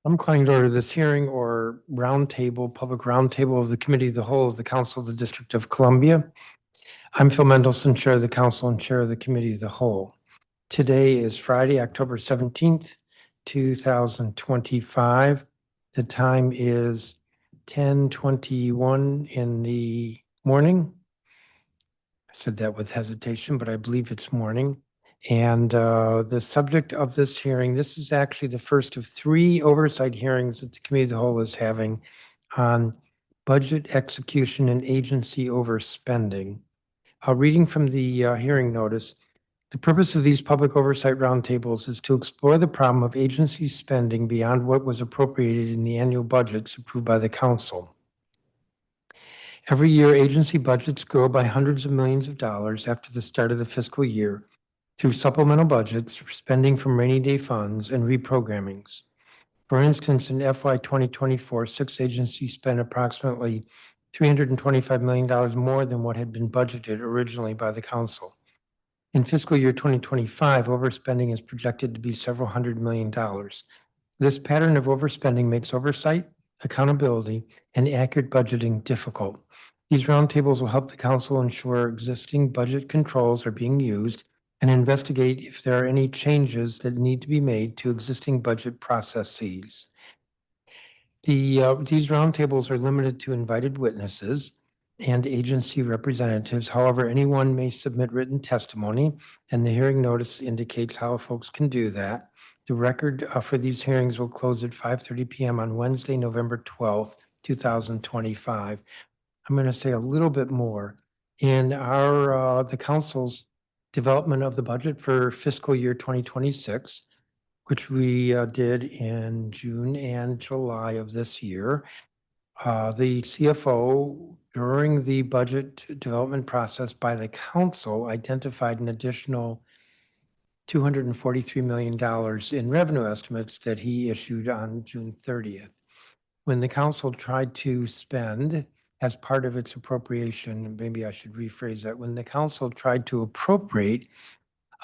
I'm calling to order this hearing or roundtable, public roundtable of the Committee of the Whole of the Council of the District of Columbia. I'm Phil Mendelson, Chair of the Council and Chair of the Committee of the Whole. Today is Friday, October 17th, 2025. The time is 10:21 in the morning. I said that with hesitation, but I believe it's morning. And the subject of this hearing, this is actually the first of three oversight hearings that the Committee of the Whole is having on budget execution and agency overspending. Reading from the hearing notice, the purpose of these public oversight roundtables is to explore the problem of agency spending beyond what was appropriated in the annual budgets approved by the council. Every year, agency budgets grow by hundreds of millions of dollars after the start of the fiscal year through supplemental budgets, spending from rainy day funds, and reprogrammings. For instance, in FY 2024, six agencies spent approximately $325 million more than what had been budgeted originally by the council. In fiscal year 2025, overspending is projected to be several $100 million. This pattern of overspending makes oversight, accountability, and accurate budgeting difficult. These roundtables will help the council ensure existing budget controls are being used and investigate if there are any changes that need to be made to existing budget processes. These roundtables are limited to invited witnesses and agency representatives. However, anyone may submit written testimony, and the hearing notice indicates how folks can do that. The record for these hearings will close at 5:30 p.m. on Wednesday, November 12th, 2025. I'm going to say a little bit more. In the council's development of the budget for fiscal year 2026, which we did in June and July of this year, the CFO, during the budget development process by the council, identified an additional $243 million in revenue estimates that he issued on June 30th. When the council tried to spend as part of its appropriation, maybe I should rephrase that, when the council tried to appropriate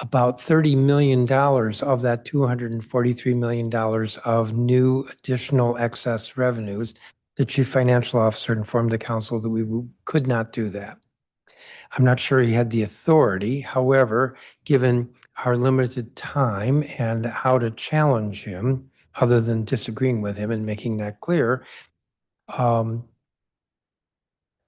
about $30 million of that $243 million of new additional excess revenues, the chief financial officer informed the council that we could not do that. I'm not sure he had the authority. However, given our limited time and how to challenge him, other than disagreeing with him and making that clear,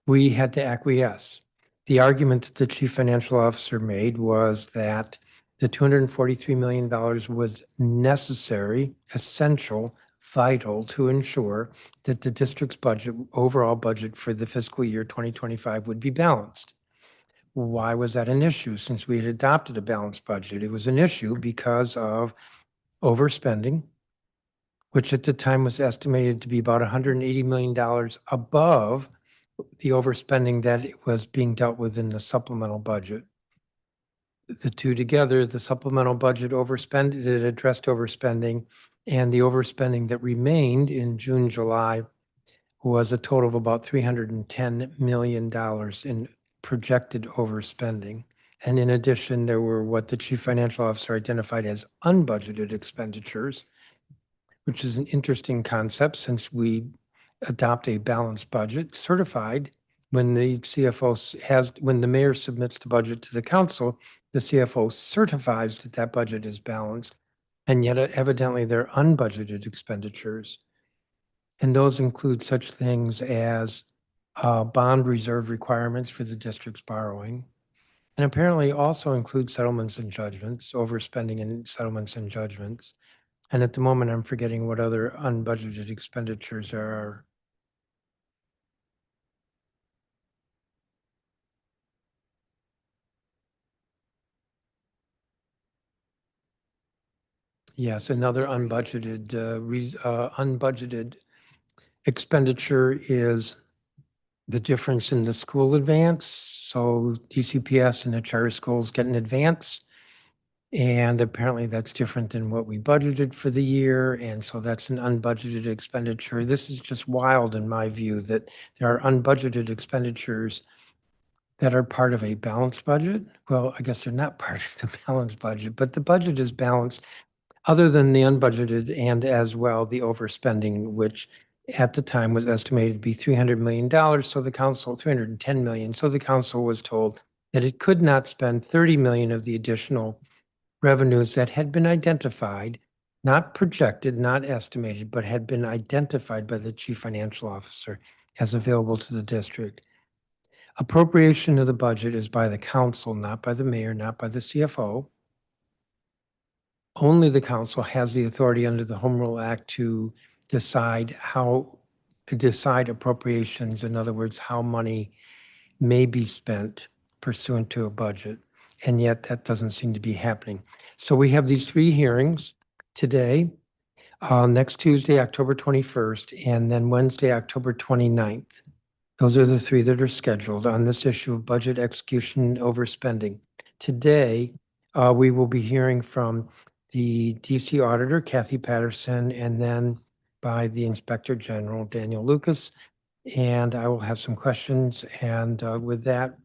we had to acquiesce. The argument that the chief financial officer made was that the $243 million was necessary, essential, vital to ensure that the district's budget, overall budget for the fiscal year 2025 would be balanced. Why was that an issue? Since we had adopted a balanced budget, it was an issue because of overspending, which at the time was estimated to be about $180 million above the overspending that was being dealt with in the supplemental budget. The two together, the supplemental budget overspend that addressed overspending and the overspending that remained in June, July was a total of about $310 million in projected overspending. And in addition, there were what the chief financial officer identified as unbudgeted expenditures, which is an interesting concept since we adopt a balanced budget certified when the when the mayor submits the budget to the council, the CFO certifies that that budget is balanced, and yet evidently they're unbudgeted expenditures. And those include such things as bond reserve requirements for the district's borrowing, and apparently also include settlements and judgments, overspending in settlements and judgments. And at the moment, I'm forgetting what other unbudgeted expenditures there are. Yes, another unbudgeted expenditure is the difference in the school advance. So DCPS and the charter schools get an advance. And apparently that's different than what we budgeted for the year. And so that's an unbudgeted expenditure. This is just wild in my view that there are unbudgeted expenditures that are part of a balanced budget. Well, I guess they're not part of the balanced budget, but the budget is balanced other than the unbudgeted and as well the overspending, which at the time was estimated to be $300 million. So the council, 310 million. So the council was told that it could not spend 30 million of the additional revenues that had been identified, not projected, not estimated, but had been identified by the chief financial officer as available to the district. Appropriation of the budget is by the council, not by the mayor, not by the CFO. Only the council has the authority under the Home Rule Act to decide appropriations, in other words, how money may be spent pursuant to a budget. And yet that doesn't seem to be happening. So we have these three hearings today, next Tuesday, October 21st, and then Wednesday, October 29th. Those are the three that are scheduled on this issue of budget execution and overspending. Today, we will be hearing from the DC Auditor, Kathy Patterson, and then by the Inspector General, Daniel Lucas. And I will have some questions. And with that,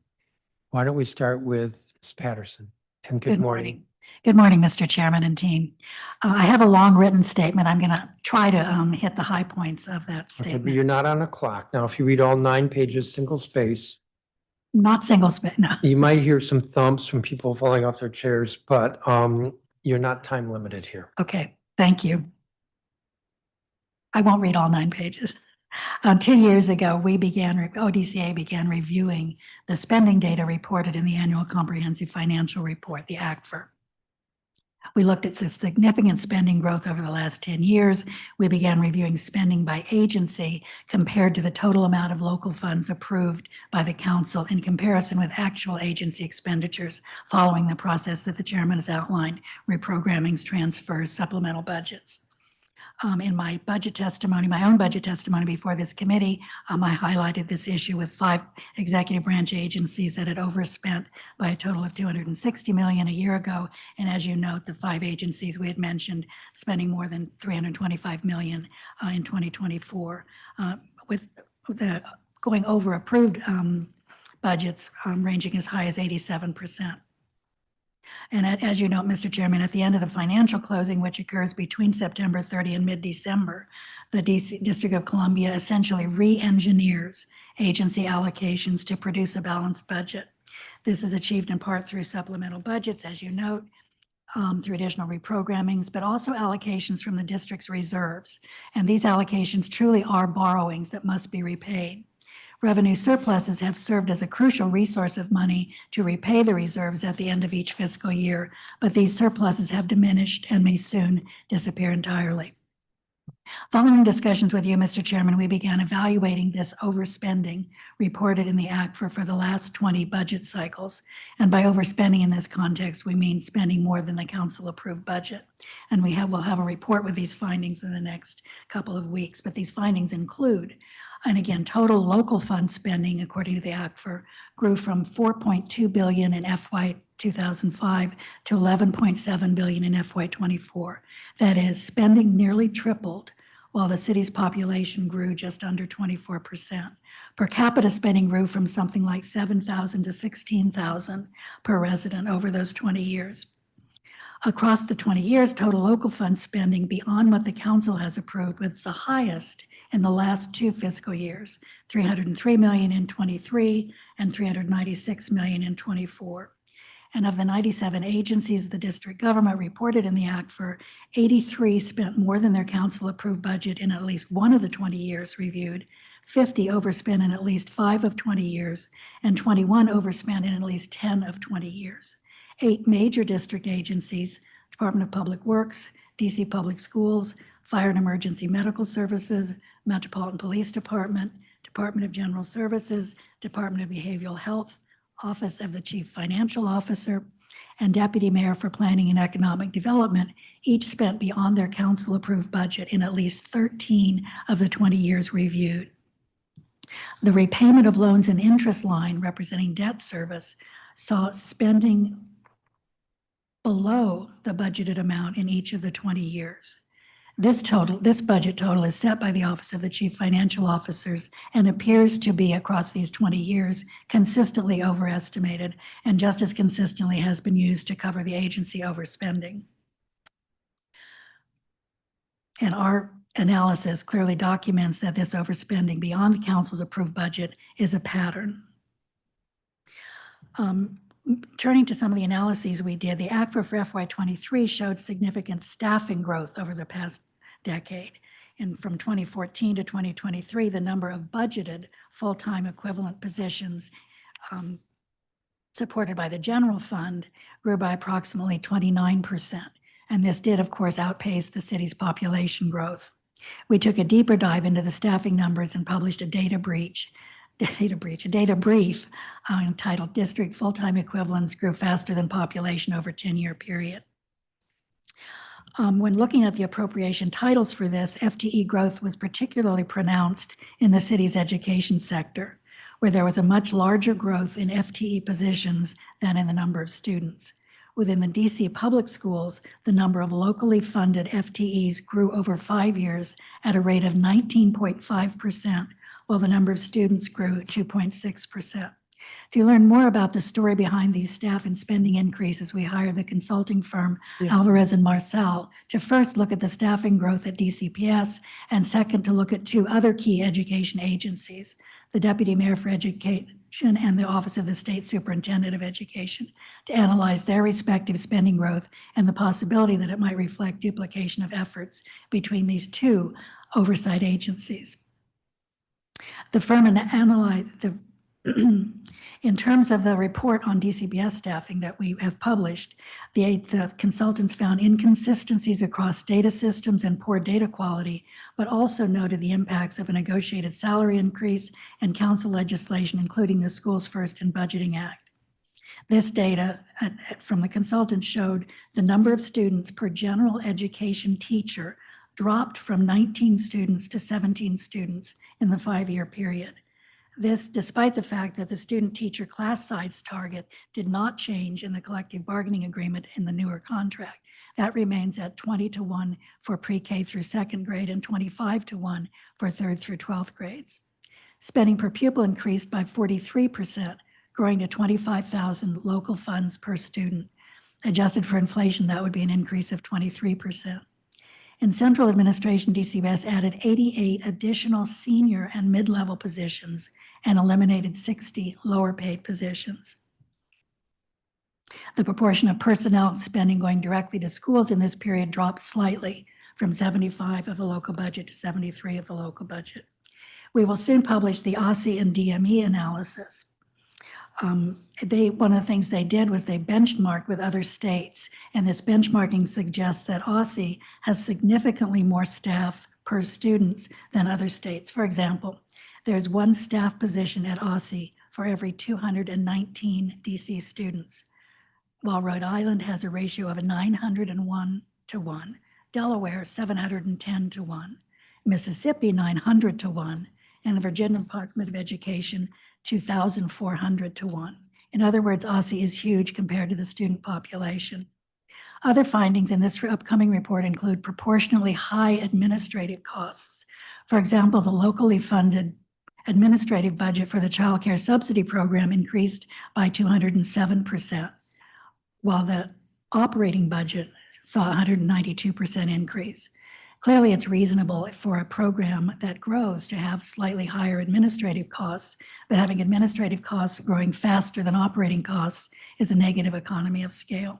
why don't we start with Ms. Patterson? And good morning. Good morning, Mr. Chairman and team. I have a long written statement. I'm going to try to hit the high points of that Okay, but statement. you're not on a clock. Now, if you read all 9 pages, single space, Not single space, no. you might hear some thumps from people falling off their chairs, but you're not time limited here. Okay, thank you. I won't read all 9 pages. 2 years ago, ODCA began reviewing the spending data reported in the Annual Comprehensive Financial Report, the ACFR. We looked at the significant spending growth over the last 10 years. We began reviewing spending by agency compared to the total amount of local funds approved by the council in comparison with actual agency expenditures following the process that the chairman has outlined: reprogrammings, transfers, supplemental budgets. In my budget testimony, my own budget testimony before this committee, I highlighted this issue with 5 executive branch agencies that had overspent by a total of $260 million a year ago. And as you note, the 5 agencies we had mentioned spending more than $325 million in 2024, with the going over approved budgets ranging as high as 87%. And as you note, Mr. Chairman, at the end of the financial closing, which occurs between September 30 and mid-December, the District of Columbia essentially re-engineers agency allocations to produce a balanced budget. This is achieved in part through supplemental budgets, as you note, through additional reprogrammings, but also allocations from the district's reserves. And these allocations truly are borrowings that must be repaid. Revenue surpluses have served as a crucial resource of money to repay the reserves at the end of each fiscal year, but these surpluses have diminished and may soon disappear entirely. Following discussions with you, Mr. Chairman, we began evaluating this overspending reported in the ACFR for the last 20 budget cycles. And by overspending in this context, we mean spending more than the council approved budget. And we'll have a report with these findings in the next couple of weeks. But these findings include, and again, total local fund spending, according to the ACFR, grew from $4.2 billion in FY 2005 to $11.7 billion in FY 24. That is, spending nearly tripled, while the city's population grew just under 24%. Per capita spending grew from something like $7,000 to $16,000 per resident over those 20 years. Across the 20 years, total local fund spending beyond what the council has approved was the highest in the last 2 fiscal years, $303 million in 23 and $396 million in 24. And of the 97 agencies the district government reported in the ACFR, 83 spent more than their council-approved budget in at least one of the 20 years reviewed, 50 overspent in at least 5 of 20 years, and 21 overspent in at least 10 of 20 years. 8 major district agencies, Department of Public Works, DC Public Schools, Fire and Emergency Medical Services, Metropolitan Police Department, Department of General Services, Department of Behavioral Health, Office of the Chief Financial Officer, and Deputy Mayor for Planning and Economic Development, each spent beyond their council-approved budget in at least 13 of the 20 years reviewed. The repayment of loans and interest line, representing debt service, saw spending below the budgeted amount in each of the 20 years. This budget total is set by the Office of the Chief Financial Officers and appears to be, across these 20 years, consistently overestimated, and just as consistently has been used to cover the agency overspending. And our analysis clearly documents that this overspending beyond the council's approved budget is a pattern. Turning to some of the analyses we did, the ACFA for FY23 showed significant staffing growth over the past decade. And from 2014 to 2023, the number of budgeted full-time equivalent positions supported by the general fund grew by approximately 29%. And this did, of course, outpace the city's population growth. We took a deeper dive into the staffing numbers and published a data brief entitled District Full-Time Equivalents Grew Faster Than Population Over 10-Year Period. When looking at the appropriation titles for this, FTE growth was particularly pronounced in the city's education sector, where there was a much larger growth in FTE positions than in the number of students. Within the DC public schools, the number of locally funded FTEs grew over 5 years at a rate of 19.5%, while the number of students grew 2.6%. To learn more about the story behind these staff and spending increases, we hired the consulting firm Alvarez and Marcel to first look at the staffing growth at DCPS, and second to look at two other key education agencies, the Deputy Mayor for Education and the Office of the State Superintendent of Education, to analyze their respective spending growth and the possibility that it might reflect duplication of efforts between these two oversight agencies. The firm analyzed the in terms of the report on DCPS staffing that we have published, the consultants found inconsistencies across data systems and poor data quality, but also noted the impacts of a negotiated salary increase and council legislation, including the Schools First and Budgeting Act. This data from the consultants showed the number of students per general education teacher dropped from 19 students to 17 students in the 5-year period. This, despite the fact that the student-teacher class size target did not change in the collective bargaining agreement in the newer contract. That remains at 20-1 for pre-K through second grade and 25-1 for third through 12th grades. Spending per pupil increased by 43%, growing to 25,000 local funds per student. Adjusted for inflation, that would be an increase of 23%. In central administration, DCPS added 88 additional senior and mid-level positions and eliminated 60 lower paid positions. The proportion of personnel spending going directly to schools in this period dropped slightly from 75 of the local budget to 73 of the local budget. We will soon publish the OSSI and DME analysis. One of the things they did was they benchmarked with other states, and this benchmarking suggests that OSSI has significantly more staff per students than other states. For example, there's one staff position at OSSI for every 219 DC students, while Rhode Island has a ratio of 901 to 1, Delaware 710 to 1, Mississippi 900 to 1, and the Virginia Department of Education 2,400 to 1. In other words, OSSI is huge compared to the student population. Other findings in this upcoming report include proportionally high administrative costs. For example, the locally funded administrative budget for the child care subsidy program increased by 207%, while the operating budget saw a 192% increase. Clearly, it's reasonable for a program that grows to have slightly higher administrative costs, but having administrative costs growing faster than operating costs is a negative economy of scale.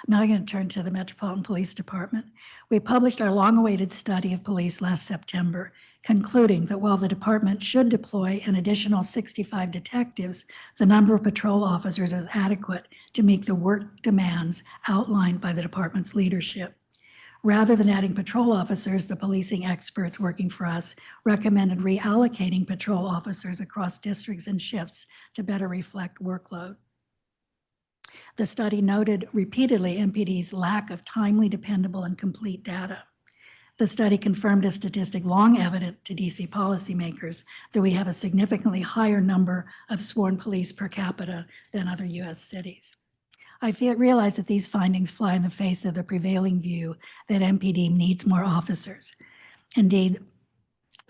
Now I'm going to turn to the Metropolitan Police Department. We published our long-awaited study of police last September, concluding that while the department should deploy an additional 65 detectives, the number of patrol officers is adequate to meet the work demands outlined by the department's leadership. Rather than adding patrol officers, the policing experts working for us recommended reallocating patrol officers across districts and shifts to better reflect workload. The study noted repeatedly MPD's lack of timely, dependable, and complete data. The study confirmed a statistic long evident to DC policymakers that we have a significantly higher number of sworn police per capita than other US cities. I realize that these findings fly in the face of the prevailing view that MPD needs more officers. Indeed,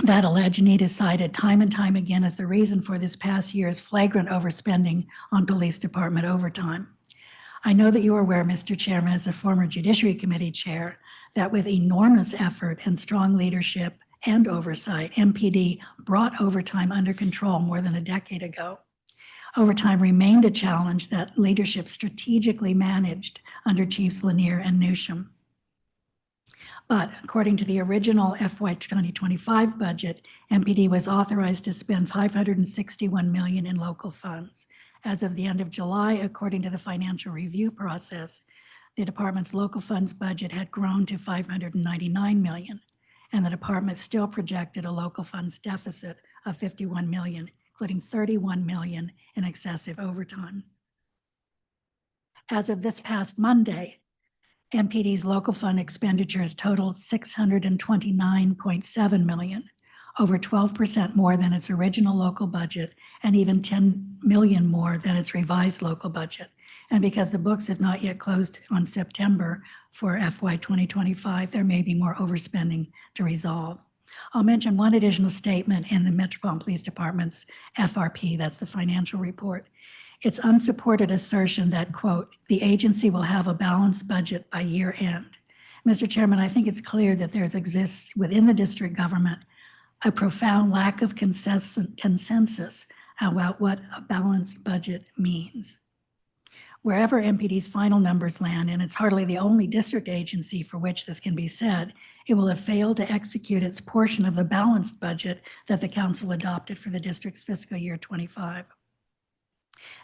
that alleged need is cited time and time again as the reason for this past year's flagrant overspending on police department overtime. I know that you are aware, Mr. Chairman, as a former Judiciary Committee chair, that with enormous effort and strong leadership and oversight, MPD brought overtime under control more than a decade ago. Overtime remained a challenge that leadership strategically managed under Chiefs Lanier and Newsham. But according to the original FY 2025 budget, MPD was authorized to spend $561 million in local funds. As of the end of July, according to the financial review process, the department's local funds budget had grown to $599 million, and the department still projected a local funds deficit of $51 million, including $31 million in excessive overtime. As of this past Monday, MPD's local fund expenditures totaled $629.7 million, over 12% more than its original local budget and even $10 million more than its revised local budget. And because the books have not yet closed on September for FY 2025, there may be more overspending to resolve. I'll mention one additional statement in the Metropolitan Police Department's FRP, that's the financial report. It's unsupported assertion that, quote, the agency will have a balanced budget by year end. Mr. Chairman, I think it's clear that there exists within the district government a profound lack of consensus about what a balanced budget means. Wherever MPD's final numbers land, and it's hardly the only district agency for which this can be said, it will have failed to execute its portion of the balanced budget that the council adopted for the district's fiscal year 25.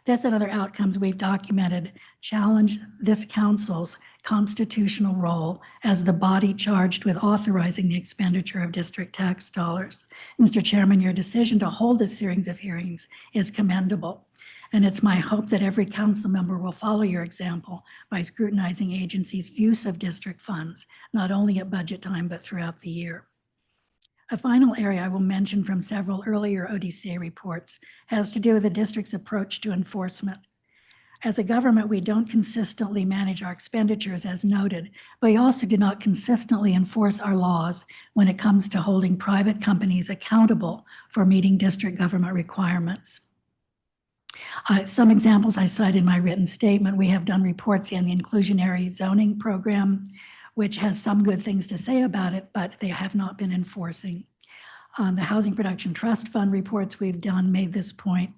This and other outcomes we've documented challenge this council's constitutional role as the body charged with authorizing the expenditure of district tax dollars. Mr. Chairman, your decision to hold this series of hearings is commendable. And it's my hope that every council member will follow your example by scrutinizing agencies' use of district funds, not only at budget time, but throughout the year. A final area I will mention from several earlier ODCA reports has to do with the district's approach to enforcement. As a government, we don't consistently manage our expenditures as noted, but we also do not consistently enforce our laws when it comes to holding private companies accountable for meeting district government requirements. Some examples I cite in my written statement. We have done reports in the inclusionary zoning program, which has some good things to say about it, but they have not been enforcing. The Housing Production Trust Fund reports we've done made this point.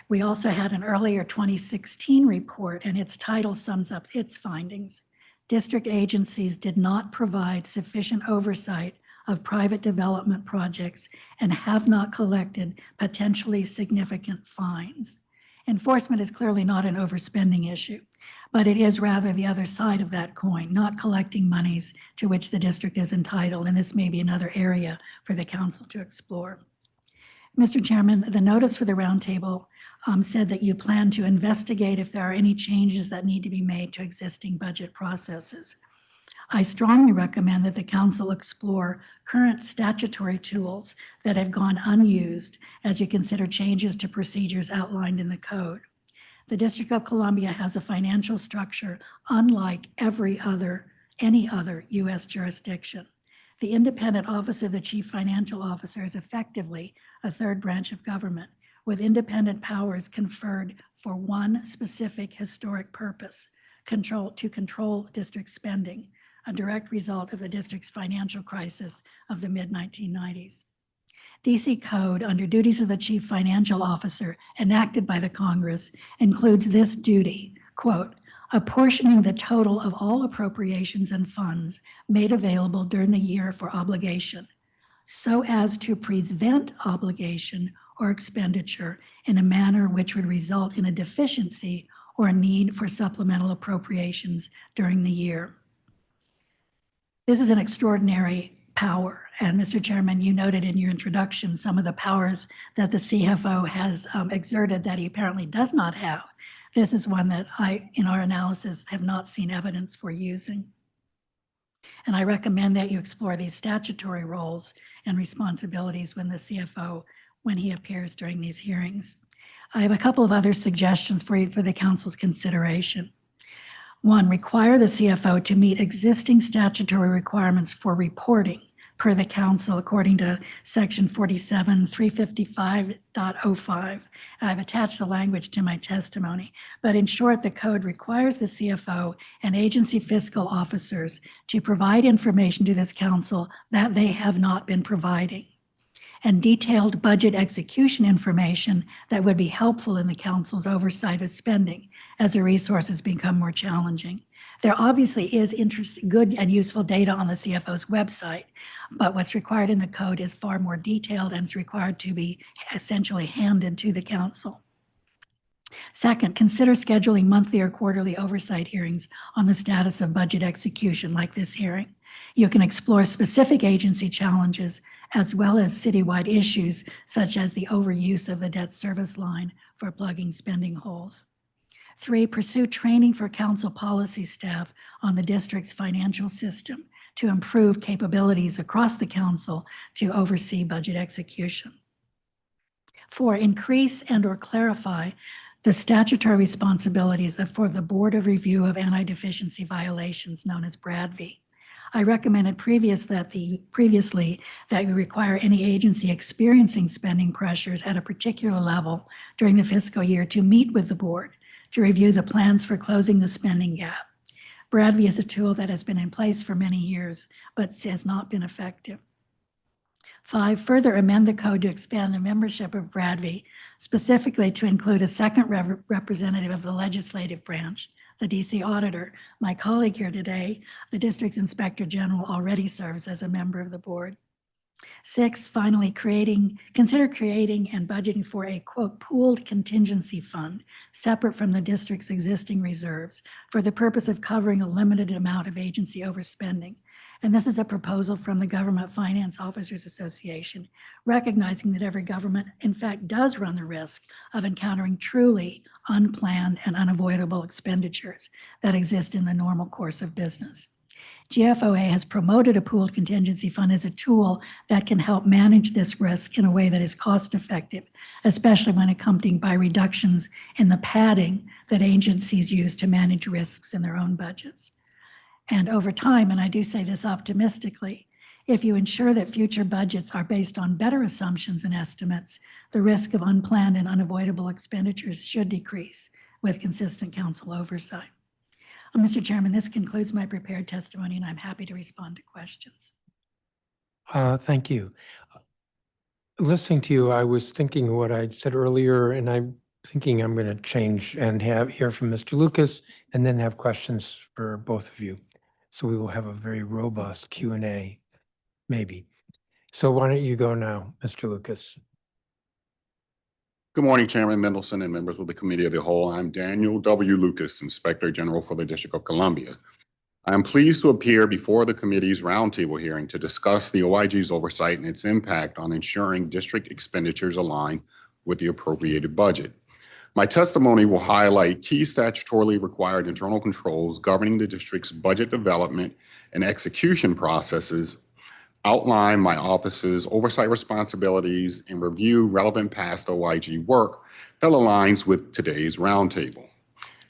We also had an earlier 2016 report, and its title sums up its findings. District agencies did not provide sufficient oversight of private development projects and have not collected potentially significant fines. Enforcement is clearly not an overspending issue, but it is rather the other side of that coin, not collecting monies to which the district is entitled, and this may be another area for the council to explore. Mr. Chairman, the notice for the roundtable said that you plan to investigate if there are any changes that need to be made to existing budget processes. I strongly recommend that the council explore current statutory tools that have gone unused as you consider changes to procedures outlined in the code. The District of Columbia has a financial structure unlike any other U.S. jurisdiction. The independent office of the Chief Financial Officer is effectively a third branch of government with independent powers conferred for one specific historic purpose, to control district spending, a direct result of the district's financial crisis of the mid-1990s. DC Code, under duties of the Chief Financial Officer enacted by the Congress, includes this duty, quote, apportioning the total of all appropriations and funds made available during the year for obligation, so as to prevent obligation or expenditure in a manner which would result in a deficiency or need for supplemental appropriations during the year. This is an extraordinary power. And Mr. Chairman, you noted in your introduction some of the powers that the CFO has exerted that he apparently does not have. This is one that in our analysis, have not seen evidence for using. And I recommend that you explore these statutory roles and responsibilities when the CFO, when he appears during these hearings. I have a couple of other suggestions for the council's consideration. One, require the CFO to meet existing statutory requirements for reporting, per the council according to section 47-355.05. I've attached the language to my testimony, but in short, the code requires the CFO and agency fiscal officers to provide information to this council that they have not been providing, and detailed budget execution information that would be helpful in the council's oversight of spending as the resources become more challenging. There obviously is good and useful data on the CFO's website, but what's required in the code is far more detailed and is required to be essentially handed to the council. Second, consider scheduling monthly or quarterly oversight hearings on the status of budget execution like this hearing. You can explore specific agency challenges as well as citywide issues such as the overuse of the debt service line for plugging spending holes. 3, pursue training for council policy staff on the district's financial system to improve capabilities across the council to oversee budget execution. 4, increase and/or clarify the statutory responsibilities for the Board of Review of Anti-Deficiency Violations, known as BRADV. I recommended previously that we require any agency experiencing spending pressures at a particular level during the fiscal year to meet with the board to review the plans for closing the spending gap. BRADV is a tool that has been in place for many years, but has not been effective. 5, further amend the code to expand the membership of BRADV, specifically to include a second representative of the legislative branch, the DC auditor. My colleague here today, the district's inspector general, already serves as a member of the board. 6, finally, consider creating and budgeting for a, quote, pooled contingency fund separate from the district's existing reserves for the purpose of covering a limited amount of agency overspending. And this is a proposal from the Government Finance Officers Association, recognizing that every government, in fact, does run the risk of encountering truly unplanned and unavoidable expenditures that exist in the normal course of business. GFOA has promoted a pooled contingency fund as a tool that can help manage this risk in a way that is cost-effective, especially when accompanied by reductions in the padding that agencies use to manage risks in their own budgets. And over time, and I do say this optimistically, if you ensure that future budgets are based on better assumptions and estimates, the risk of unplanned and unavoidable expenditures should decrease with consistent council oversight. Mr. Chairman, this concludes my prepared testimony, and I'm happy to respond to questions. Thank you. Listening to you, I was thinking what I'd said earlier, and I'm thinking I'm going to change and hear from Mr. Lucas and then have questions for both of you. So we will have a very robust Q&A, maybe. So why don't you go now, Mr. Lucas? Good morning, Chairman Mendelson and members of the Committee of the Whole. I'm Daniel W. Lucas, Inspector General for the District of Columbia. I am pleased to appear before the committee's roundtable hearing to discuss the OIG's oversight and its impact on ensuring district expenditures align with the appropriated budget. My testimony will highlight key statutorily required internal controls governing the district's budget development and execution processes, outline my office's oversight responsibilities, and review relevant past OIG work that aligns with today's roundtable.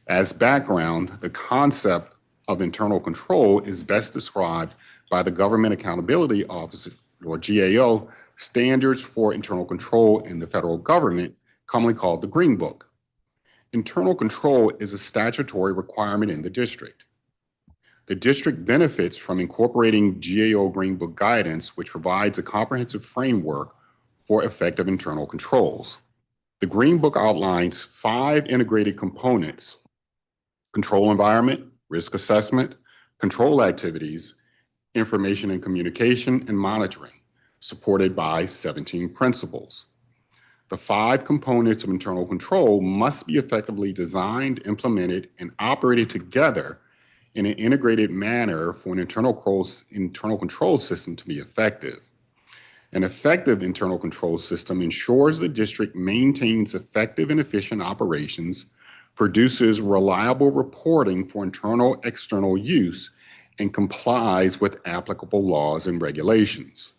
As background, the concept of internal control is best described by the Government Accountability Office, or GAO, standards for internal control in the federal government, commonly called the Green Book. Internal control is a statutory requirement in the district. The district benefits from incorporating GAO Green Book guidance, which provides a comprehensive framework for effective internal controls. The Green Book outlines 5 integrated components: control environment, risk assessment, control activities, information and communication, and monitoring, supported by 17 principles. The 5 components of internal control must be effectively designed, implemented, and operated together in an integrated manner for an internal control system to be effective. An effective internal control system ensures the district maintains effective and efficient operations, produces reliable reporting for internal external use, and complies with applicable laws and regulations.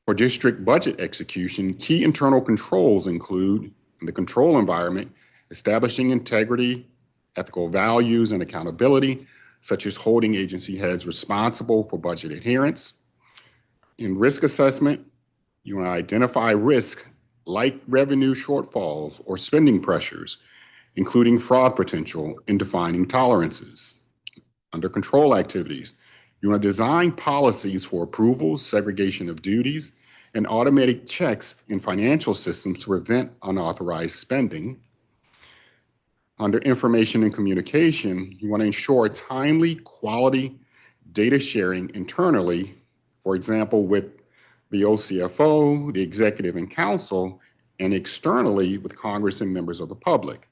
For district budget execution, key internal controls include, in the control environment, establishing integrity, ethical values, and accountability, such as holding agency heads responsible for budget adherence, In risk assessment, you want to identify risk like revenue shortfalls or spending pressures, including fraud potential and defining tolerances. Under control activities, you want to design policies for approvals, segregation of duties, and automatic checks in financial systems to prevent unauthorized spending. Under information and communication, you want to ensure timely, quality data sharing internally, for example, with the OCFO, the executive and council, and externally with Congress and members of the public.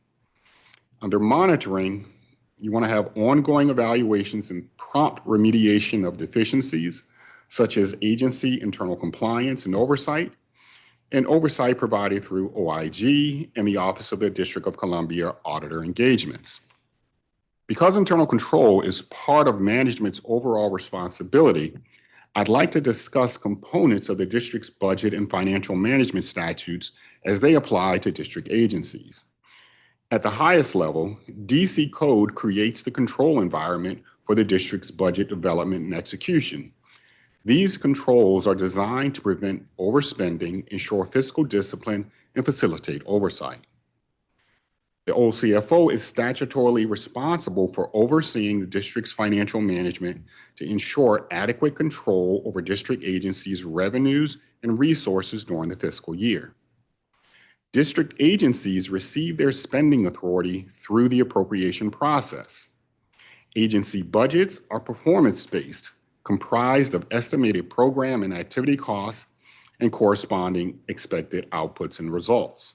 Under monitoring, you want to have ongoing evaluations and prompt remediation of deficiencies, such as agency internal compliance and oversight provided through OIG and the Office of the District of Columbia Auditor Engagements. Because internal control is part of management's overall responsibility, I'd like to discuss components of the district's budget and financial management statutes as they apply to district agencies. At the highest level, DC Code creates the control environment for the district's budget development and execution. These controls are designed to prevent overspending, ensure fiscal discipline, and facilitate oversight. The OCFO is statutorily responsible for overseeing the district's financial management to ensure adequate control over district agencies' revenues and resources during the fiscal year. District agencies receive their spending authority through the appropriation process. Agency budgets are performance-based, comprised of estimated program and activity costs and corresponding expected outputs and results.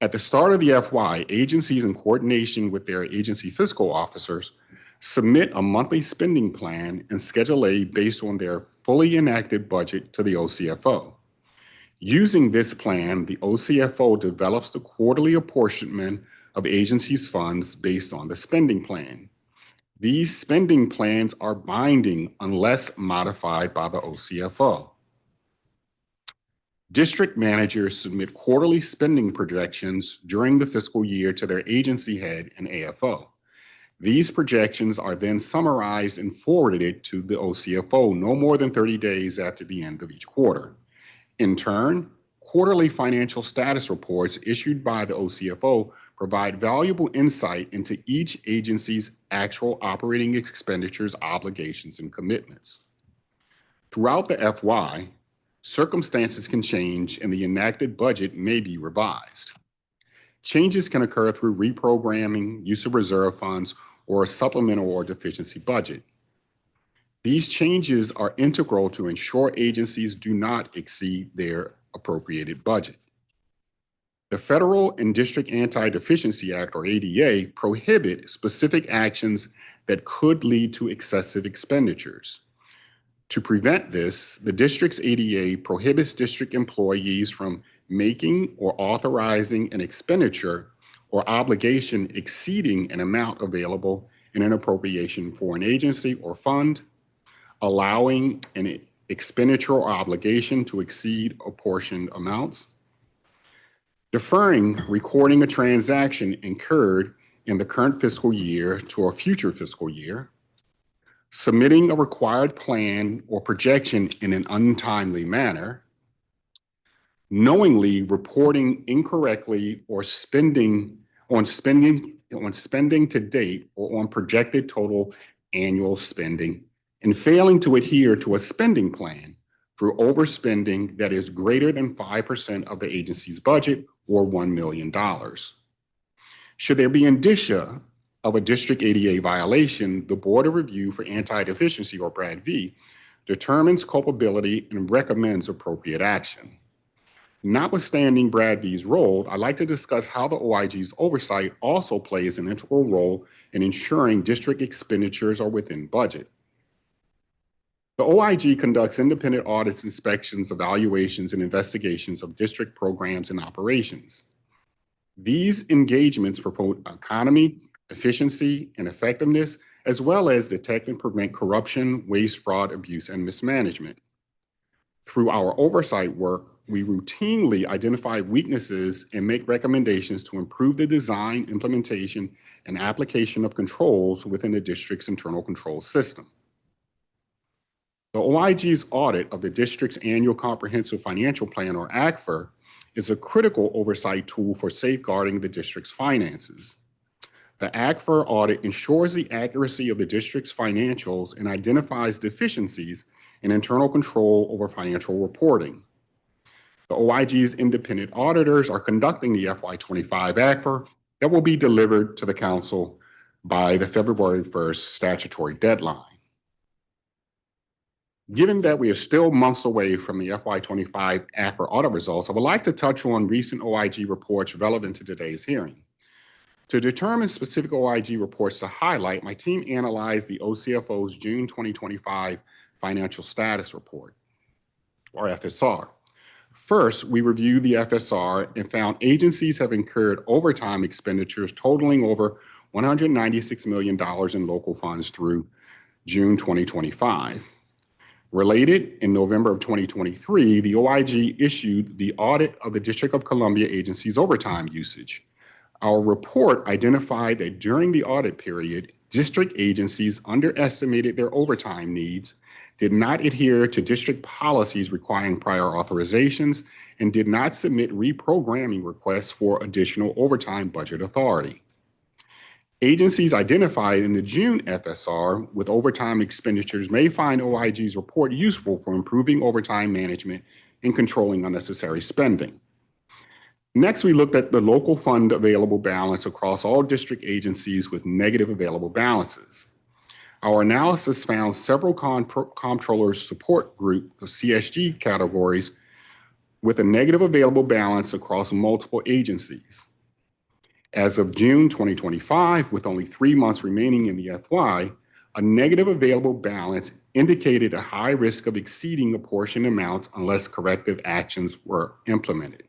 At the start of the FY, agencies in coordination with their agency fiscal officers submit a monthly spending plan and Schedule A based on their fully enacted budget to the OCFO. Using this plan, the OCFO develops the quarterly apportionment of agencies' funds based on the spending plan. These spending plans are binding unless modified by the OCFO. District managers submit quarterly spending projections during the fiscal year to their agency head and AFO. These projections are then summarized and forwarded to the OCFO no more than 30 days after the end of each quarter. In turn, quarterly financial status reports issued by the OCFO provide valuable insight into each agency's actual operating expenditures, obligations, and commitments. Throughout the FY, circumstances can change and the enacted budget may be revised. Changes can occur through reprogramming, use of reserve funds, or a supplemental or deficiency budget. These changes are integral to ensure agencies do not exceed their appropriated budget. The Federal and District Anti-Deficiency Act, or ADA, prohibit specific actions that could lead to excessive expenditures. To prevent this, the district's ADA prohibits district employees from making or authorizing an expenditure or obligation exceeding an amount available in an appropriation for an agency or fund, allowing an expenditure or obligation to exceed apportioned amounts, deferring recording a transaction incurred in the current fiscal year to a future fiscal year, submitting a required plan or projection in an untimely manner, knowingly reporting incorrectly or spending to date or on projected total annual spending, and failing to adhere to a spending plan through overspending that is greater than 5% of the agency's budget or $1 million. Should there be indicia of a district ADA violation, the Board of Review for Anti-Deficiency, or BRADV, determines culpability and recommends appropriate action. Notwithstanding BRADV's role, I'd like to discuss how the OIG's oversight also plays an integral role in ensuring district expenditures are within budget. The OIG conducts independent audits, inspections, evaluations, and investigations of district programs and operations. These engagements promote economy, efficiency, and effectiveness, as well as detect and prevent corruption, waste, fraud, abuse, and mismanagement. Through our oversight work, we routinely identify weaknesses and make recommendations to improve the design, implementation, and application of controls within the district's internal control system. The OIG's audit of the district's annual comprehensive financial plan, or ACFR, is a critical oversight tool for safeguarding the district's finances. The ACFR audit ensures the accuracy of the district's financials and identifies deficiencies in internal control over financial reporting. The OIG's independent auditors are conducting the FY25 ACFR that will be delivered to the council by the February 1st statutory deadline. Given that we are still months away from the FY25 ACFR audit results, I would like to touch on recent OIG reports relevant to today's hearing. To determine specific OIG reports to highlight, my team analyzed the OCFO's June 2025 Financial Status Report, or FSR. First, we reviewed the FSR and found agencies have incurred overtime expenditures totaling over $196 million in local funds through June 2025. Related, in November of 2023, the OIG issued the audit of the District of Columbia agency's overtime usage. Our report identified that during the audit period, district agencies underestimated their overtime needs, did not adhere to district policies requiring prior authorizations, and did not submit reprogramming requests for additional overtime budget authority. Agencies identified in the June FSR with overtime expenditures may find OIG's report useful for improving overtime management and controlling unnecessary spending. Next, we looked at the local fund available balance across all district agencies with negative available balances. Our analysis found several comptrollers support group of CSG categories with a negative available balance across multiple agencies. As of June 2025, with only 3 months remaining in the FY, a negative available balance indicated a high risk of exceeding apportioned amounts unless corrective actions were implemented.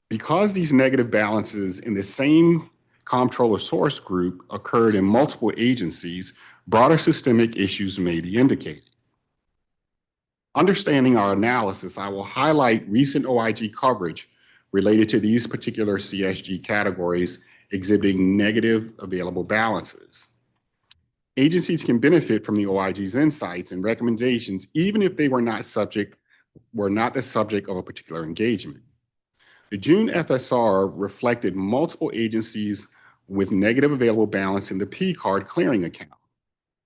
Because these negative balances in the same comptroller source group occurred in multiple agencies, broader systemic issues may be indicated. Understanding our analysis, I will highlight recent OIG coverage related to these particular CSG categories exhibiting negative available balances. Agencies can benefit from the OIG's insights and recommendations even if they were not the subject of a particular engagement. The June FSR reflected multiple agencies with negative available balance in the P-card clearing account.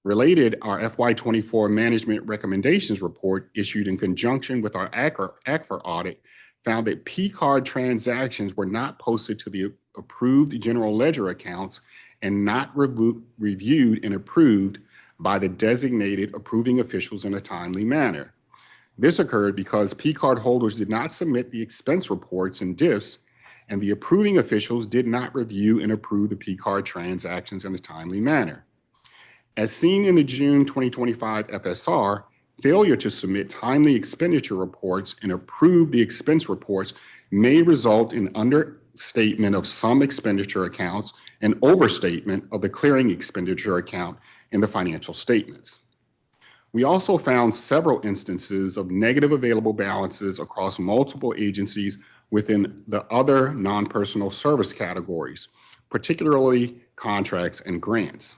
Related, our FY24 Management Recommendations Report issued in conjunction with our ACFR audit found that P-card transactions were not posted to the approved general ledger accounts and not reviewed and approved by the designated approving officials in a timely manner. This occurred because P-card holders did not submit the expense reports and diffs, and the approving officials did not review and approve the P-card transactions in a timely manner. As seen in the June 2025 FSR, failure to submit timely expenditure reports and approve the expense reports may result in understatement of some expenditure accounts and overstatement of the clearing expenditure account in the financial statements. We also found several instances of negative available balances across multiple agencies within the other non-personal service categories, particularly contracts and grants.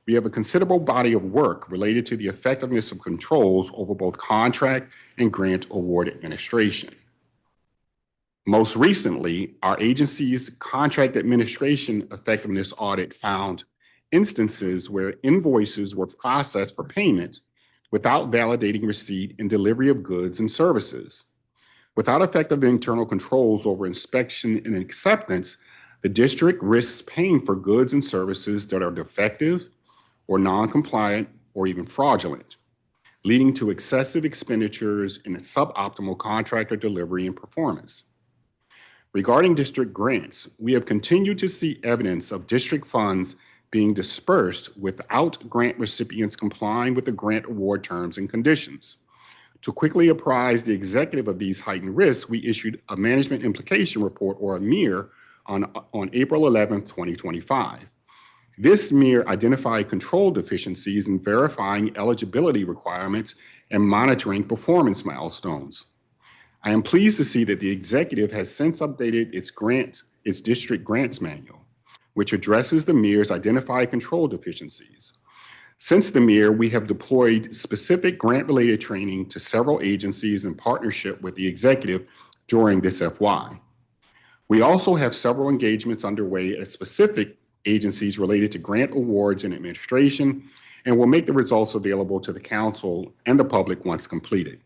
We have a considerable body of work related to the effectiveness of controls over both contract and grant award administration. Most recently, our agency's contract administration effectiveness audit found instances where invoices were processed for payment without validating receipt and delivery of goods and services. Without effective internal controls over inspection and acceptance, the district risks paying for goods and services that are defective or non-compliant or even fraudulent, leading to excessive expenditures and suboptimal contractor delivery and performance. Regarding district grants, we have continued to see evidence of district funds being dispersed without grant recipients complying with the grant award terms and conditions. To quickly apprise the executive of these heightened risks, we issued a Management Implication Report, or a MIR, on April 11, 2025. This MIR identified control deficiencies in verifying eligibility requirements and monitoring performance milestones. I am pleased to see that the executive has since updated its district grants manual, which addresses the MIR's identified control deficiencies. Since the year, we have deployed specific grant-related training to several agencies in partnership with the executive during this FY. We also have several engagements underway at specific agencies related to grant awards and administration, and will make the results available to the council and the public once completed.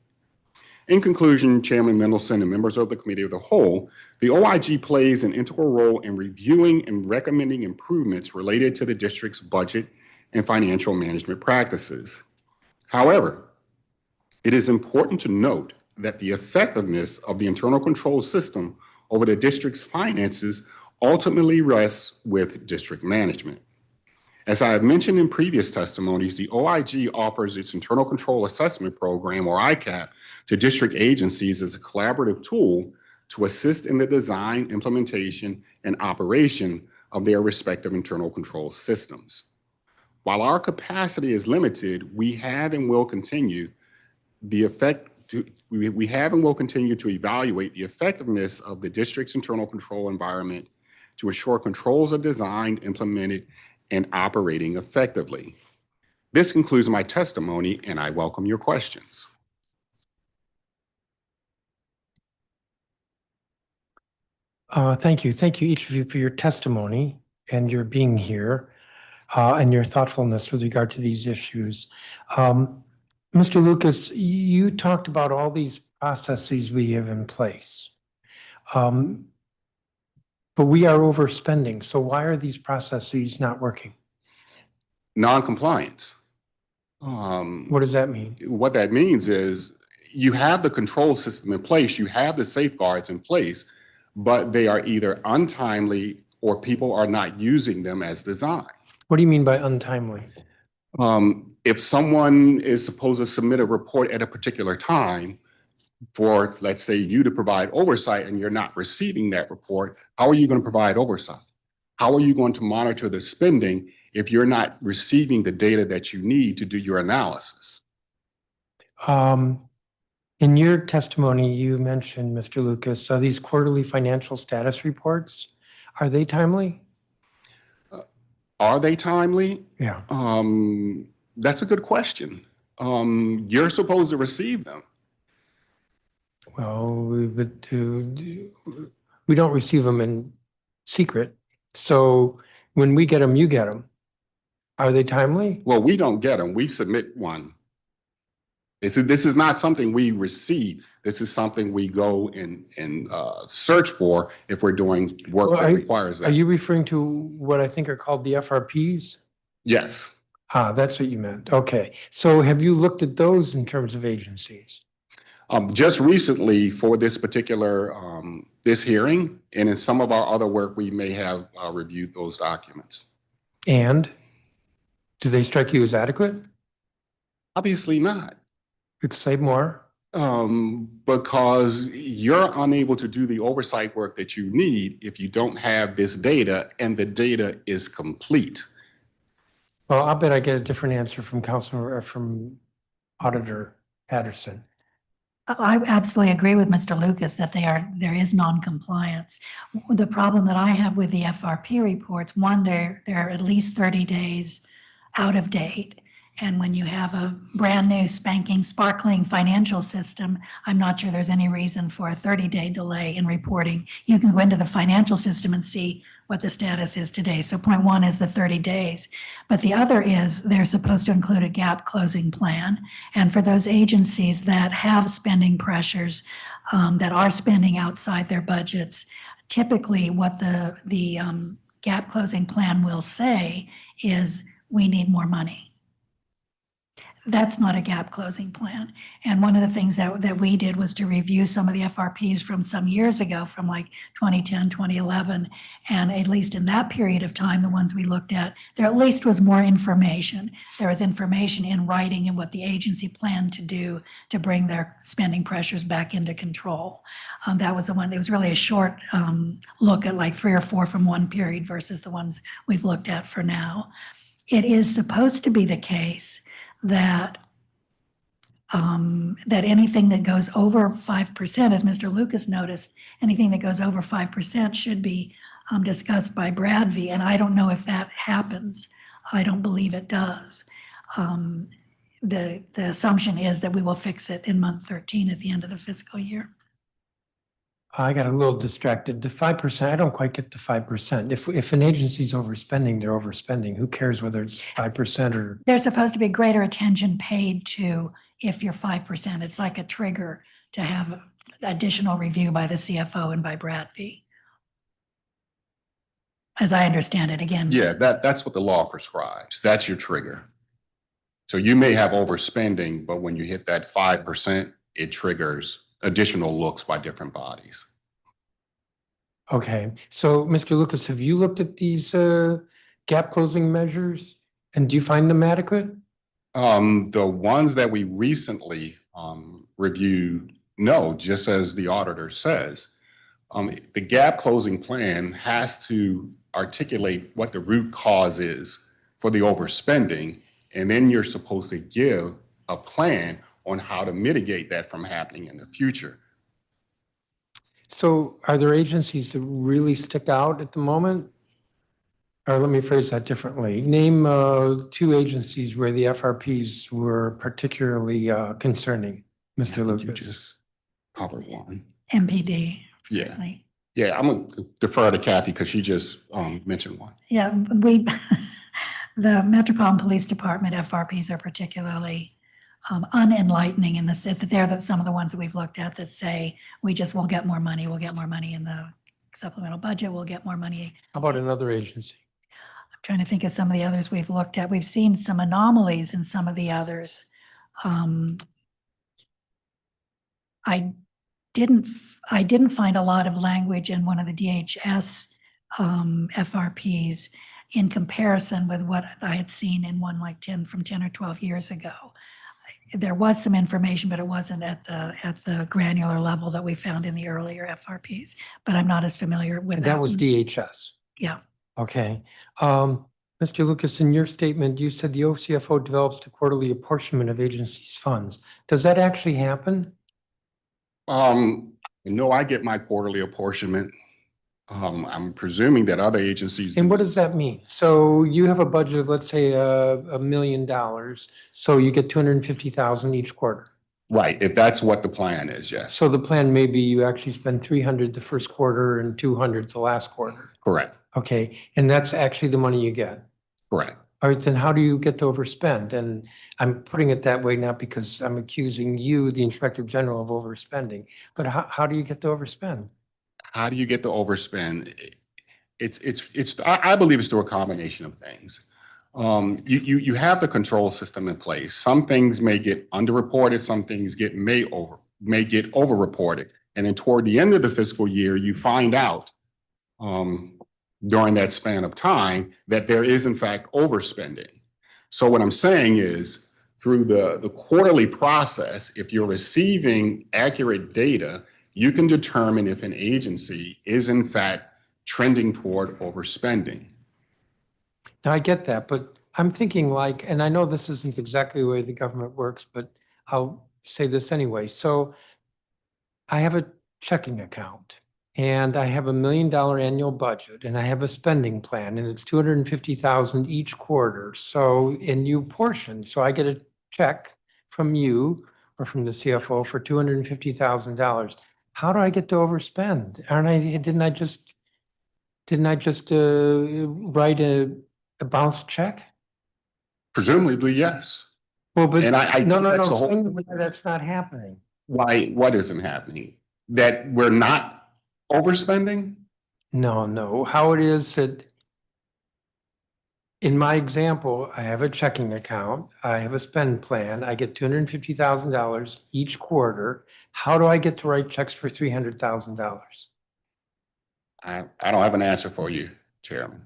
In conclusion, Chairman Mendelson and members of the Committee of the Whole, the OIG plays an integral role in reviewing and recommending improvements related to the district's budget and financial management practices. However, it is important to note that the effectiveness of the internal control system over the district's finances ultimately rests with district management. As I have mentioned in previous testimonies, the OIG offers its Internal Control Assessment Program, or ICAP, to district agencies as a collaborative tool to assist in the design, implementation, and operation of their respective internal control systems. While our capacity is limited, we have and will continue to evaluate the effectiveness of the district's internal control environment to ensure controls are designed, implemented, and operating effectively. This concludes my testimony, and I welcome your questions. Thank you. Thank you, each of you, for your testimony and your being here and your thoughtfulness with regard to these issues. Mr. Lucas, you talked about all these processes we have in place. But we are overspending. So why are these processes not working? Non-compliance. What does that mean? What that means is you have the control system in place, you have the safeguards in place, but they are either untimely or people are not using them as designed. What do you mean by untimely? If someone is supposed to submit a report at a particular time for, let's say, you to provide oversight and you're not receiving that report, how are you going to provide oversight? How are you going to monitor the spending if you're not receiving the data that you need to do your analysis? In your testimony, you mentioned, Mr. Lucas, these quarterly financial status reports, are they timely? Are they timely? Yeah. That's a good question. You're supposed to receive them. Well, we don't receive them in secret. So when we get them, you get them. Are they timely? Well, we don't get them. We submit one. This is not something we receive. This is something we go and search for if we're doing work that requires that. Are you referring to what I think are called the FRPs? Yes. That's what you meant. Okay. So have you looked at those in terms of agencies? Just recently for this particular, this hearing, and in some of our other work, we may have reviewed those documents. And do they strike you as adequate? Obviously not. Say more. Because you're unable to do the oversight work that you need if you don't have this data and the data is complete. Well, I'll bet I get a different answer from Auditor Patterson. I absolutely agree with Mr. Lucas that there is non-compliance. The problem that I have with the FRP reports, one, they're at least 30 days out of date. And when you have a brand new spanking, sparkling financial system, I'm not sure there's any reason for a 30-day delay in reporting. You can go into the financial system and see what the status is today. So point one is the 30 days. But the other is they're supposed to include a gap closing plan. And for those agencies that have spending pressures, that are spending outside their budgets, typically what the gap closing plan will say is we need more money. That's not a gap closing plan. And one of the things that we did was to review some of the FRPs from some years ago, from like 2010, 2011. And at least in that period of time, the ones we looked at, there at least was more information. There was information in writing and what the agency planned to do to bring their spending pressures back into control. That was the one, it was really a short look at like 3 or 4 from one period versus the ones we've looked at for now. It is supposed to be the case that anything that goes over 5%, as Mr. Lucas noticed, anything that goes over 5% should be discussed by Bradvey, and I don't know if that happens. I don't believe it does. The assumption is that we will fix it in month 13 at the end of the fiscal year. I got a little distracted. The 5%, I don't quite get the 5%. If an agency's overspending, they're overspending. Who cares whether it's 5% or? There's supposed to be greater attention paid to if you're 5%. It's like a trigger to have additional review by the CFO and by Bradby. As I understand it, again. Yeah, that's what the law prescribes. That's your trigger. So you may have overspending, but when you hit that 5%, it triggers additional looks by different bodies. Okay, so Mr. Lucas, have you looked at these gap closing measures and do you find them adequate? The ones that we recently reviewed, no, just as the auditor says. The gap closing plan has to articulate what the root cause is for the overspending, and then you're supposed to give a plan on how to mitigate that from happening in the future. So are there agencies that really stick out at the moment? Or let me phrase that differently. Name 2 agencies where the FRPs were particularly concerning, Mr. You Lucas. just covered one. MPD, Yeah. certainly. Yeah, I'm gonna defer to Kathy because she just mentioned one. Yeah, the Metropolitan Police Department FRPs are particularly unenlightening in the sense that they're some of the ones that we've looked at that say, we just will get more money, we'll get more money in the supplemental budget, we'll get more money. How about another agency? I'm trying to think of some of the others we've looked at. We've seen some anomalies in some of the others. I didn't find a lot of language in one of the DHS FRPs in comparison with what I had seen in one like 10 or 12 years ago. There was some information, but it wasn't at the granular level that we found in the earlier FRPs, but I'm not as familiar with that. That was DHS. Yeah. Okay. Mr. Lucas, in your statement, you said the OCFO develops the quarterly apportionment of agencies' funds. Does that actually happen? No, I get my quarterly apportionment. I'm presuming that other agencies. And what does that mean? So you have a budget of, let's say, $1 million. So you get 250,000 each quarter. Right, if that's what the plan is, yes. So the plan may be you actually spend 300 the first quarter and 200 the last quarter. Correct. Okay, and that's actually the money you get. Correct. All right, then how do you get to overspend? And I'm putting it that way not because I'm accusing you, the Inspector General, of overspending, but how do you get to overspend? How do you get to overspend? I believe it's through a combination of things. You have the control system in place. Some things may get underreported, some things may get overreported. And then toward the end of the fiscal year, you find out during that span of time that there is in fact overspending. So what I'm saying is through the quarterly process, if you're receiving accurate data, you can determine if an agency is in fact trending toward overspending. Now, I get that, but I'm thinking like, and I know this isn't exactly the way the government works, but I'll say this anyway. So I have a checking account and I have $1 million annual budget and I have a spending plan and it's 250,000 each quarter. So and you portion, so I get a check from you or from the CFO for $250,000. How do I get to overspend? Didn't I just write a bounced check? Presumably, yes. Well, but And I no, that's the whole- explain why that's not happening. Why, what isn't happening? That we're not overspending? No. How it is that in my example, I have a checking account, I have a spend plan, I get $250,000 each quarter. How do I get to write checks for $300,000? I don't have an answer for you, Chairman.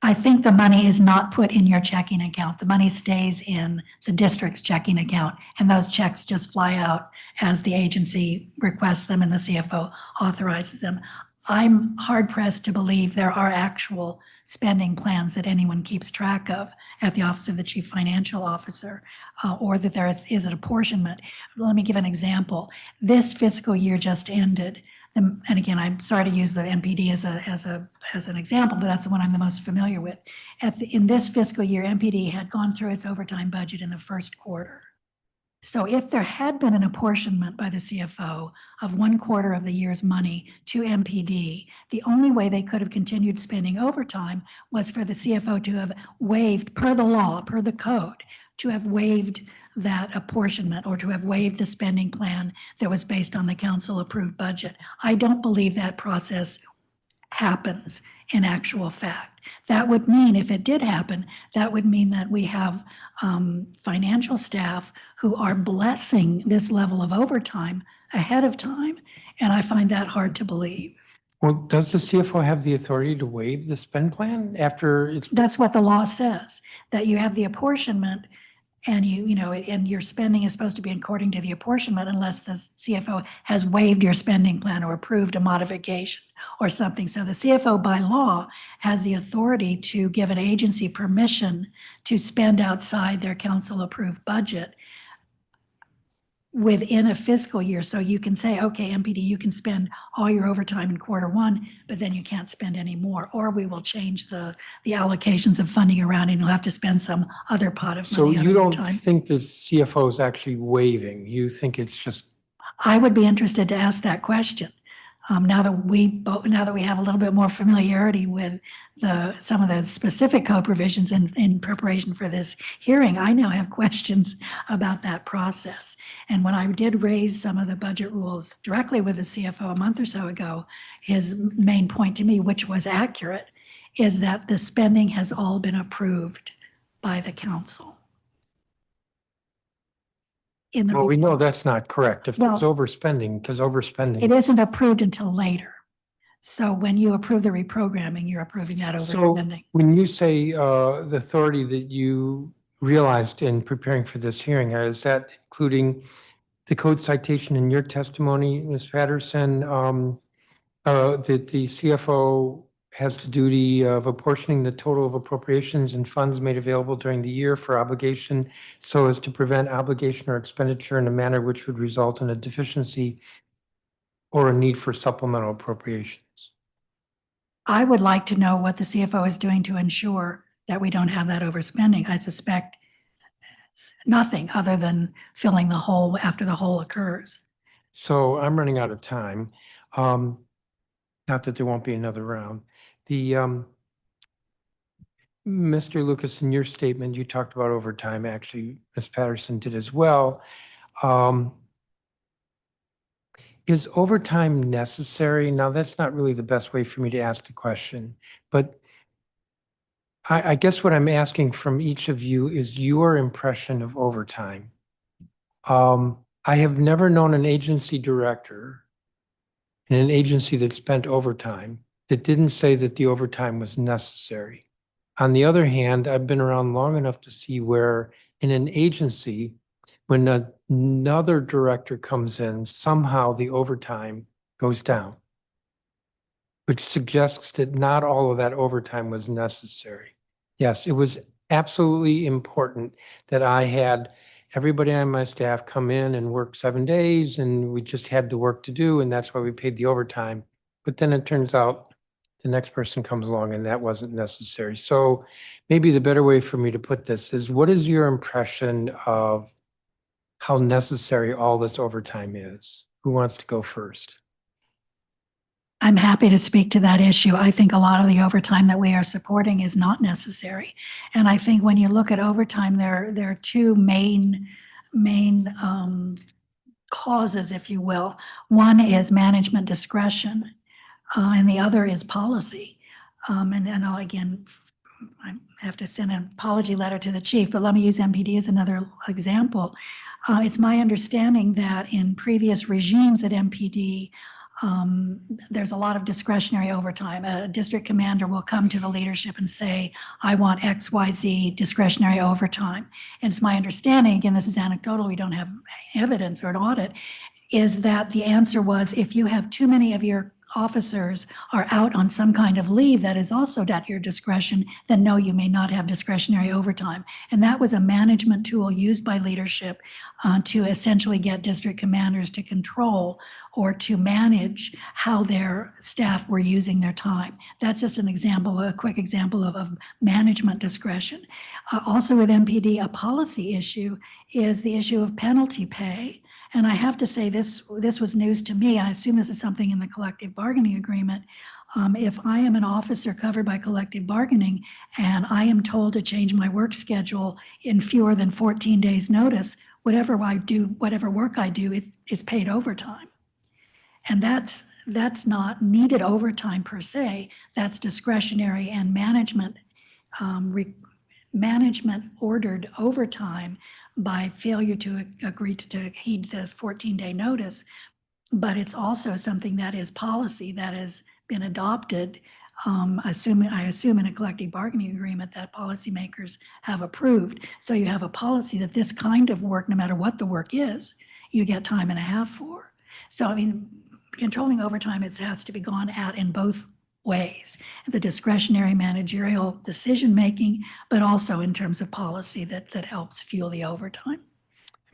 I think the money is not put in your checking account. The money stays in the district's checking account, and those checks just fly out as the agency requests them and the CFO authorizes them. I'm hard pressed to believe there are actual spending plans that anyone keeps track of at the Office of the Chief Financial Officer, or that there is an apportionment. Let me give an example. This fiscal year just ended. and again, I'm sorry to use the MPD as an example, but that's the one I'm the most familiar with. In this fiscal year, MPD had gone through its overtime budget in the first quarter. So if there had been an apportionment by the CFO of 1/4 of the year's money to MPD, the only way they could have continued spending overtime was for the CFO to have waived, per the law, per the code, to have waived that apportionment or to have waived the spending plan that was based on the council-approved budget. I don't believe that process happens in actual fact. That would mean, if it did happen, that would mean that we have financial staff who are blessing this level of overtime ahead of time, and I find that hard to believe. Well, does the CFO have the authority to waive the spend plan after it's? That's what the law says, that you have the apportionment and and your spending is supposed to be according to the apportionment unless the CFO has waived your spending plan or approved a modification or something. So the CFO by law has the authority to give an agency permission to spend outside their council-approved budget within a fiscal year. So you can say, okay, MPD, you can spend all your overtime in Q1, but then you can't spend any more, or we will change the allocations of funding around and you'll have to spend some other pot of So money on you don't overtime. think the CFO is actually waiving? You think it's just? I would be interested to ask that question. Now that we have a little bit more familiarity with some of the specific code provisions in preparation for this hearing, I now have questions about that process. And when I did raise some of the budget rules directly with the CFO a month or so ago, his main point to me, which was accurate, is that the spending has all reproved by the council. Well, we know that's not correct. If Well, it's overspending, because overspending. it isn't approved until later. So when you approve the reprogramming, you're approving that So overspending. when you say the authority that you realized in preparing for this hearing, is that including the code citation in your testimony, Ms. Patterson, that the CFO has the duty of apportioning the total of appropriations and funds made available during the year for obligation so as to prevent obligation or expenditure in a manner which would result in a deficiency or a need for supplemental appropriations? I would like to know what the CFO is doing to ensure that we don't have that overspending. I suspect nothing other than filling the hole after the hole occurs. So I'm running out of time. Not that there won't be another round. Mr. Lucas, in your statement, you talked about overtime. Actually, Ms. Patterson did as well. Is overtime necessary? Now, that's not really the best way for me to ask the question, but I guess what I'm asking from each of you is your impression of overtime. I have never known an agency director in an agency that spent overtime that didn't say that the overtime was necessary. On the other hand, I've been around long enough to see where in an agency, when another director comes in, somehow the overtime goes down, which suggests that not all of that overtime was necessary. Yes, it was absolutely important that I had everybody on my staff come in and work 7 days, and we just had the work to do, and that's why we paid the overtime. But then it turns out the next person comes along and that wasn't necessary. So maybe the better way for me to put this is, what is your impression of how necessary all this overtime is? Who wants to go first? I'm happy to speak to that issue. I think a lot of the overtime that we are supporting is not necessary. And I think when you look at overtime, there are two main causes, if you will. One is management discretion, and the other is policy. And I'll, again, I have to send an apology letter to the chief, but let me use MPD as another example. It's my understanding that in previous regimes at MPD, there's a lot of discretionary overtime. A district commander will come to the leadership and say, I want XYZ discretionary overtime. And it's my understanding, again, this is anecdotal, we don't have evidence or an audit, is that the answer was, if you have too many of your officers are out on some kind of leave that is also at your discretion, then no, you may not have discretionary overtime. And that was a management tool used by leadership to essentially get district commanders to control or to manage how their staff were using their time. That's just an example, a quick example of management discretion. Also with MPD, a policy issue is the issue of penalty pay. And I have to say, this was news to me. I assume this is something in the collective bargaining agreement. If I am an officer covered by collective bargaining and I am told to change my work schedule in fewer than 14 days notice, whatever work I do is paid overtime. And that's not needed overtime per se. That's discretionary and management ordered overtime by failure to agree to heed the 14-day notice. But it's also something that is policy that has been adopted. I assume in a collective bargaining agreement that policymakers have approved. So you have a policy that this kind of work, no matter what the work is, you get time and a half for. So, I mean, controlling overtime, it has to be gone at in both ways, the discretionary managerial decision-making, but also in terms of policy that helps fuel the overtime.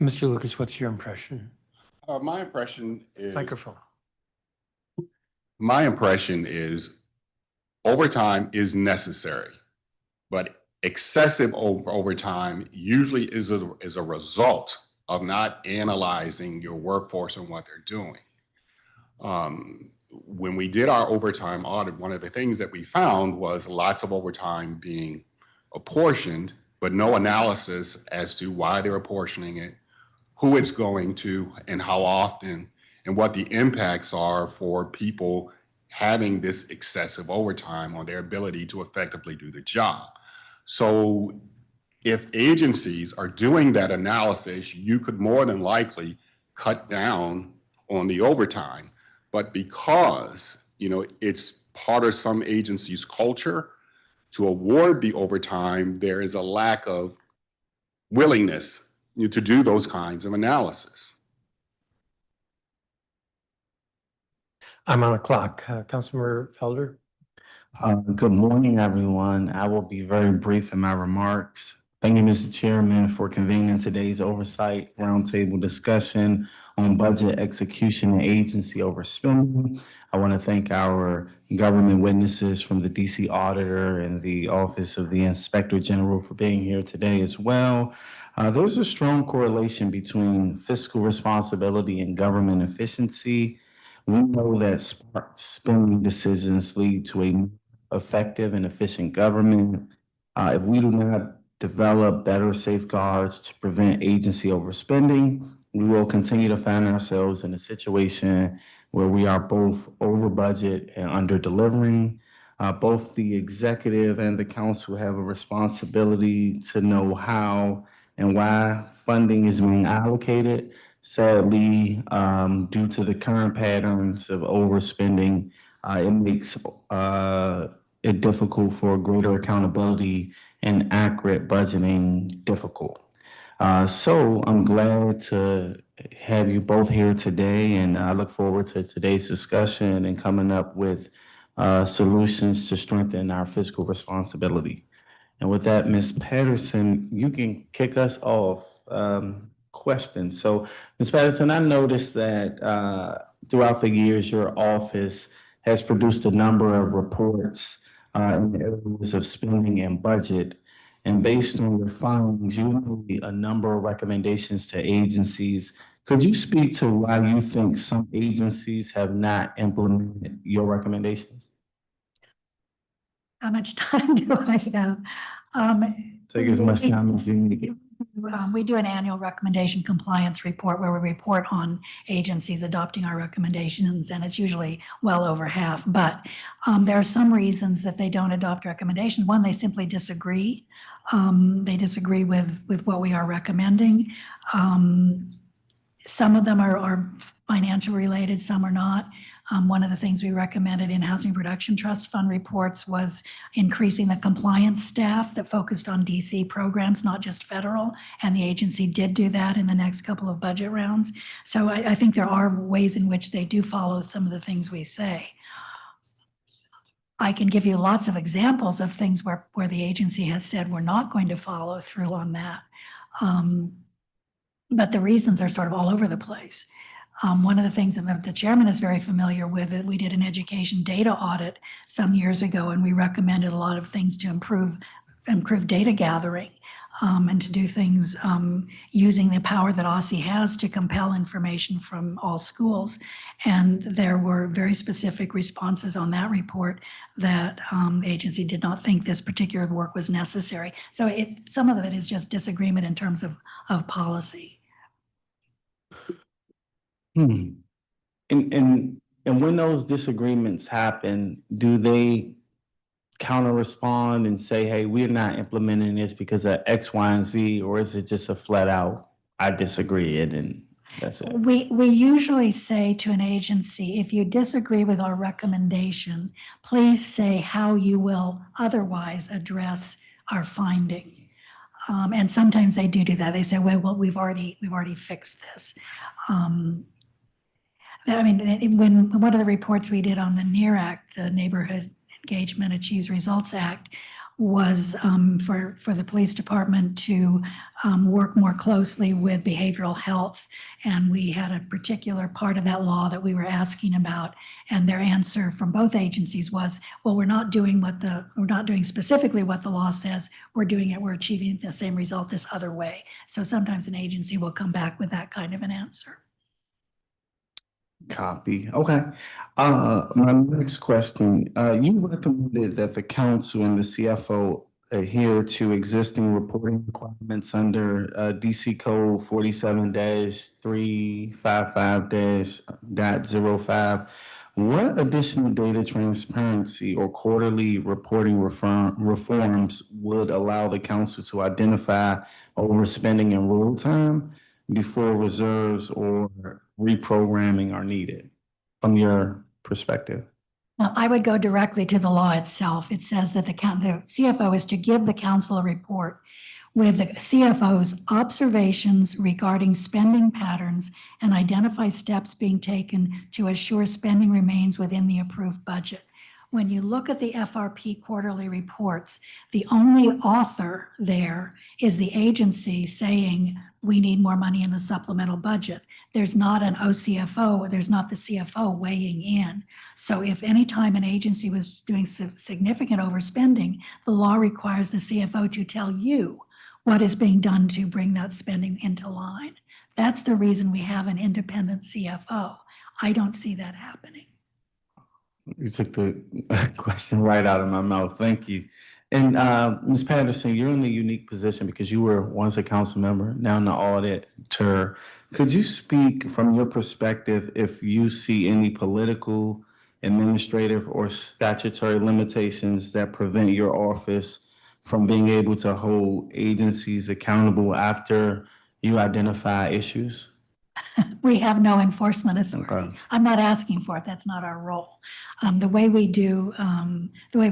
Mr. Lucas, what's your impression? My impression is Microphone. My impression is overtime is necessary, but excessive overtime usually is a result of not analyzing your workforce and what they're doing. When we did our overtime audit, one of the things that we found was lots of overtime being apportioned, but no analysis as to why they're apportioning it, who it's going to, and how often, and what the impacts are for people having this excessive overtime on their ability to effectively do the job. So if agencies are doing that analysis, you could more than likely cut down on the overtime. But because, it's part of some agencies' culture to award the overtime, there is a lack of willingness to do those kinds of analysis. I'm on a clock. Councilmember Felder? Good morning, everyone. I will be very brief in my remarks. Thank you, Mr. Chairman, for convening today's oversight roundtable discussion on budget execution and agency overspending. I want to thank our government witnesses from the DC Auditor and the Office of the Inspector General for being here today as well. There's a strong correlation between fiscal responsibility and government efficiency. We know that smart spending decisions lead to a effective and efficient government. If we do not develop better safeguards to prevent agency overspending, we will continue to find ourselves in a situation where we are both over budget and under delivering. Both the executive and the council have a responsibility to know how and why funding is being allocated. Sadly, due to the current patterns of overspending, it makes it difficult for greater accountability and accurate budgeting difficult. So I'm glad to have you both here today, and I look forward to today's discussion and coming up with solutions to strengthen our fiscal responsibility. And with that, Ms. Patterson, you can kick us off. Questions. So, Ms. Patterson, I noticed that throughout the years, your office has produced a number of reports in the areas of spending and budget. And based on your findings, you made a number of recommendations to agencies. Could you speak to why you think some agencies have not implemented your recommendations? How much time do I have? Take as much time as you need. We do an annual recommendation compliance report where we report on agencies adopting our recommendations, and it's usually well over half. But there are some reasons that they don't adopt recommendations. One, they simply disagree. They disagree with what we are recommending. Some of them are financial related, some are not. One of the things we recommended in Housing Production Trust Fund reports was increasing the compliance staff that focused on DC programs, not just federal, and the agency did do that in the next couple of budget rounds. So I think there are ways in which they do follow some of the things we say. I can give you lots of examples of things where the agency has said we're not going to follow through on that. But the reasons are sort of all over the place. One of the things that the chairman is very familiar with, we did an education data audit some years ago, and we recommended a lot of things to improve data gathering, and to do things using the power that OSSI has to compel information from all schools. And there were very specific responses on that report that the agency did not think this particular work was necessary. So some of it is just disagreement in terms of policy. And when those disagreements happen, do they counter respond and say, hey, we're not implementing this because of X, Y, and Z, or is it just a flat out, I disagree, and that's it? We usually say to an agency, if you disagree with our recommendation, please say how you will otherwise address our finding. And sometimes they do that. They say, well, we've already fixed this. I mean, when one of the reports we did on the NEAR Act, the Neighborhood Engagement Achieves Results Act, was for the police department to work more closely with behavioral health. And we had a particular part of that law that we were asking about. And their answer from both agencies was, well, we're not doing specifically what the law says. We're achieving the same result this other way. So sometimes an agency will come back with that kind of an answer. Copy. Okay. My next question, you recommended that the council and the CFO adhere to existing reporting requirements under DC Code 47-355-.05. What additional data transparency or quarterly reporting reforms would allow the council to identify overspending in real time before reserves or reprogramming are needed, from your perspective? I would go directly to the law itself. It says that the CFO is to give the council a report with the CFO's observations regarding spending patterns and identify steps being taken to assure spending remains within the approved budget. When you look at the FRP quarterly reports, the only author there is the agency saying we need more money in the supplemental budget. There's not an OCFO, there's not the CFO weighing in. So if any time an agency was doing significant overspending, the law requires the CFO to tell you what is being done to bring that spending into line. That's the reason we have an independent CFO. I don't see that happening. You took the question right out of my mouth. Thank you. And Ms. Patterson, you're in a unique position because you were once a council member, now an auditor. Could you speak from your perspective if you see any political, administrative, or statutory limitations that prevent your office from being able to hold agencies accountable after you identify issues? We have no enforcement authority. Okay. I'm not asking for it. That's not our role. The way we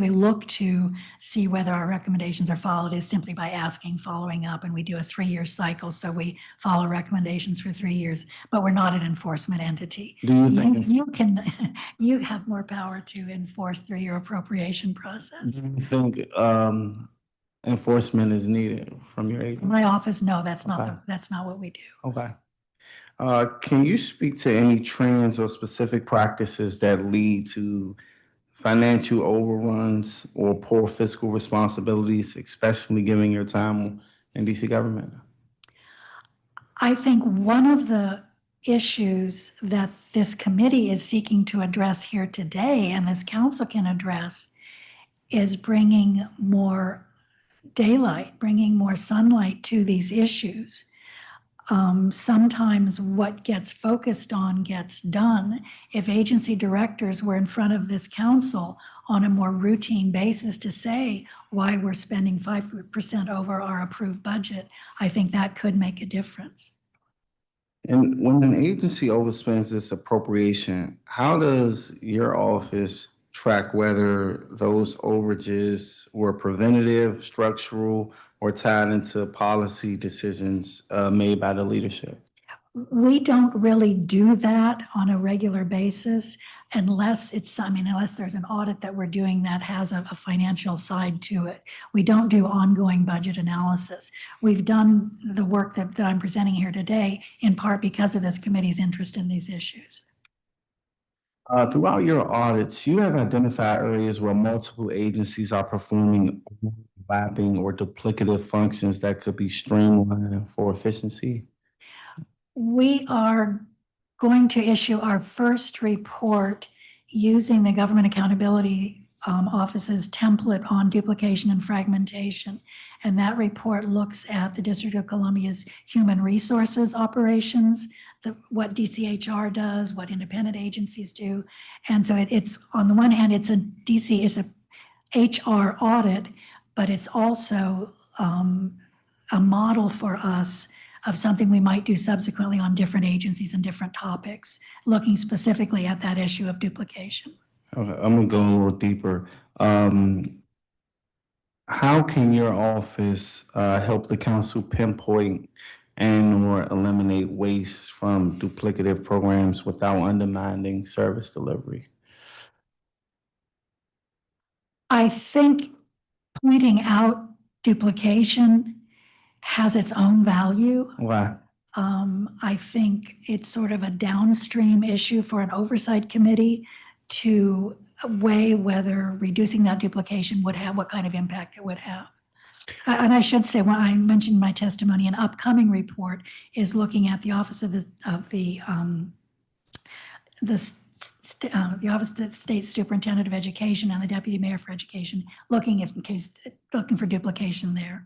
look to see whether our recommendations are followed is simply by following up, and we do a 3-year cycle. So we follow recommendations for 3 years, but we're not an enforcement entity. Do you think you have more power to enforce through your appropriation process? Do you think enforcement is needed from your agency? My office, no, that's not Okay. that's not what we do. Okay. Can you speak to any trends or specific practices that lead to financial overruns or poor fiscal responsibilities, especially given your time in DC government? I think one of the issues that this committee is seeking to address here today, and this council can address, is bringing more daylight, bringing more sunlight to these issues. Sometimes what gets focused on gets done. If agency directors were in front of this council on a more routine basis to say why we're spending 5% over our approved budget, I think that could make a difference. And when an agency overspends this appropriation, how does your office track whether those overages were preventative, structural, or tied into policy decisions made by the leadership? We don't really do that on a regular basis. unless unless there's an audit that we're doing that has a financial side to it. We don't do ongoing budget analysis. We've done the work that I'm presenting here today in part because of this committee's interest in these issues. Throughout your audits, you have identified areas where multiple agencies are performing overlapping or duplicative functions that could be streamlined for efficiency. We are going to issue our first report using the Government Accountability Office's template on duplication and fragmentation. And that report looks at the District of Columbia's human resources operations, what DCHR does, what independent agencies do. And so it's on the one hand, it's a HR audit, but it's also a model for us of something we might do subsequently on different agencies and different topics, looking specifically at that issue of duplication. Okay, I'm gonna go a little deeper. How can your office help the council pinpoint and/or eliminate waste from duplicative programs without undermining service delivery? I think pointing out duplication has its own value. Why? I think it's sort of a downstream issue for an oversight committee to weigh whether reducing that duplication would have, what kind of impact it would have. And I should say, when I mentioned in my testimony, an upcoming report is looking at the Office of the Office of the State Superintendent of Education and the Deputy Mayor for Education, looking for duplication there.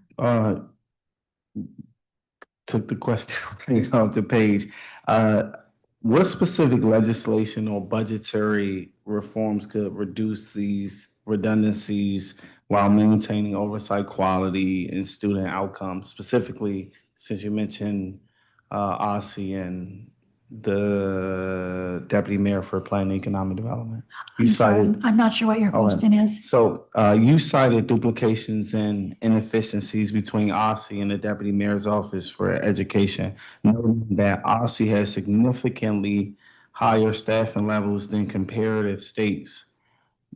Took the question right off the page. What specific legislation or budgetary reforms could reduce these redundancies while maintaining oversight quality and student outcomes? Specifically, since you mentioned OSSI and the Deputy Mayor for Planning and Economic Development. I'm not sure what your question is. So you cited duplications and inefficiencies between OSSI and the Deputy Mayor's Office for Education, noting that OSSI has significantly higher staffing levels than comparative states.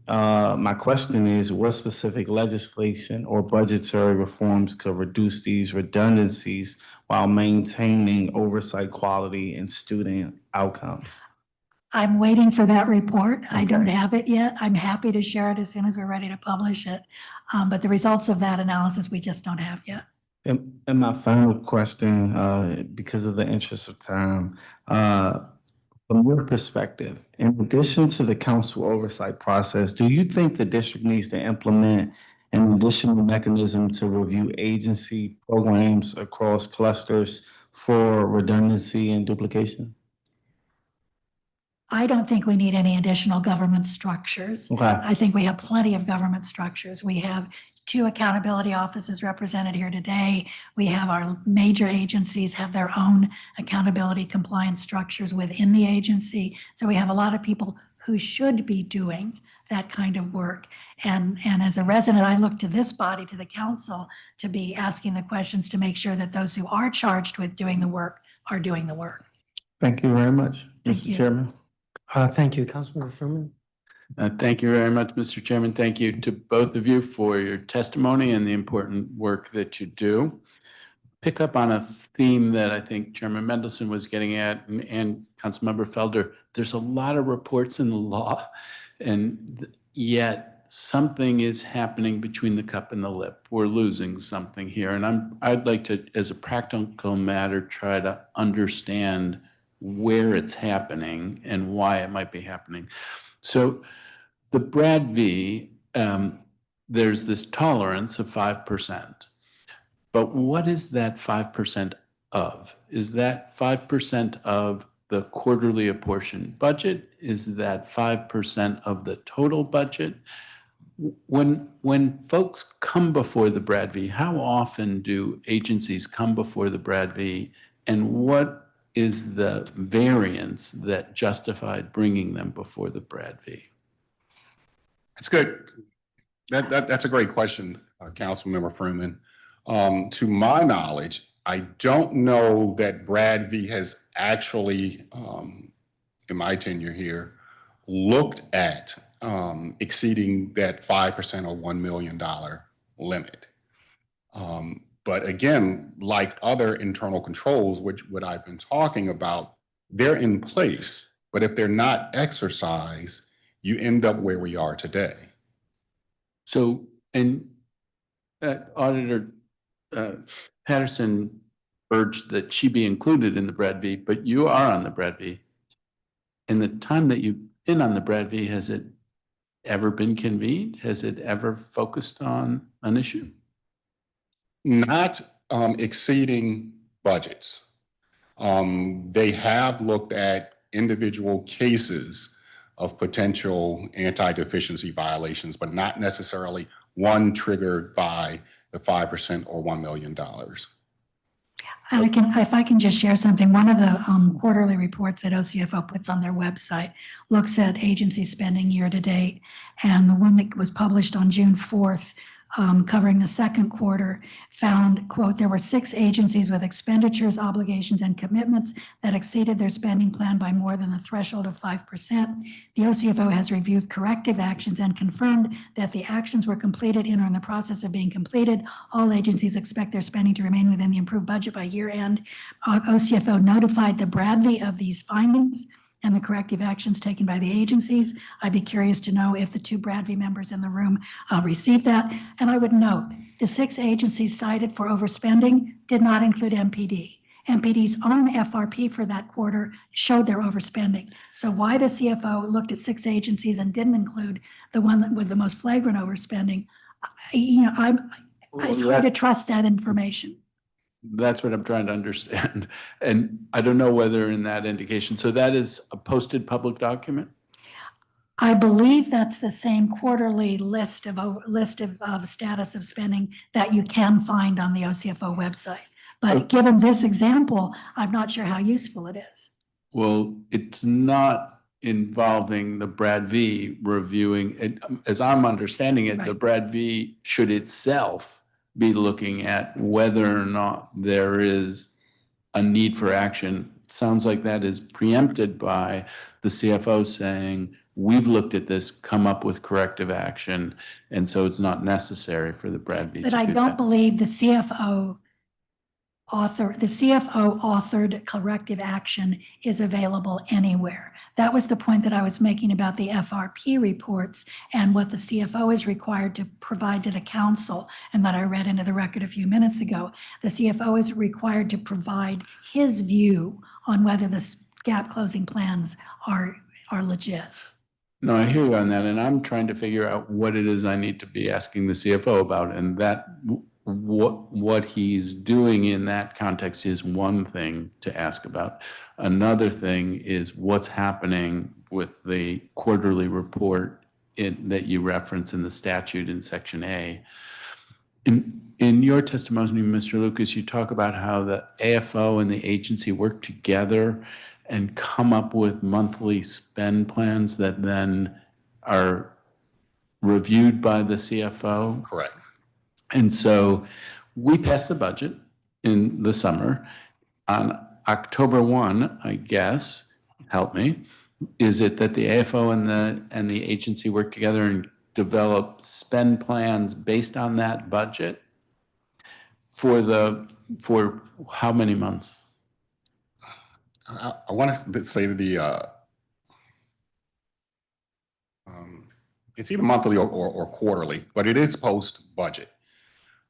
My question is, what specific legislation or budgetary reforms could reduce these redundancies while maintaining oversight quality and student outcomes? I'm waiting for that report. I don't have it yet. I'm happy to share it as soon as we're ready to publish it. But the results of that analysis, we just don't have yet. And my final question, because of the interest of time, from your perspective, in addition to the council oversight process, do you think the district needs to implement an additional mechanism to review agency programs across clusters for redundancy and duplication? I don't think we need any additional government structures. Okay. I think we have plenty of government structures. We have 2 accountability offices represented here today. We have our major agencies have their own accountability compliance structures within the agency. So we have a lot of people who should be doing that kind of work. And as a resident, I look to this body, to the council, to be asking the questions to make sure that those who are charged with doing the work are doing the work. Thank you very much, Thank Mr. you. Chairman. Thank you, Councilmember Furman. Thank you very much, Mr. Chairman. Thank you to both of you for your testimony and the important work that you do. Pick up on a theme that I think Chairman Mendelson was getting at and Councilmember Felder. There's a lot of reports in the law, and yet something is happening between the cup and the lip. We're losing something here. And I'd like to, as a practical matter, try to understand where it's happening and why it might be happening. So the Brad V, there's this tolerance of 5%. But what is that 5% of? Is that 5% of the quarterly apportioned budget? Is that 5% of the total budget? When folks come before the Brad V, how often do agencies come before the Brad V, and what is the variance that justified bringing them before the Brad V? That's good. That's a great question, Councilmember Freeman. To my knowledge, I don't know that Brad V has actually, in my tenure here, looked at exceeding that 5% or $1 million limit. But again, like other internal controls, which what I've been talking about, they're in place, but if they're not exercised, you end up where we are today. So, and Auditor Patterson urged that she be included in the Brad V, but you are on the Brad V. In the time that you've been on the Brad V, has it ever been convened? Has it ever focused on an issue? Not exceeding budgets. They have looked at individual cases of potential anti-deficiency violations, but not necessarily one triggered by the 5% or $1 million. And if I can just share something, one of the quarterly reports that OCFO puts on their website looks at agency spending year to date. And the one that was published on June 4th, covering the second quarter, found, quote, there were 6 agencies with expenditures, obligations, and commitments that exceeded their spending plan by more than the threshold of 5%. The OCFO has reviewed corrective actions and confirmed that the actions were completed and are in the process of being completed. All agencies expect their spending to remain within the approved budget by year end. OCFO notified the Bradley of these findings and the corrective actions taken by the agencies. I'd be curious to know if the 2 Bradley members in the room received that. And I would note, the 6 agencies cited for overspending did not include MPD. MPD's own FRP for that quarter showed their overspending. So why the CFO looked at 6 agencies and didn't include the one with the most flagrant overspending, it's hard to trust that information. That's what I'm trying to understand. And I don't know whether in that indication, so that is a posted public document? I believe that's the same quarterly list of status of spending that you can find on the OCFO website. But given this example, I'm not sure how useful it is. Well, it's not involving the Brad V reviewing it. As I'm understanding it, the Right. Brad V should itself be looking at whether or not there is a need for action. Sounds like that is preempted by the CFO saying, we've looked at this, come up with corrective action, and so it's not necessary for the Brad V to But I do don't that. believe the CFO authored corrective action is available anywhere. That was the point that I was making about the FRP reports and what the CFO is required to provide to the council, and that I read into the record a few minutes ago. The CFO is required to provide his view on whether the gap closing plans are legit. No, I hear you on that, and I'm trying to figure out what it is I need to be asking the CFO about, and that what he's doing in that context is one thing to ask about. Another thing is what's happening with the quarterly report that you reference in the statute in Section A. In your testimony, Mr. Lucas, you talk about how the AFO and the agency work together and come up with monthly spend plans that then are reviewed by the CFO. Correct. And so we passed the budget in the summer. On October 1, I guess, help me, is it that the AFO and the agency work together and develop spend plans based on that budget for how many months? I want to say that it's either monthly or quarterly, but it is post-budget.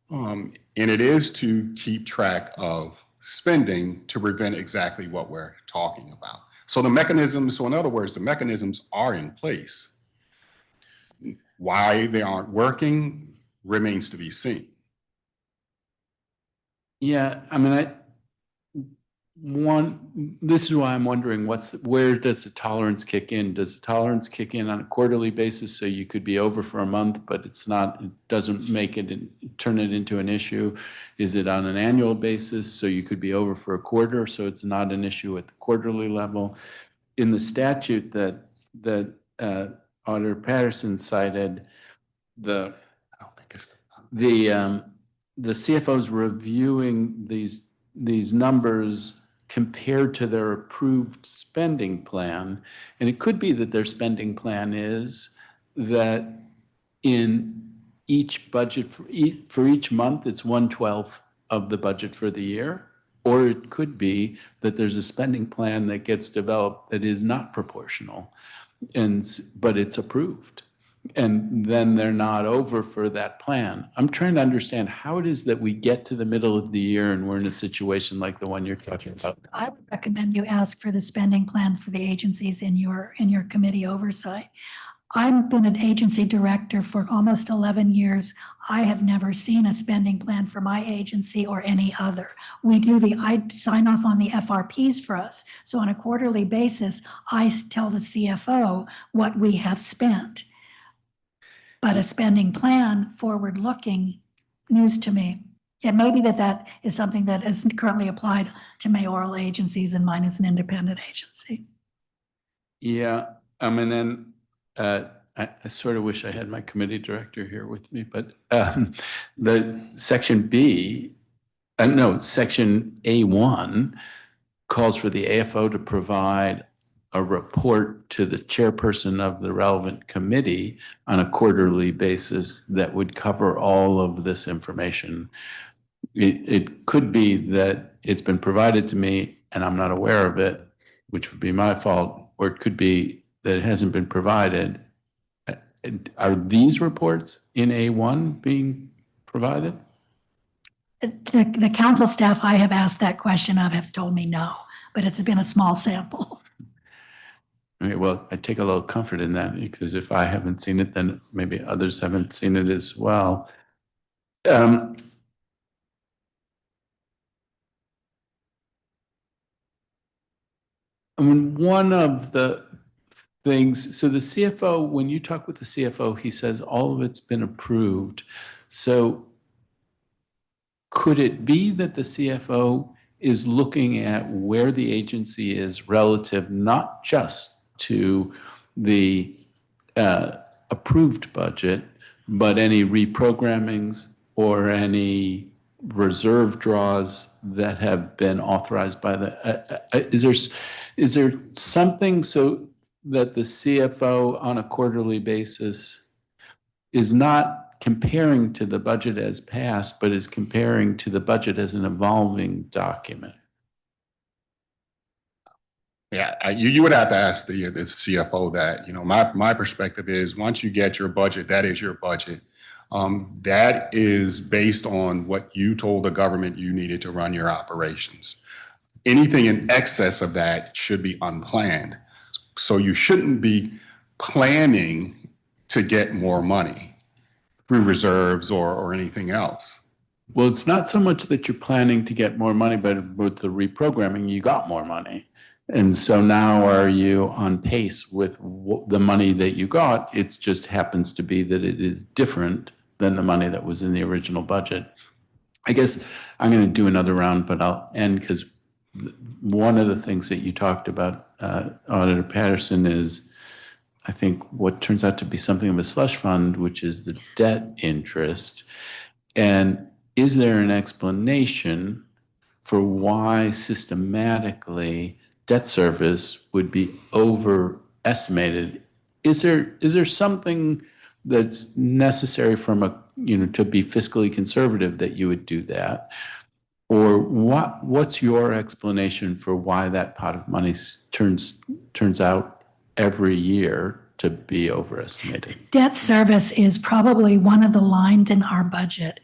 And it is to keep track of spending to prevent exactly what we're talking about. So in other words, the mechanisms are in place. Why they aren't working remains to be seen. Yeah, I mean, this is why I'm wondering where does the tolerance kick in? Does the tolerance kick in on a quarterly basis so you could be over for a month, but it doesn't turn it into an issue? Is it on an annual basis so you could be over for a quarter so it's not an issue at the quarterly level? In the statute that Auditor Patterson cited, the CFO's reviewing these numbers compared to their approved spending plan. And it could be that their spending plan is that in each budget for each month, it's 1/12 of the budget for the year. Or it could be that there's a spending plan that gets developed that is not proportional, but it's approved. And then they're not over for that plan. I'm trying to understand how it is that we get to the middle of the year and we're in a situation like the one you're talking about. I would recommend you ask for the spending plan for the agencies in your committee oversight. I've been an agency director for almost 11 years. I have never seen a spending plan for my agency or any other. I sign off on the FRPs for us. So on a quarterly basis, I tell the CFO what we have spent. But a spending plan, forward-looking, news to me. It may be that is something that is currently applied to mayoral agencies, and mine is an independent agency. Yeah, and then I sort of wish I had my committee director here with me, but the section section A1 calls for the AFO to provide a report to the chairperson of the relevant committee on a quarterly basis that would cover all of this information. It could be that it's been provided to me and I'm not aware of it, which would be my fault, or it could be that it hasn't been provided. Are these reports in A1 being provided? The council staff I have asked that question of has told me no, but it's been a small sample. Okay, well, I take a little comfort in that, because if I haven't seen it, then maybe others haven't seen it as well. I mean, one of the things, so the CFO, when you talk with the CFO, he says all of it's been approved. So could it be that the CFO is looking at where the agency is relative, not just to the approved budget, but any reprogrammings or any reserve draws that have been authorized by the, is there something so that the CFO on a quarterly basis is not comparing to the budget as passed, but is comparing to the budget as an evolving document? Yeah, you would have to ask the CFO that. My perspective is once you get your budget, that is your budget. That is based on what you told the government you needed to run your operations. Anything in excess of that should be unplanned. So you shouldn't be planning to get more money through reserves or anything else. Well, it's not so much that you're planning to get more money, but with the reprogramming, you got more money. And so now are you on pace with the money that you got? It just happens to be that it is different than the money that was in the original budget. I guess I'm going to do another round, but I'll end because one of the things that you talked about, Auditor Patterson, is I think what turns out to be something of a slush fund, which is the debt interest. And is there an explanation for why systematically debt service would be overestimated? Is there something that's necessary from to be fiscally conservative that you would do that? Or what's your explanation for why that pot of money turns out every year to be overestimated? Debt service is probably one of the lines in our budget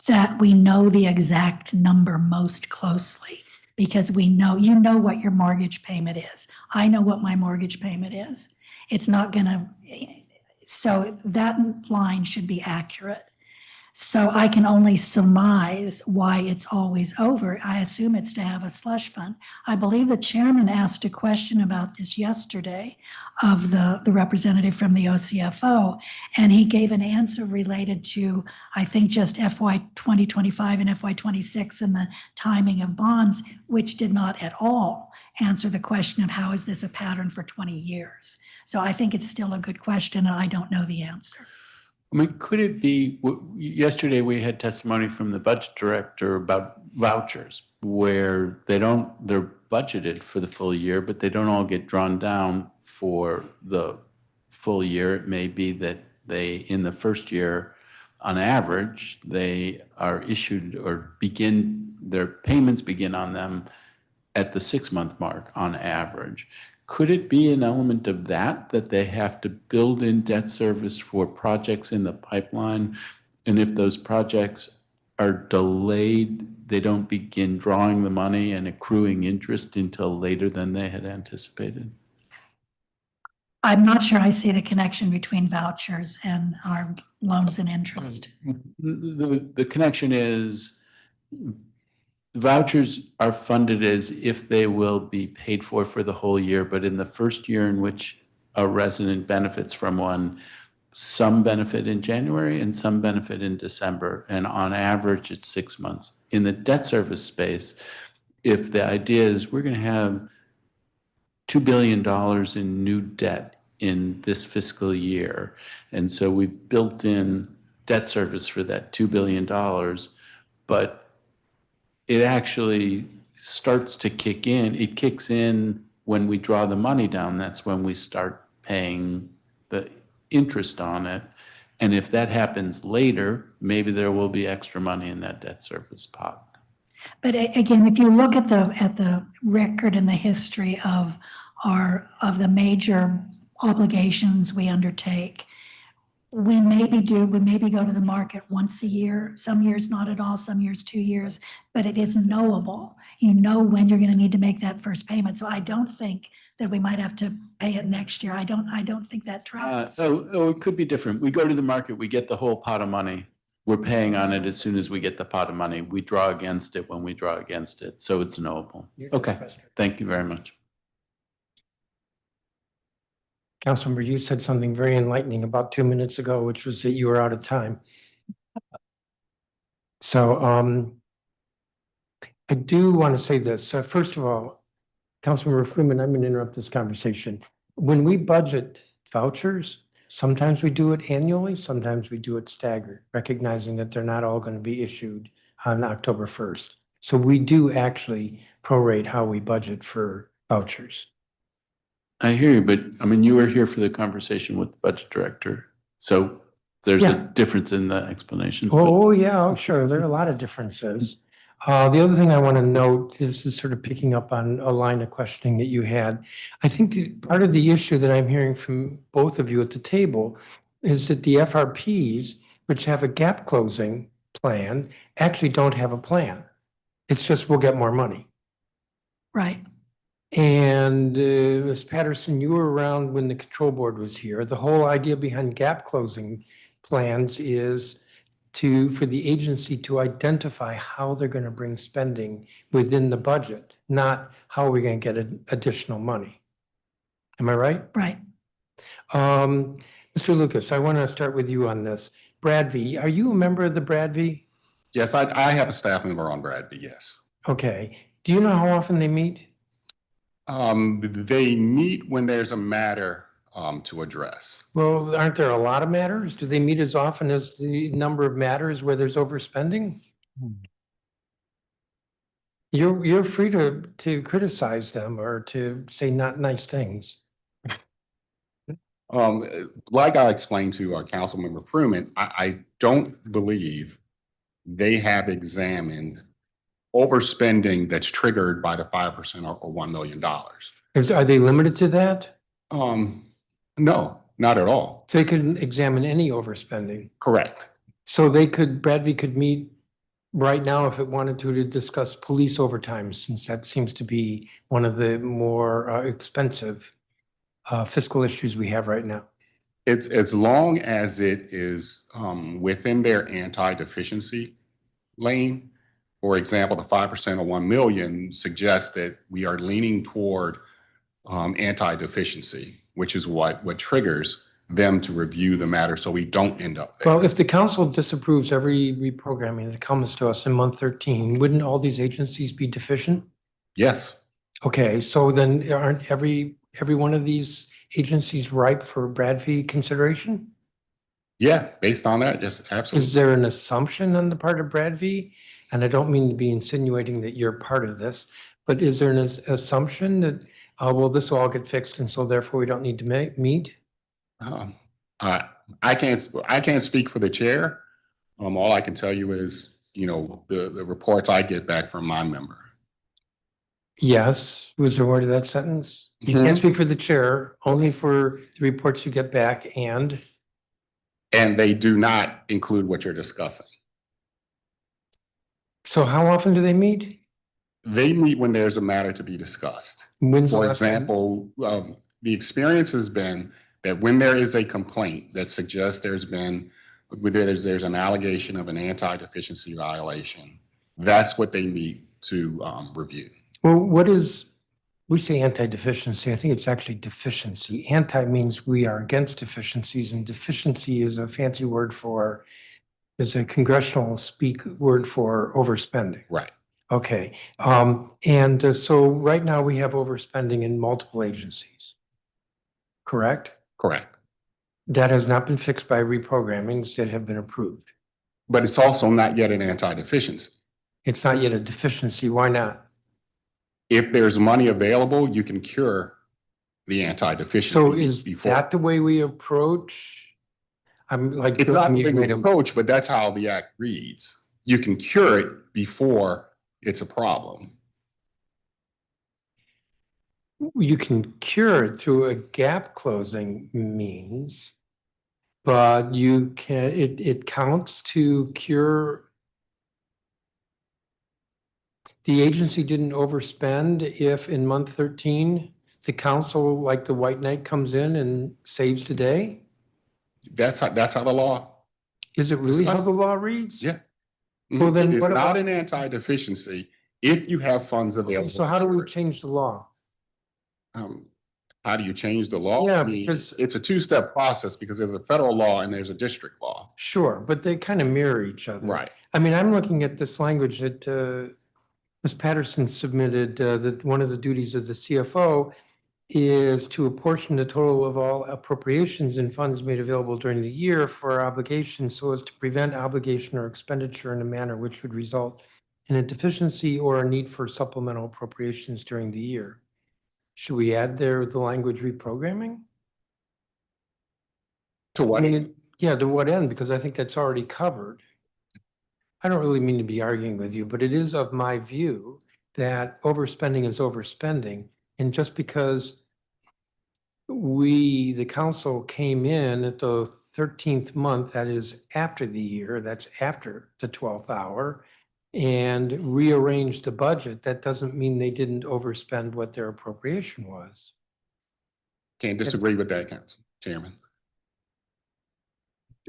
that we know the exact number most closely, because you know what your mortgage payment is. I know what my mortgage payment is. It's not gonna, so that line should be accurate. So I can only surmise why it's always over. I assume it's to have a slush fund. I believe the chairman asked a question about this yesterday of the representative from the OCFO, and he gave an answer related to, I think, just FY 2025 and FY 26 and the timing of bonds, which did not at all answer the question of how is this a pattern for 20 years. So I think it's still a good question, and I don't know the answer. I mean, could it be, yesterday we had testimony from the budget director about vouchers where they're budgeted for the full year, but they don't all get drawn down for the full year. It may be that in the first year, on average, they are issued or their payments begin on them at the 6-month mark on average. Could it be an element of that they have to build in debt service for projects in the pipeline? And if those projects are delayed, they don't begin drawing the money and accruing interest until later than they had anticipated? I'm not sure I see the connection between vouchers and our loans and interest. The connection is vouchers are funded as if they will be paid for the whole year, but in the first year in which a resident benefits from one, some benefit in January and some benefit in December, and on average, it's 6 months. In the debt service space, if the idea is we're going to have $2 billion in new debt in this fiscal year, and so we've built in debt service for that $2 billion, but it actually starts to kick in. It kicks in when we draw the money down. That's when we start paying the interest on it. And if that happens later, maybe there will be extra money in that debt service pot. But again, if you look at the record and the history of the major obligations we undertake, we maybe go to the market once a year, some years not at all, some years 2 years, but it is knowable. You know when you're going to need to make that first payment. So I don't think that we might have to pay it next year. I don't think that tracks. It could be different. We go to the market, we get the whole pot of money. We're paying on it as soon as we get the pot of money. We draw against it when we draw against it. So it's knowable. Okay, thank you very much. Councilmember, you said something very enlightening about 2 minutes ago, which was that you were out of time. So I do want to say this. First of all, Councilmember Freeman, I'm going to interrupt this conversation. When we budget vouchers, sometimes we do it annually, sometimes we do it staggered, recognizing that they're not all going to be issued on October 1st. So we do actually prorate how we budget for vouchers. I hear you, but I mean, you were here for the conversation with the budget director. So there's a difference in the explanation. Oh, yeah, sure. There are a lot of differences. The other thing I want to note, this is sort of picking up on a line of questioning that you had. I think that part of the issue that I'm hearing from both of you at the table is that the FRPs, which have a gap closing plan, actually don't have a plan. It's just we'll get more money. Right. And Ms. Patterson, you were around when the control board was here. The whole idea behind gap closing plans is for the agency to identify how they're going to bring spending within the budget, not how we're going to get additional money. Am I right? Right. Mr. Lucas, I want to start with you on this. Bradby, are you a member of the Bradby? Yes, I have a staff member on Bradby, yes. Okay. Do you know how often they meet? They meet when there's a matter to address. Well, aren't there a lot of matters? Do they meet as often as the number of matters where there's overspending? You're free to criticize them or to say not nice things. Like I explained to Councilmember Fruman, I don't believe they have examined overspending that's triggered by the 5% or $1 million. Are they limited to that? No, not at all. So they could examine any overspending. Correct. So Bradby could meet right now if it wanted to discuss police overtime, since that seems to be one of the more expensive fiscal issues we have right now. It's as long as it is within their anti-deficiency lane. For example, the 5% or 1 million suggests that we are leaning toward anti-deficiency, which is what triggers them to review the matter so we don't end up there. Well, if the council disapproves every reprogramming that comes to us in month 13, wouldn't all these agencies be deficient? Yes. Okay, so then aren't every one of these agencies ripe for Bradby consideration? Yeah, based on that, yes, Is absolutely. there an assumption on the part of Brad V? And I don't mean to be insinuating that you're part of this, but is there an assumption that, well, this will all get fixed and so therefore we don't need to meet? Um, I I can't speak for the chair. All I can tell you is, the reports I get back from my member. Yes, was there more to that sentence? You can't speak for the chair, only for the reports you get back and, And they do not include what you're discussing. so how often do they meet? They meet when there's a matter to be discussed. When's the For last time? example, the experience has been that when there is a complaint that suggests there's an allegation of an anti-deficiency violation, that's what they meet to review. Well, we say anti-deficiency, I think it's actually deficiency. Anti means we are against deficiencies, and deficiency is a fancy word is a congressional speak word for overspending. Right. Okay, so right now we have overspending in multiple agencies, correct? Correct. That has not been fixed by reprogrammings that have been approved. But it's also not yet an anti-deficiency. It's not yet a deficiency, why not? If there's money available, you can cure the anti-deficiency. So is before. that the way we approach? I'm like. It's not the way you we made a- approach, but that's how the act reads. You can cure it before it's a problem. You can cure it through a gap closing means, but it counts to cure. The agency didn't overspend if in month 13, the council, like the White Knight, comes in and saves the day? That's how the law. Is it really how Discuss- the law reads? Yeah. Well, then It is what not about- an anti-deficiency if you have funds available. So how do we change the law? How do you change the law? Yeah, I mean, because- it's a two-step process because there's a federal law and there's a district law. Sure, but they kind of mirror each other. Right. I mean, I'm looking at this language that Ms. Patterson submitted, that one of the duties of the CFO is to apportion the total of all appropriations and funds made available during the year for obligations so as to prevent obligation or expenditure in a manner which would result in a deficiency or a need for supplemental appropriations during the year. Should we add there the language reprogramming? To I what? mean, yeah, to what end? Because I think that's already covered. I don't really mean to be arguing with you, but it is of my view that overspending is overspending. And just because the council came in at the 13th month, that is after the year, that's after the 12th hour, and rearranged the budget, that doesn't mean they didn't overspend what their appropriation was. Can't disagree with that, Council Chairman.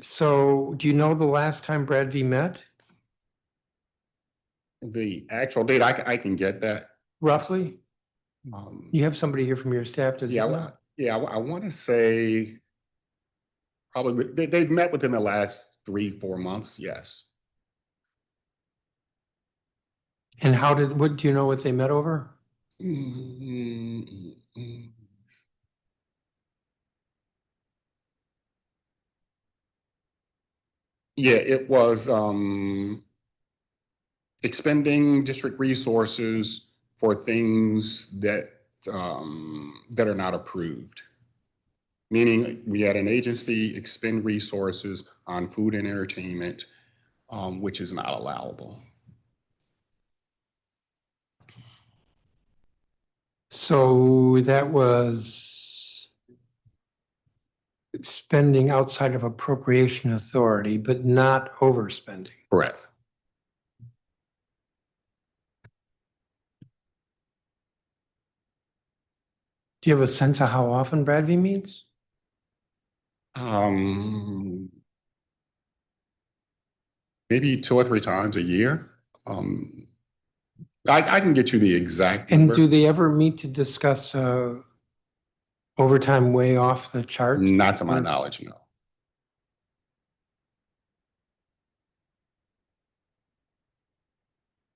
So do you know the last time Brad V met, The actual date, I can get that. roughly? Um, You have somebody here from your staff, does he know? I want to say probably they've met within the last 3-4 months. Yes. And what do you know what they met over? Yeah, it was expending district resources for things that are not approved. Meaning we had an agency expend resources on food and entertainment, which is not allowable. So that was spending outside of appropriation authority, but not overspending. Correct. Do you have a sense of how often Brad V meets? Maybe 2 or 3 times a year. I can get you the exact And number. do they ever meet to discuss overtime way off the chart? Not to my knowledge, no.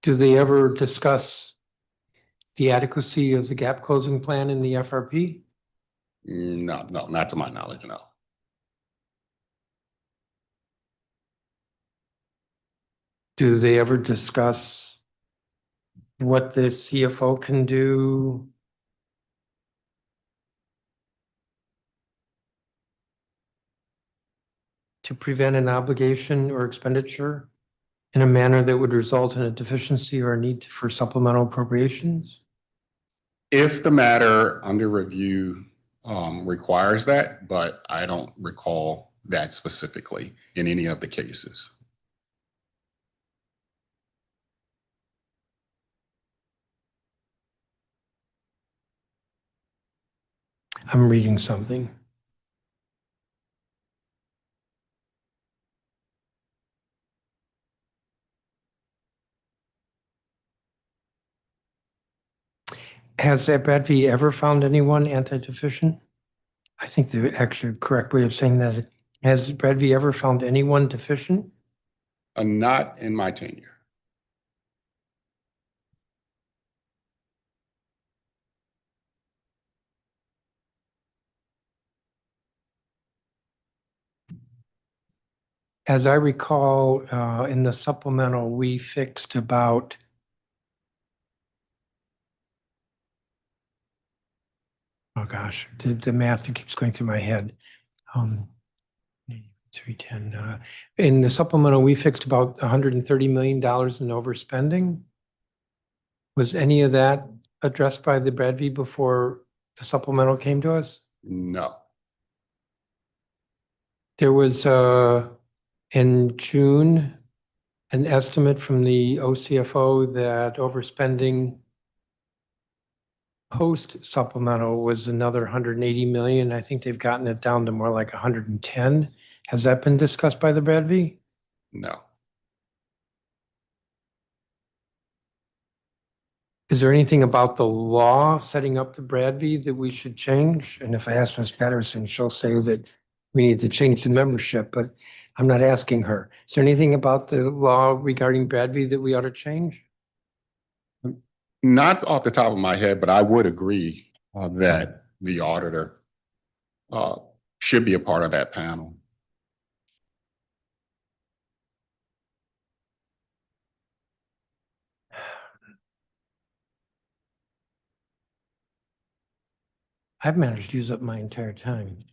Do they ever discuss the adequacy of the gap closing plan in the FRP? No, not to my knowledge, no. Do they ever discuss what the CFO can do? To prevent an obligation or expenditure in a manner that would result in a deficiency or a need for supplemental appropriations? If the matter under review requires that, but I don't recall that specifically in any of the cases. I'm reading something. Has Brad V ever found anyone anti-deficient? I think the actually correct way of saying that, has Brad V ever found anyone deficient? Not in my tenure. As I recall, in the supplemental, we fixed about oh gosh, the math that keeps going through my head. 310. In the supplemental, we fixed about $130 million in overspending. Was any of that addressed by the Brad V before the supplemental came to us? No. There was in June an estimate from the OCFO that overspending post supplemental was another 180 million. I think they've gotten it down to more like 110. Has that been discussed by the Brad V? No. Is there anything about the law setting up the Brad V that we should change? And if I ask Ms. Patterson, she'll say that we need to change the membership, but I'm not asking her. Is there anything about the law regarding Brad V that we ought to change? Not off the top of my head, but I would agree that the auditor should be a part of that panel. I've managed to use up my entire time.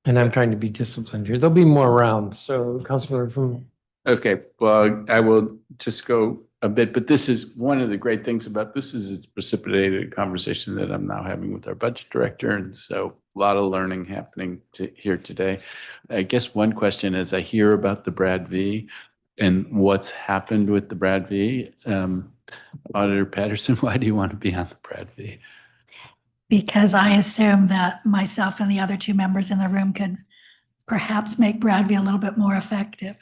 And I'm trying to be disciplined here. There'll be more around. So Councilor from, Okay, well, I will just go a bit, but this is one of the great things about this is it's precipitated a conversation that I'm now having with our budget director. And so a lot of learning happening here today. I guess one question as I hear about the Brad V and what's happened with the Brad V, Auditor Patterson, why do you want to be on the Brad V? Because I assume that myself and the other two members in the room could perhaps make Brad V a little bit more effective.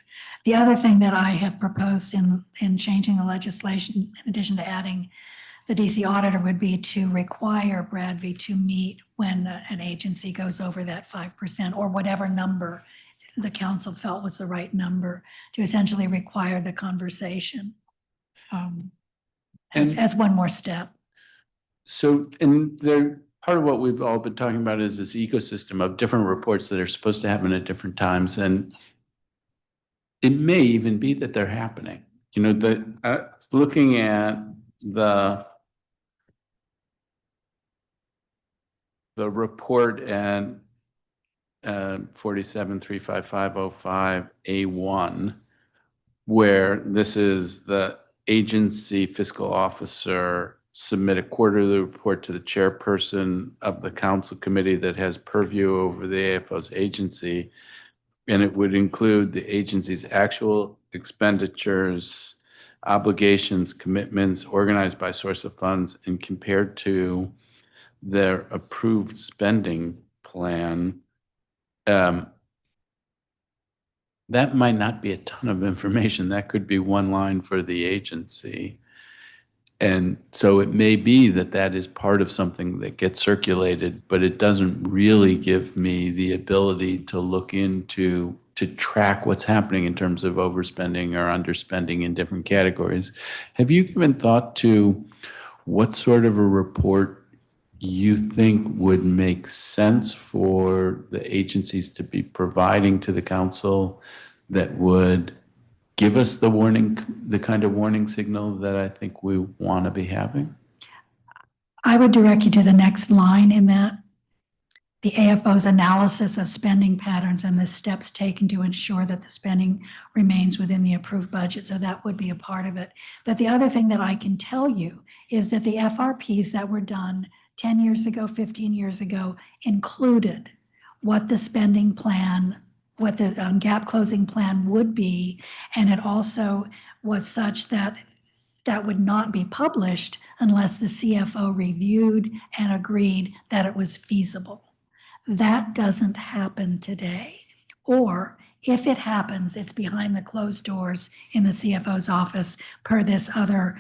The other thing that I have proposed in changing the legislation, in addition to adding the DC auditor, would be to require Brad V to meet when an agency goes over that 5% or whatever number the council felt was the right number, to essentially require the conversation as one more step. So, and part of what we've all been talking about is this ecosystem of different reports that are supposed to happen at different times. And it may even be that they're happening. You know, looking at the report at 47-35505A1, where this is the agency fiscal officer submit a quarterly report to the chairperson of the council committee that has purview over the AFO's agency. And it would include the agency's actual expenditures, obligations, commitments, organized by source of funds, and compared to their approved spending plan. That might not be a ton of information. That could be one line for the agency. And so it may be that that is part of something that gets circulated, but it doesn't really give me the ability to look into, to track what's happening in terms of overspending or underspending in different categories. Have you given thought to what sort of a report you think would make sense for the agencies to be providing to the council that would give us the warning, the kind of warning signal that I think we want to be having? I would direct you to the next line in that. The AFO's analysis of spending patterns and the steps taken to ensure that the spending remains within the approved budget. So that would be a part of it. But the other thing that I can tell you is that the FRPs that were done 10 years ago, 15 years ago, included what the spending plan, what the gap closing plan would be. And it also was such that that would not be published unless the CFO reviewed and agreed that it was feasible. That doesn't happen today. Or if it happens, it's behind the closed doors in the CFO's office per this other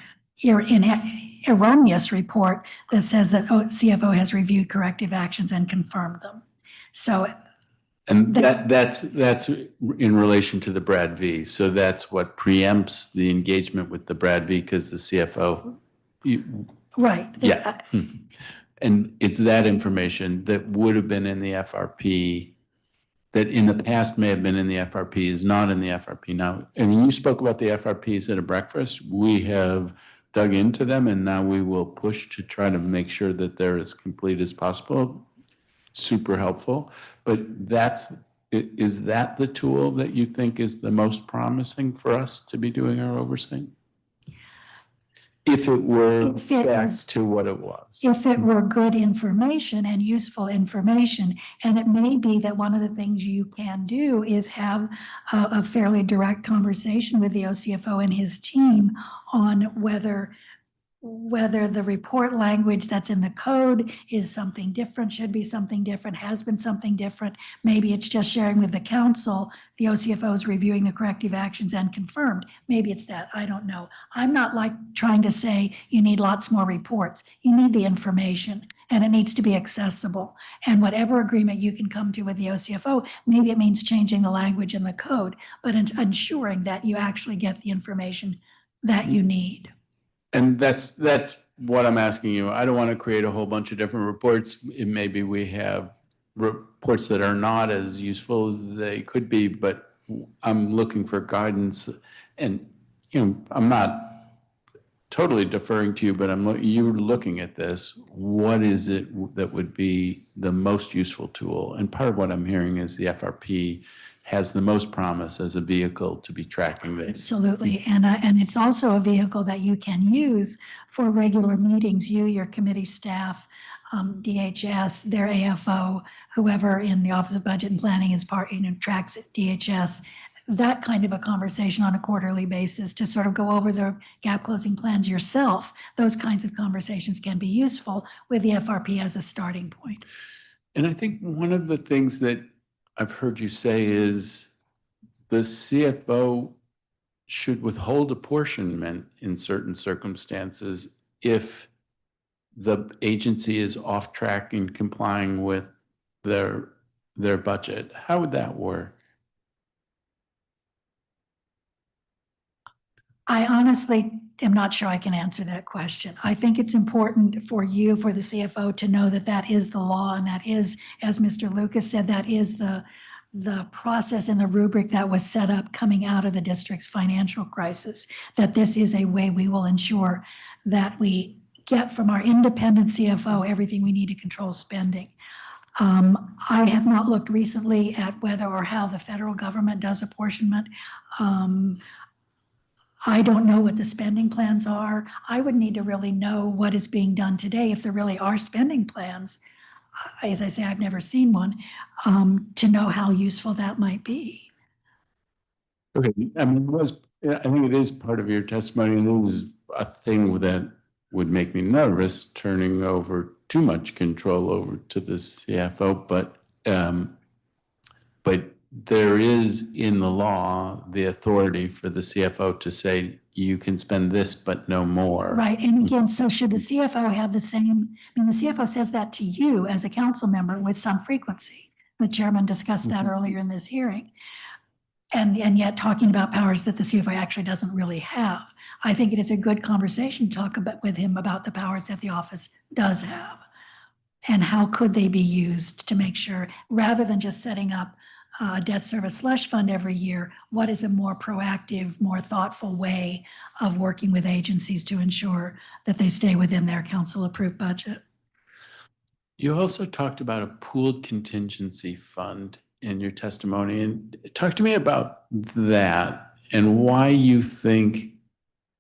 erroneous report that says that CFO has reviewed corrective actions and confirmed them. So And that's in relation to the Brad V. So that's what preempts the engagement with the Brad V because the CFO. right. Yeah. And it's that information that would have been in the FRP that in the past may have been in the FRP is not in the FRP now. And you spoke about the FRPs at a breakfast. We have dug into them and now we will push to try to make sure that they're as complete as possible. Super helpful. But is that the tool that you think is the most promising for us to be doing our oversight? If it were back to what it was. If it were good information and useful information, and it may be that one of the things you can do is have a fairly direct conversation with the OCFO and his team on whether the report language that's in the code is something different, should be something different, has been something different. Maybe it's just sharing with the council, the OCFO is reviewing the corrective actions and confirmed. Maybe it's that, I don't know. I'm not like trying to say you need lots more reports. You need the information and it needs to be accessible. And whatever agreement you can come to with the OCFO, maybe it means changing the language in the code, but ensuring that you actually get the information that you need. And that's what I'm asking you. I don't want to create a whole bunch of different reports. Maybe we have reports that are not as useful as they could be, but I'm looking for guidance. And I'm not totally deferring to you, but you're looking at this. What is it that would be the most useful tool? And part of what I'm hearing is the FRP has the most promise as a vehicle to be tracking this. Absolutely. And it's also a vehicle that you can use for regular meetings, you, your committee staff, DHS, their AFO, whoever in the Office of Budget and Planning is tracks at DHS, that kind of a conversation on a quarterly basis to sort of go over the gap closing plans yourself. Those kinds of conversations can be useful with the FRP as a starting point. And I think one of the things that I've heard you say is the CFO should withhold apportionment in certain circumstances if the agency is off track in complying with their budget. How would that work? I honestly am not sure I can answer that question. I think it's important for you, for the CFO, to know that that is the law, and that is, as Mr. Lucas said, that is the process and the rubric that was set up coming out of the district's financial crisis, that this is a way we will ensure that we get from our independent CFO everything we need to control spending. I have not looked recently at whether or how the federal government does apportionment. I don't know what the spending plans are. I would need to really know what is being done today, if there really are spending plans. As I say, I've never seen one, to know how useful that might be. Okay, I mean, I think it is part of your testimony, and it is a thing that would make me nervous, turning over too much control over to the CFO, but there is in the law the authority for the CFO to say you can spend this but no more. Right, and again, so should the CFO have the same, I mean, the CFO says that to you as a council member with some frequency. The chairman discussed that earlier in this hearing. And yet talking about powers that the CFO actually doesn't really have. I think it is a good conversation to talk with him about the powers that the office does have. And how could they be used to make sure, rather than just setting up debt service slush fund every year, what is a more proactive, more thoughtful way of working with agencies to ensure that they stay within their council-approved budget? You also talked about a pooled contingency fund in your testimony, and talk to me about that and why you think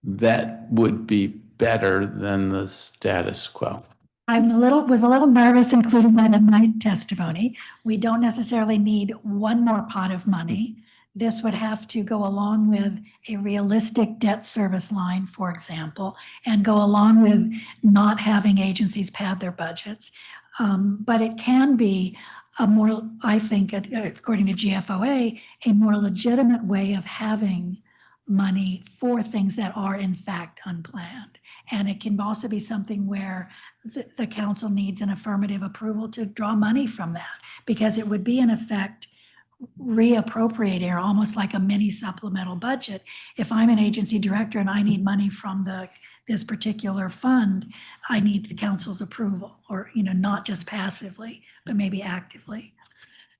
that would be better than the status quo. Was a little nervous including that in my testimony. We don't necessarily need one more pot of money. This would have to go along with a realistic debt service line, for example, and go along with not having agencies pad their budgets. But it can be a more, I think, according to GFOA, a more legitimate way of having money for things that are in fact unplanned. And it can also be something where the council needs an affirmative approval to draw money from that, because it would be in effect reappropriating, or almost like a mini supplemental budget. If I'm an agency director and I need money from this particular fund, I need the council's approval, or, not just passively, but maybe actively.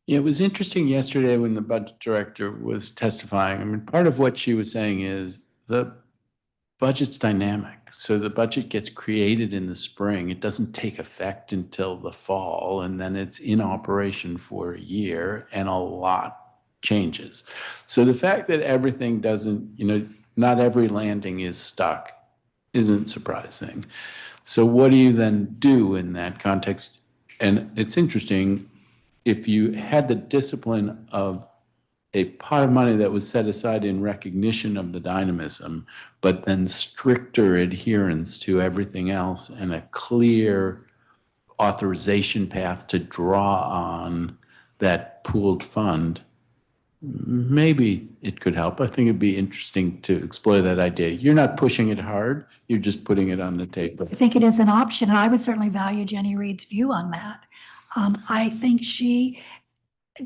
Yeah, it was interesting yesterday when the budget director was testifying. I mean, part of what she was saying is the budget's dynamic. So the budget gets created in the spring. It doesn't take effect until the fall, and then it's in operation for a year, and a lot changes. So the fact that everything doesn't, not every landing is stuck isn't surprising. So what do you then do in that context? And it's interesting, if you had the discipline of a pot of money that was set aside in recognition of the dynamism, but then stricter adherence to everything else and a clear authorization path to draw on that pooled fund, maybe it could help. I think it'd be interesting to explore that idea. You're not pushing it hard, you're just putting it on the table. I think it is an option, and I would certainly value Jenny Reed's view on that. I think she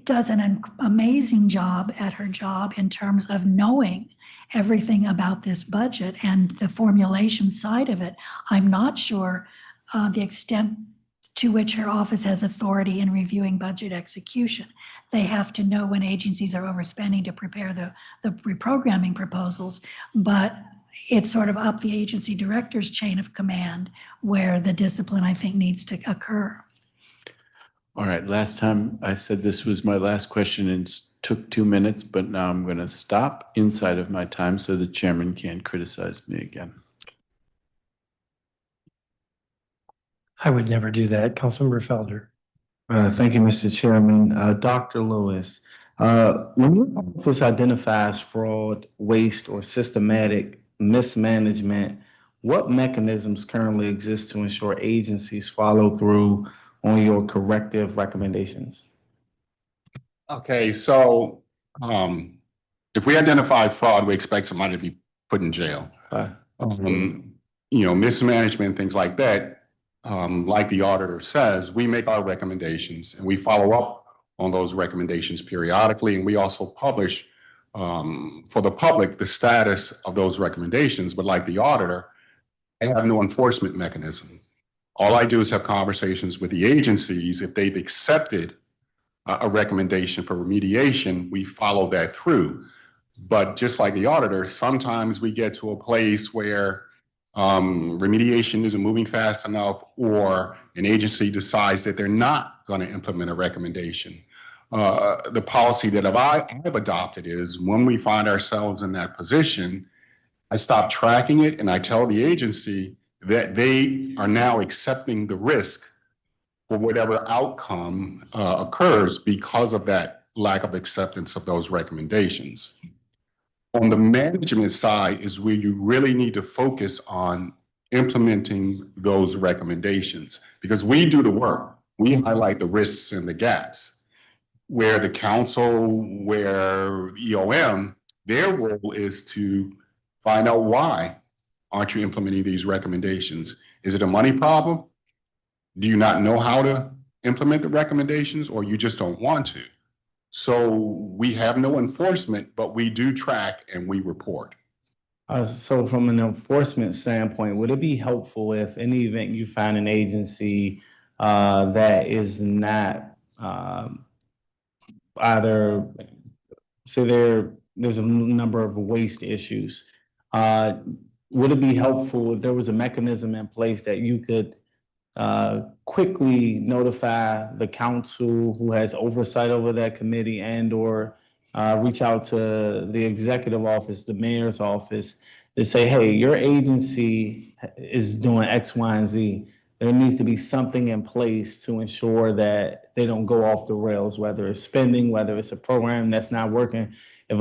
does an amazing job at her job in terms of knowing everything about this budget and the formulation side of it. I'm not sure the extent to which her office has authority in reviewing budget execution. They have to know when agencies are overspending to prepare the reprogramming proposals, but it's sort of up the agency director's chain of command where the discipline, I think, needs to occur. All right, last time I said this was my last question and it took 2 minutes, but now I'm going to stop inside of my time so the chairman can't criticize me again. I would never do that. Councilmember Felder. Thank you, Mr. Chairman. Dr. Lewis, when your office identifies fraud, waste, or systematic mismanagement, what mechanisms currently exist to ensure agencies follow through on your corrective recommendations? Okay, so if we identify fraud, we expect somebody to be put in jail. Mismanagement, things like that, like the auditor says, we make our recommendations and we follow up on those recommendations periodically. And we also publish for the public the status of those recommendations. But like the auditor, I have no enforcement mechanism. All I do is have conversations with the agencies. If they've accepted a recommendation for remediation, we follow that through. But just like the auditor, sometimes we get to a place where remediation isn't moving fast enough, or an agency decides that they're not going to implement a recommendation. The policy that I've adopted is when we find ourselves in that position, I stop tracking it and I tell the agency that they are now accepting the risk for whatever outcome occurs because of that lack of acceptance of those recommendations. On the management side is where you really need to focus on implementing those recommendations, because we do the work. We highlight the risks and the gaps. Where the council, where EOM, their role is to find out why aren't you implementing these recommendations? Is it a money problem? Do you not know how to implement the recommendations, or you just don't want to? So we have no enforcement, but we do track and we report. So from an enforcement standpoint, would it be helpful if in the event you find an agency that is not either, say there's a number of waste issues. Would it be helpful if there was a mechanism in place that you could quickly notify the council who has oversight over that committee and or reach out to the executive office, the mayor's office, to say, hey, your agency is doing X, Y, and Z. There needs to be something in place to ensure that they don't go off the rails, whether it's spending, whether it's a program that's not working. If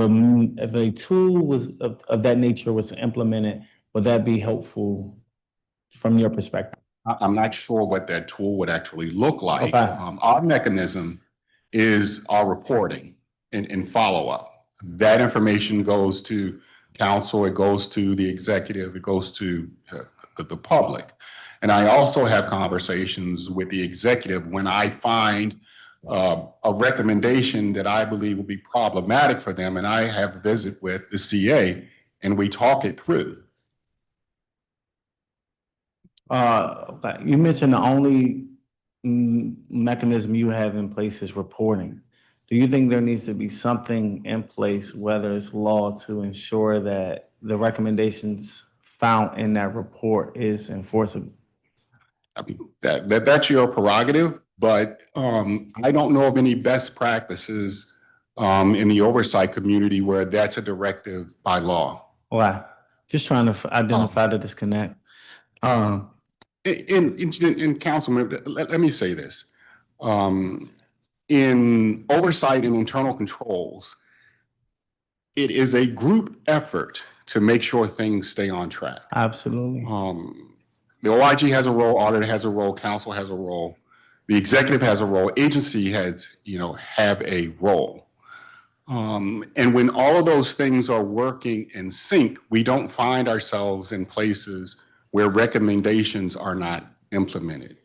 a tool was of that nature was implemented, would that be helpful from your perspective? I'm not sure what that tool would actually look like. Okay. Our mechanism is our reporting and follow-up. That information goes to council, it goes to the executive, it goes to the public. And I also have conversations with the executive when I find a recommendation that I believe will be problematic for them, and I have a visit with the CA and we talk it through. But you mentioned the only mechanism you have in place is reporting. Do you think there needs to be something in place, whether it's law, to ensure that the recommendations found in that report is enforceable? I mean, that's your prerogative, but I don't know of any best practices in the oversight community where that's a directive by law. Why? Just trying to identify the disconnect. In councilman, let me say this. In oversight and internal controls, it is a group effort to make sure things stay on track. Absolutely. The OIG has a role, auditor has a role, council has a role, the executive has a role, agency heads, have a role. And when all of those things are working in sync, we don't find ourselves in places where recommendations are not implemented.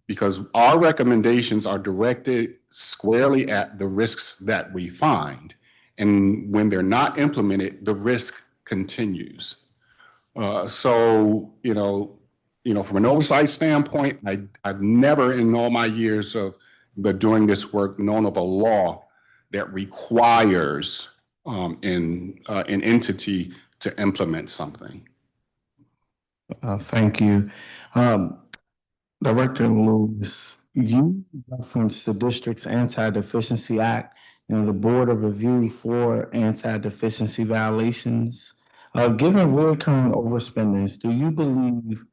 Because our recommendations are directed squarely at the risks that we find. And when they're not implemented, the risk continues. So, from an oversight standpoint, I've never in all my years of doing this work known of a law that requires an entity to implement something. Thank you. Director Lewis, you referenced the district's Anti-Deficiency Act and the Board of Review for Anti-Deficiency Violations. Given recurring overspendings, do you believe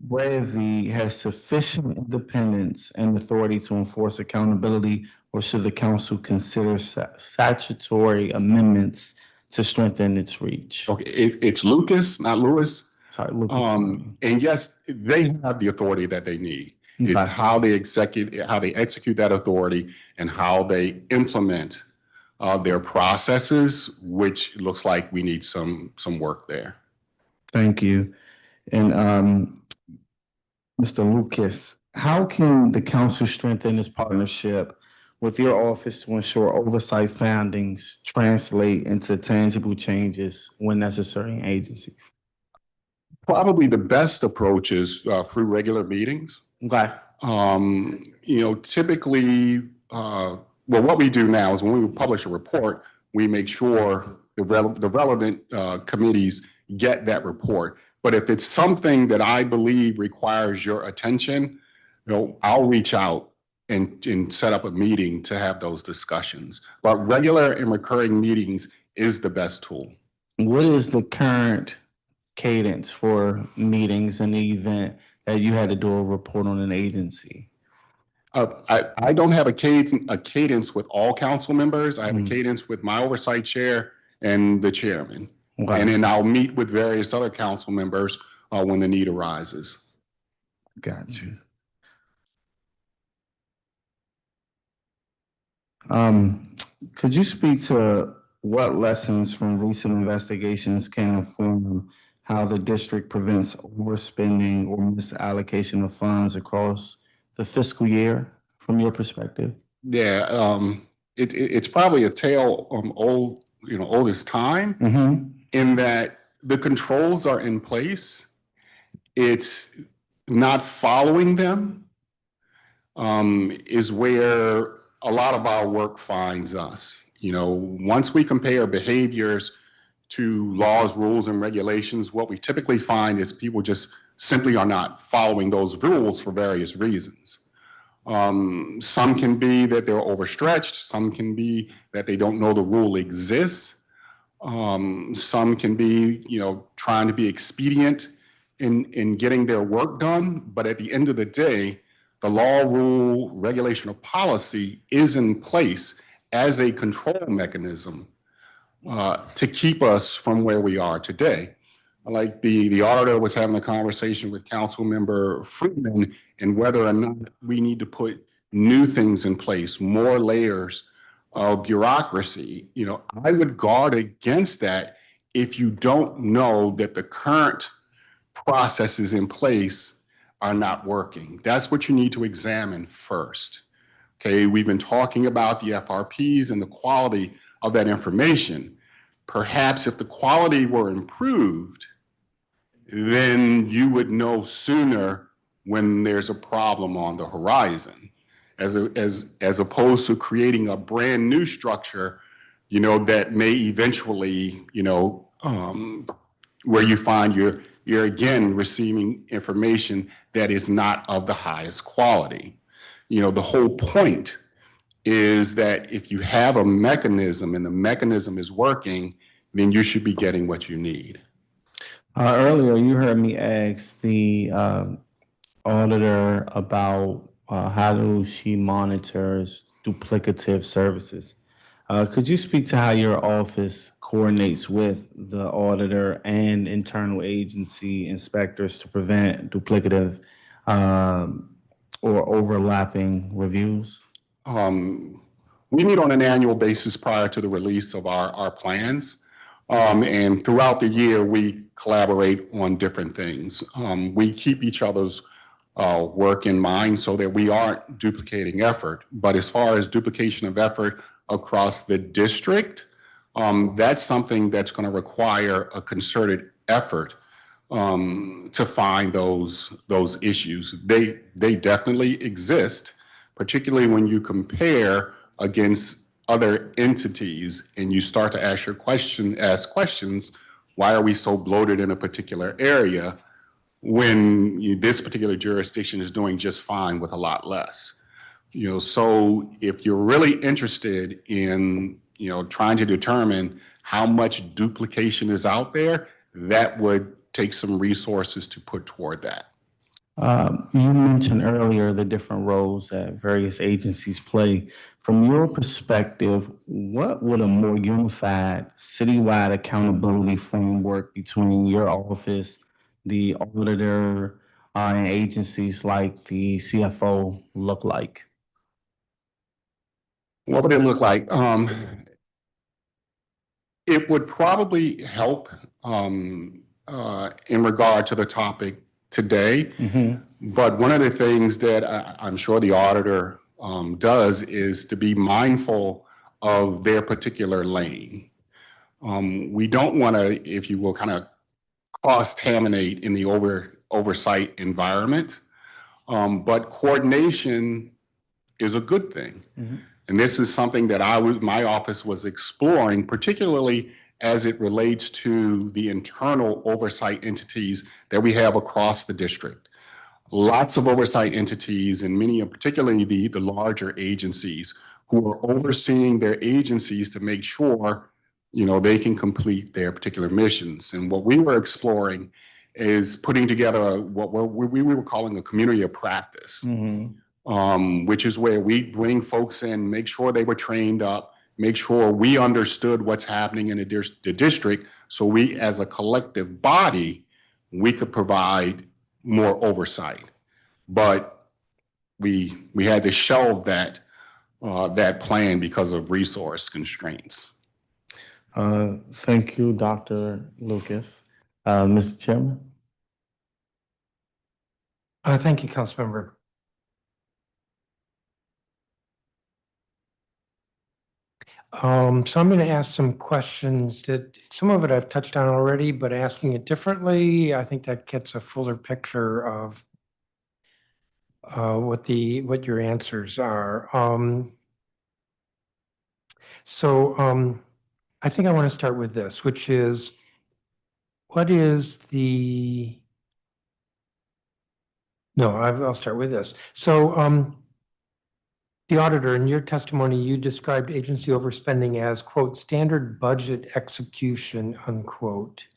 BREVI has sufficient independence and authority to enforce accountability, or should the council consider statutory amendments to strengthen its reach? Okay, it's Lucas, not Lewis. Sorry, Lucas. And yes, they have the authority that they need. It's Okay. how they execute that authority and how they implement their processes, which looks like we need some work there. Thank you. And Mr. Lucas, how can the council strengthen this partnership with your office to ensure oversight findings translate into tangible changes when necessary in agencies? Probably the best approach is through regular meetings. Okay. Typically, what we do now is when we publish a report, we make sure the relevant committees get that report. But if it's something that I believe requires your attention, I'll reach out and set up a meeting to have those discussions. But regular and recurring meetings is the best tool. What is the current cadence for meetings in the event that you had to do a report on an agency? I don't have a cadence with all council members. I have a cadence with my oversight chair and the chairman. Okay. And then I'll meet with various other council members when the need arises. Got you. Could you speak to what lessons from recent investigations can inform how the district prevents overspending or misallocation of funds across the fiscal year from your perspective? Yeah, it's probably a tale old as time. Mm-hmm. In that the controls are in place. It's not following them is where a lot of our work finds us. Once we compare behaviors to laws, rules, and regulations, what we typically find is people just simply are not following those rules for various reasons. Some can be that they're overstretched. Some can be that they don't know the rule exists. Some can be, trying to be expedient in getting their work done. But at the end of the day, the law, rule, regulation, or policy is in place as a control mechanism to keep us from where we are today. Like the auditor was having a conversation with Council Member Friedman and whether or not we need to put new things in place, more layers of bureaucracy. I would guard against that if you don't know that the current processes in place are not working. That's what you need to examine first. Okay, we've been talking about the FRPs and the quality of that information. Perhaps if the quality were improved, then you would know sooner when there's a problem on the horizon, as opposed to creating a brand new structure, that may eventually, where you find you're again receiving information that is not of the highest quality. The whole point is that if you have a mechanism and the mechanism is working, then you should be getting what you need. Earlier, you heard me ask the auditor about how she monitors duplicative services. Could you speak to how your office coordinates with the auditor and internal agency inspectors to prevent duplicative or overlapping reviews? We meet on an annual basis prior to the release of our plans. And throughout the year, we collaborate on different things. We keep each other's work in mind so that we aren't duplicating effort. But as far as duplication of effort across the district, that's something that's going to require a concerted effort to find those issues. They definitely exist, particularly when you compare against other entities and you start to ask questions, why are we so bloated in a particular area when this particular jurisdiction is doing just fine with a lot less? So if you're really interested in, trying to determine how much duplication is out there, that would take some resources to put toward that. You mentioned earlier the different roles that various agencies play. From your perspective, what would a more unified citywide accountability framework between your office, the auditor, and agencies like the CFO look like? What would it look like? It would probably help in regard to the topic today. But one of the things that I'm sure the auditor does is to be mindful of their particular lane. We don't want to, if you will, kind of cross-contaminate in the oversight environment. But coordination is a good thing. And this is something that my office was exploring, particularly as it relates to the internal oversight entities that we have across the district. Lots of oversight entities, and many, particularly the larger agencies, who are overseeing their agencies to make sure, they can complete their particular missions. And what we were exploring is putting together what we were calling a community of practice. Which is where we bring folks in, make sure they were trained up, make sure we understood what's happening in the district, so we as a collective body, we could provide more oversight. But we had to shelve that plan because of resource constraints. Thank you, Dr. Lucas. Mr. Chairman? Thank you, Councilmember. So I'm going to ask some questions that some of it I've touched on already, but asking it differently, I think that gets a fuller picture of what your answers are. So I think I want to start with this, which is, what is the, no, I'll start with this. So the auditor, in your testimony, you described agency overspending as, quote, standard budget execution, unquote.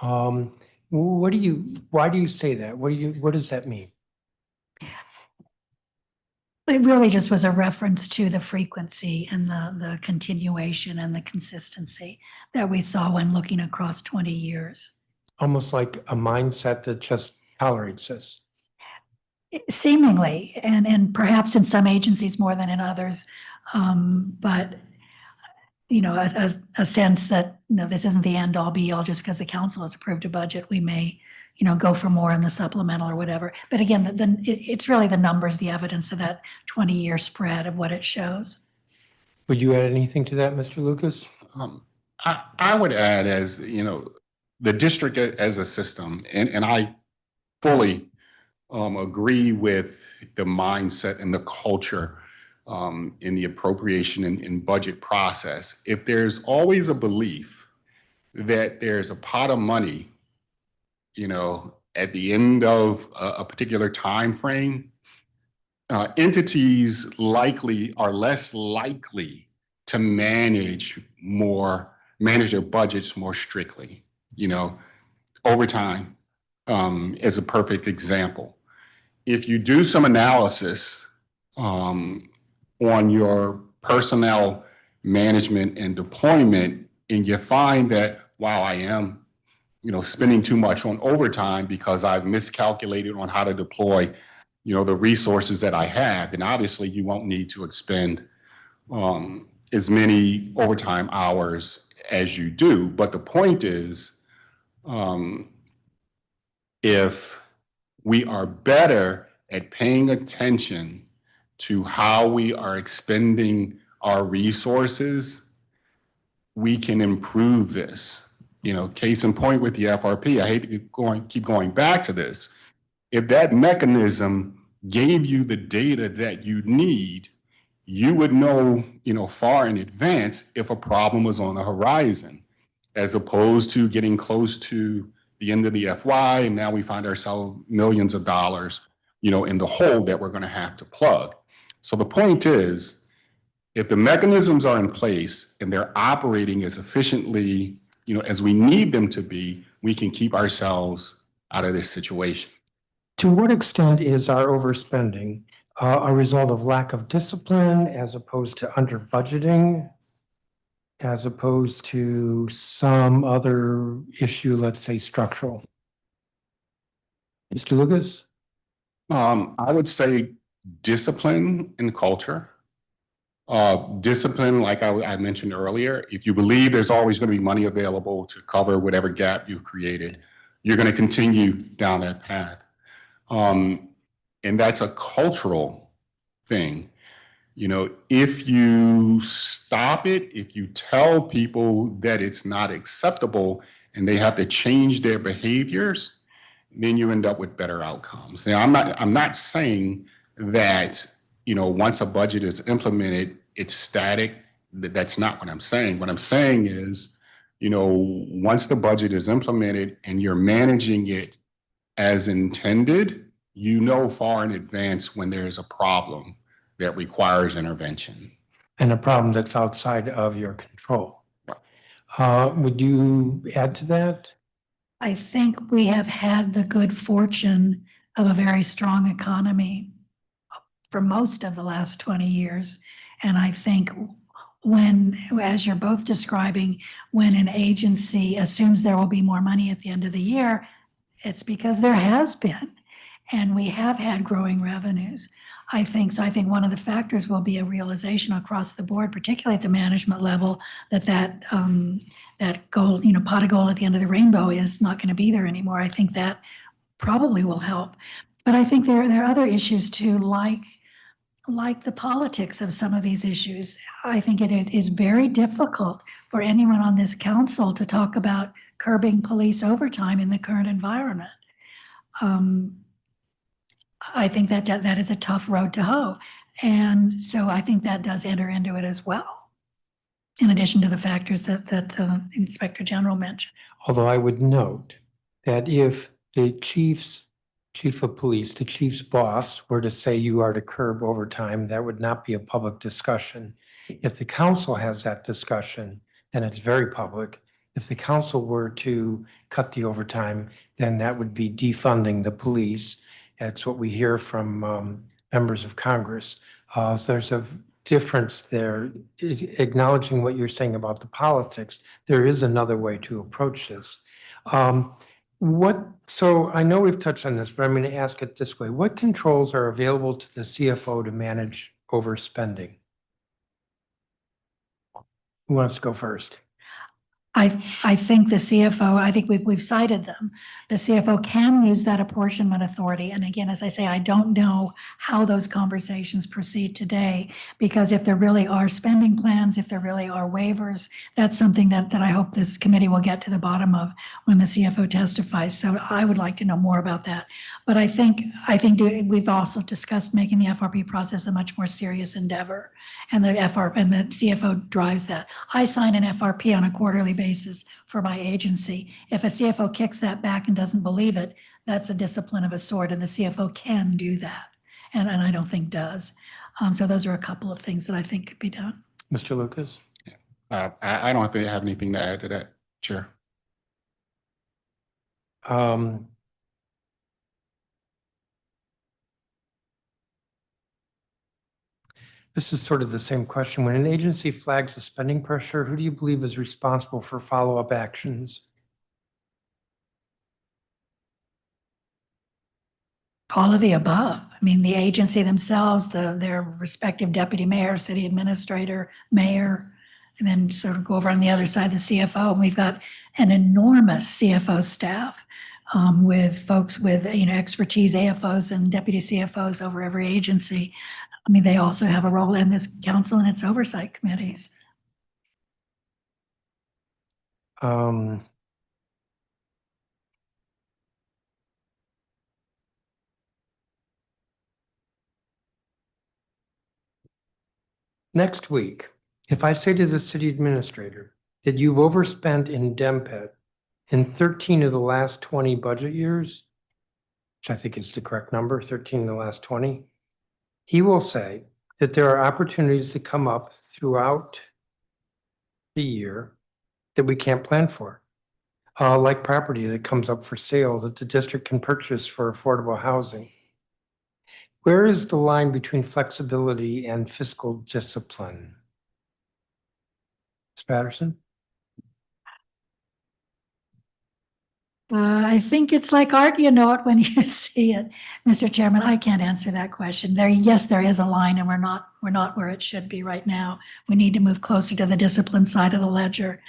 Why do you say that? What does that mean? It really just was a reference to the frequency and the continuation and the consistency that we saw when looking across 20 years. Almost like a mindset that just tolerates this. Seemingly, and perhaps in some agencies more than in others. But, you know, a sense that, you know, this isn't the end all be all just because the council has approved a budget. We may, you know, go for more in the supplemental or whatever. But again, it's really the numbers, the evidence of that 20-year spread of what it shows. Would you add anything to that, Mr. Lucas? I would add, as you know, the district as a system, and I fully agree with the mindset and the culture in the appropriation and budget process. If there's always a belief that there's a pot of money, you know, at the end of a particular time frame, entities are less likely to manage their budgets more strictly. You know, overtime is a perfect example. If you do some analysis on your personnel management and deployment, and you find that, wow, I am, you know, spending too much on overtime because I've miscalculated on how to deploy, you know, the resources that I have, then obviously you won't need to expend as many overtime hours as you do. But the point is, if we are better at paying attention to how we are expending our resources, we can improve this. You know, case in point with the FRP, I hate to keep going back to this. If that mechanism gave you the data that you need, you would know, you know, far in advance if a problem was on the horizon, as opposed to getting close to the end of the FY, and now we find ourselves millions of dollars, you know, in the hole that we're going to have to plug. So the point is, if the mechanisms are in place and they're operating as efficiently, you know, as we need them to be, we can keep ourselves out of this situation. To what extent is our overspending a result of lack of discipline as opposed to under budgeting, as opposed to some other issue, let's say structural? Mr. Lucas? I would say discipline and culture. Discipline, like I mentioned earlier, if you believe there's always going to be money available to cover whatever gap you've created, you're going to continue down that path. And that's a cultural thing. You know, if you stop it, if you tell people that it's not acceptable and they have to change their behaviors, then you end up with better outcomes. Now, I'm not saying that, you know, once a budget is implemented, it's static. That's not what I'm saying. What I'm saying is, you know, once the budget is implemented and you're managing it as intended, you know far in advance when there's a problem that requires intervention. And a problem that's outside of your control. Would you add to that? I think we have had the good fortune of a very strong economy for most of the last 20 years. And I think when, as you're both describing, when an agency assumes there will be more money at the end of the year, it's because there has been, and we have had growing revenues. I think one of the factors will be a realization across the board, particularly at the management level, that gold, you know, pot of gold at the end of the rainbow is not going to be there anymore. I think that probably will help. But I think there are other issues too, like the politics of some of these issues. I think it is very difficult for anyone on this council to talk about curbing police overtime in the current environment. I think that is a tough road to hoe. And so I think that does enter into it as well. in addition to the factors that Inspector General mentioned. Although I would note that if the chief of police, the chief's boss were to say you are to curb overtime, that would not be a public discussion. If the council has that discussion, then it's very public. If the council were to cut the overtime, then that would be defunding the police. That's what we hear from members of Congress. So there's a difference there. Acknowledging what you're saying about the politics, there is another way to approach this. So I know we've touched on this, but I'm going to ask it this way. What controls are available to the CFO to manage overspending? Who wants to go first? I think the CFO, I think we've cited them. The CFO can use that apportionment authority. And again, as I say, I don't know how those conversations proceed today, because if there really are spending plans, if there really are waivers, that's something that I hope this committee will get to the bottom of when the CFO testifies. So I would like to know more about that. But I think we've also discussed making the FRP process a much more serious endeavor. And the CFO drives that. I sign an FRP on a quarterly basis for my agency. If a CFO kicks that back and doesn't believe it, that's a discipline of a sort, and the CFO can do that. And I don't think does. So those are a couple of things that I think could be done. Mr. Lucas? I don't have anything to add to that, Chair. This is sort of the same question. When an agency flags a spending pressure, who do you believe is responsible for follow-up actions? All of the above. I mean, the agency themselves, their respective deputy mayor, city administrator, mayor, and then sort of go over on the other side, the CFO. And we've got an enormous CFO staff with folks with expertise, AFOs and deputy CFOs over every agency. I mean, they also have a role in this council and its oversight committees. Next week, if I say to the city administrator that you've overspent in DEMPET in 13 of the last 20 budget years, which I think is the correct number, 13 of the last 20, he will say that there are opportunities that come up throughout the year that we can't plan for. Like property that comes up for sale that the district can purchase for affordable housing. Where is the line between flexibility and fiscal discipline? Ms. Patterson? I think it's like art, you know it when you see it. Mr. Chairman, I can't answer that question. Yes, there is a line, and we're not where it should be right now. We need to move closer to the discipline side of the ledger.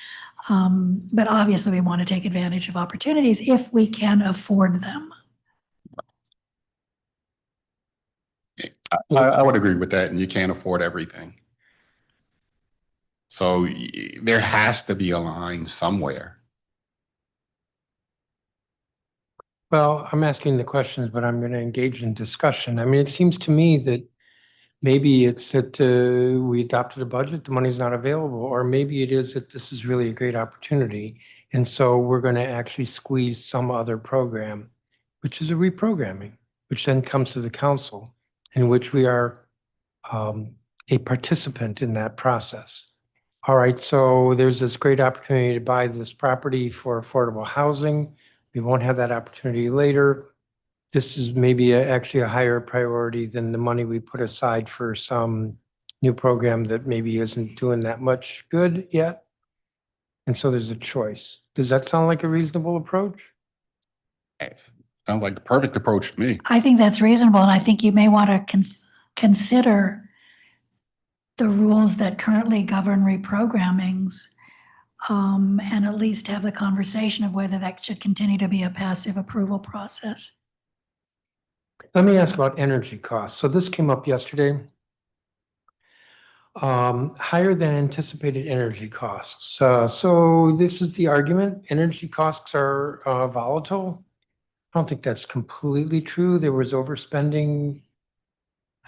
But obviously we want to take advantage of opportunities if we can afford them. I would agree with that, and you can't afford everything. So there has to be a line somewhere. Well, I'm asking the questions, but I'm going to engage in discussion. I mean, it seems to me that maybe it's that we adopted a budget, the money's not available, or maybe it is that this is really a great opportunity. And so we're going to actually squeeze some other program, which is a reprogramming, which then comes to the council, in which we are a participant in that process. All right, so there's this great opportunity to buy this property for affordable housing. We won't have that opportunity later. This is maybe actually a higher priority than the money we put aside for some new program that maybe isn't doing that much good yet. And so there's a choice. Does that sound like a reasonable approach? Sounds like the perfect approach to me. I think that's reasonable, and I think you may want to consider the rules that currently govern reprogrammings, and at least have the conversation of whether that should continue to be a passive approval process. Let me ask about energy costs. So this came up yesterday. Higher than anticipated energy costs. So this is the argument. Energy costs are volatile. I don't think that's completely true. There was overspending.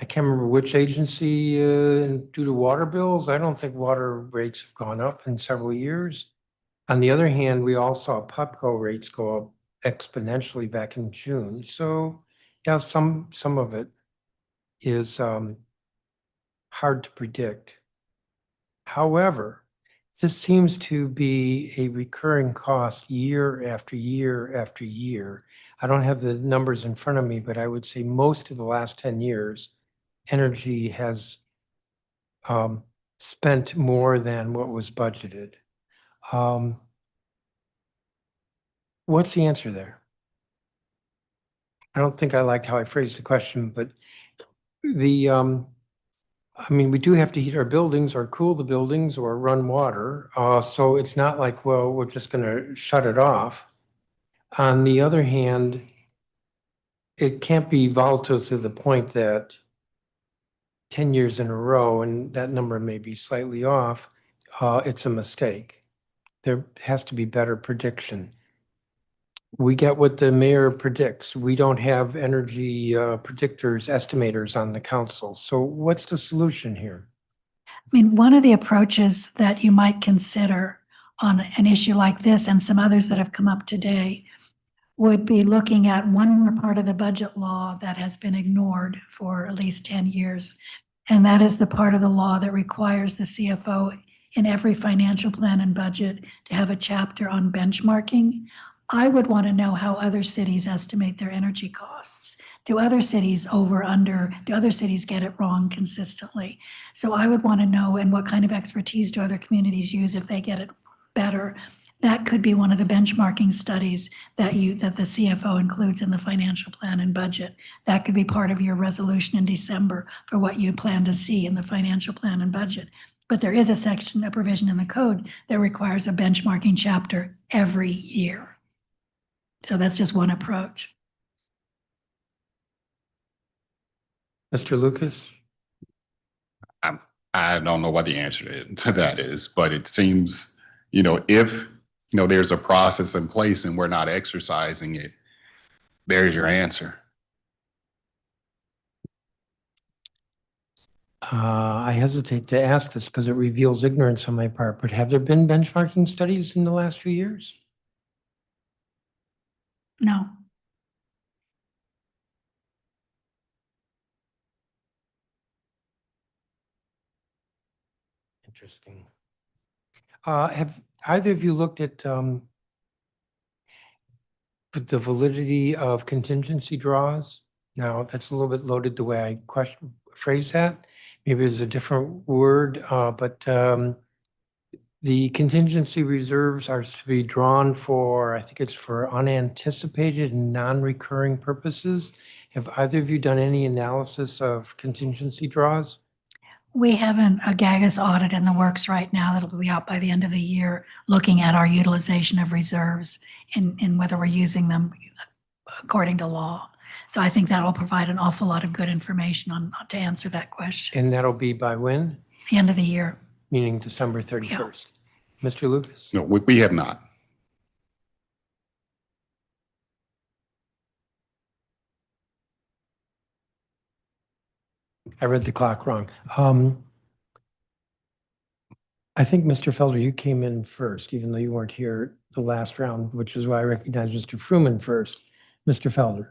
I can't remember which agency, due to water bills. I don't think water rates have gone up in several years. On the other hand, we all saw Pepco rates go up exponentially back in June. So, yeah, some of it is hard to predict. However, this seems to be a recurring cost year after year after year. I don't have the numbers in front of me, but I would say most of the last 10 years, energy has spent more than what was budgeted. What's the answer there? I don't think I liked how I phrased the question, but I mean, we do have to heat our buildings or cool the buildings or run water. So it's not like, well, we're just going to shut it off. On the other hand, it can't be volatile to the point that 10 years in a row, and that number may be slightly off, it's a mistake. There has to be better prediction. We get what the mayor predicts. We don't have energy predictors, estimators on the council. So what's the solution here? I mean, one of the approaches that you might consider on an issue like this and some others that have come up today would be looking at one more part of the budget law that has been ignored for at least 10 years. And that is the part of the law that requires the CFO in every financial plan and budget to have a chapter on benchmarking. I would want to know how other cities estimate their energy costs. Do other cities over, under, do other cities get it wrong consistently? So I would want to know, and what kind of expertise do other communities use if they get it better? That could be one of the benchmarking studies that the CFO includes in the financial plan and budget. That could be part of your resolution in December for what you plan to see in the financial plan and budget. But there is a provision in the code that requires a benchmarking chapter every year. So that's just one approach. Mr. Lucas? I don't know what the answer to that is, but it seems, if, there's a process in place and we're not exercising it, there's your answer. I hesitate to ask this because it reveals ignorance on my part, but have there been benchmarking studies in the last few years? No. Interesting. Have either of you looked at the validity of contingency draws? Now, that's a little bit loaded the way I phrase that. Maybe there's a different word, but the contingency reserves are to be drawn for, I think it's for unanticipated and non-recurring purposes. Have either of you done any analysis of contingency draws? We have a GAGAS audit in the works right now that'll be out by the end of the year, looking at our utilization of reserves and whether we're using them according to law. So I think that'll provide an awful lot of good information to answer that question. And that'll be by when? The end of the year. Meaning December 31st. Mr. Lucas? No, we have not. I read the clock wrong. I think, Mr. Felder, you came in first, even though you weren't here the last round, which is why I recognize Mr. Fruman first. Mr. Felder.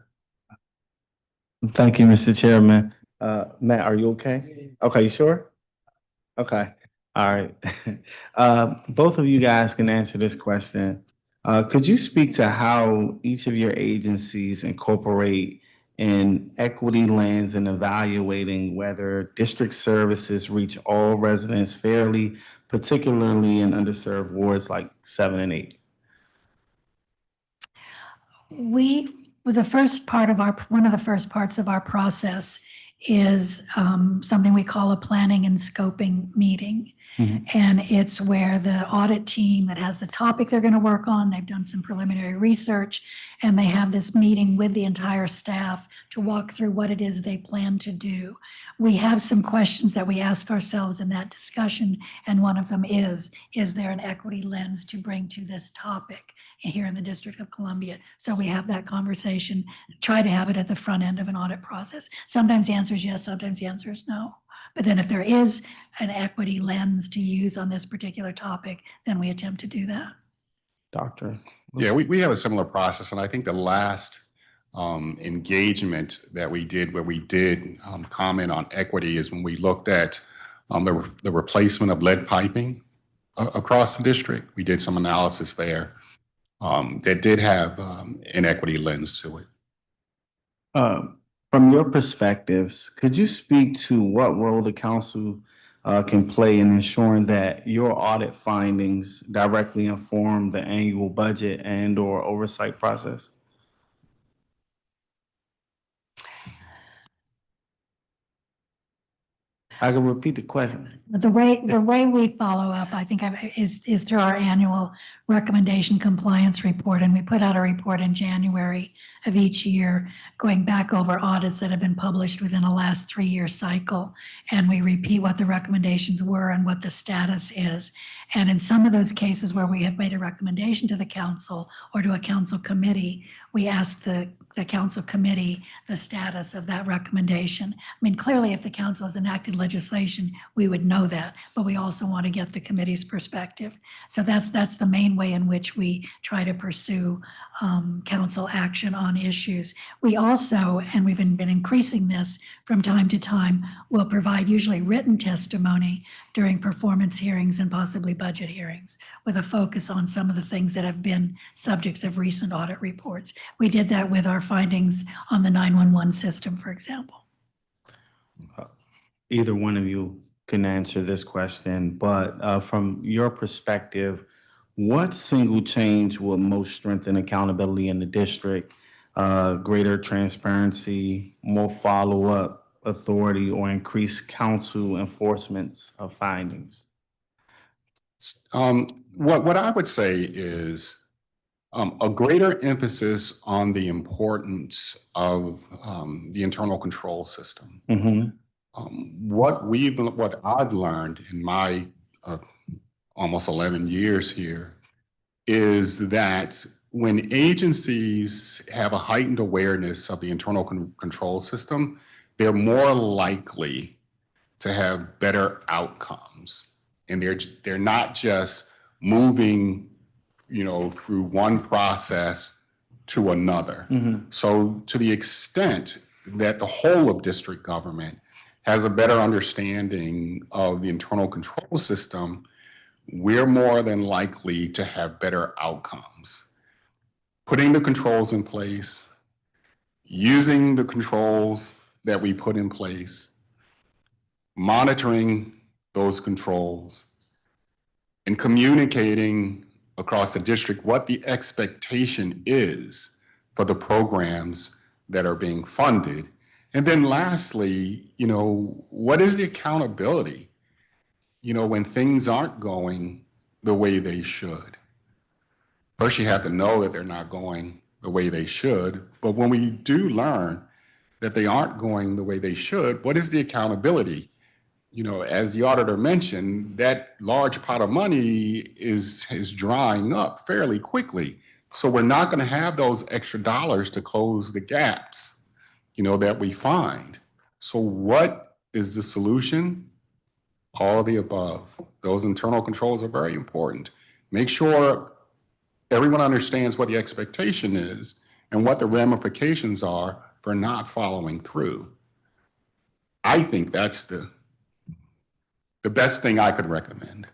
Thank you, Mr. Chairman. Matt, are you okay? Okay, you sure? Okay, all right. Both of you guys can answer this question. Could you speak to how each of your agencies incorporate in equity lens in evaluating whether district services reach all residents fairly, particularly in underserved wards like 7 and 8? One of the first parts of our process is something we call a planning and scoping meeting. And it's where the audit team that has the topic they're going to work on, they've done some preliminary research, and they have this meeting with the entire staff to walk through what it is they plan to do. We have some questions that we ask ourselves in that discussion, and one of them is there an equity lens to bring to this topic here in the District of Columbia? So we have that conversation, try to have it at the front end of an audit process. Sometimes the answer is yes, sometimes the answer is no. But then if there is an equity lens to use on this particular topic, then we attempt to do that. Doctor? Yeah, we have a similar process, and I think the last engagement that we did where we did comment on equity is when we looked at the replacement of lead piping across the district. We did some analysis there that did have an equity lens to it. From your perspectives, could you speak to what role the council can play in ensuring that your audit findings directly inform the annual budget and/or oversight process? I can repeat the question. The way we follow up, I think, is through our annual recommendation compliance report. And we put out a report in January of each year, going back over audits that have been published within the last 3-year cycle. And we repeat what the recommendations were and what the status is. And in some of those cases where we have made a recommendation to the council or to a council committee, we ask the council committee the status of that recommendation. I mean, clearly, if the council has enacted legislation, we would know that, but we also want to get the committee's perspective. So that's the main way in which we try to pursue council action on issues. We also, and we've been increasing this from time to time, will provide usually written testimony during performance hearings and possibly budget hearings with a focus on some of the things that have been subjects of recent audit reports. We did that with our findings on the 911 system, for example. Either one of you can answer this question, but from your perspective, what single change will most strengthen accountability in the district? Greater transparency, more follow-up authority, or increased council enforcements of findings? What I would say is a greater emphasis on the importance of the internal control system. What I've learned in my almost 11 years here is that when agencies have a heightened awareness of the internal control system, they're more likely to have better outcomes. And they're not just moving, through one process to another. So to the extent that the whole of district government has a better understanding of the internal control system, we're more than likely to have better outcomes. Putting the controls in place, using the controls that we put in place, monitoring those controls, and communicating across the district what the expectation is for the programs that are being funded. And then lastly, what is the accountability, when things aren't going the way they should? First, you have to know that they're not going the way they should. But when we do learn that they aren't going the way they should, what is the accountability? As the auditor mentioned, that large pot of money is drying up fairly quickly. So we're not going to have those extra dollars to close the gaps, that we find. So what is the solution? All of the above. Those internal controls are very important. Make sure everyone understands what the expectation is and what the ramifications are for not following through. I think that's the best thing I could recommend.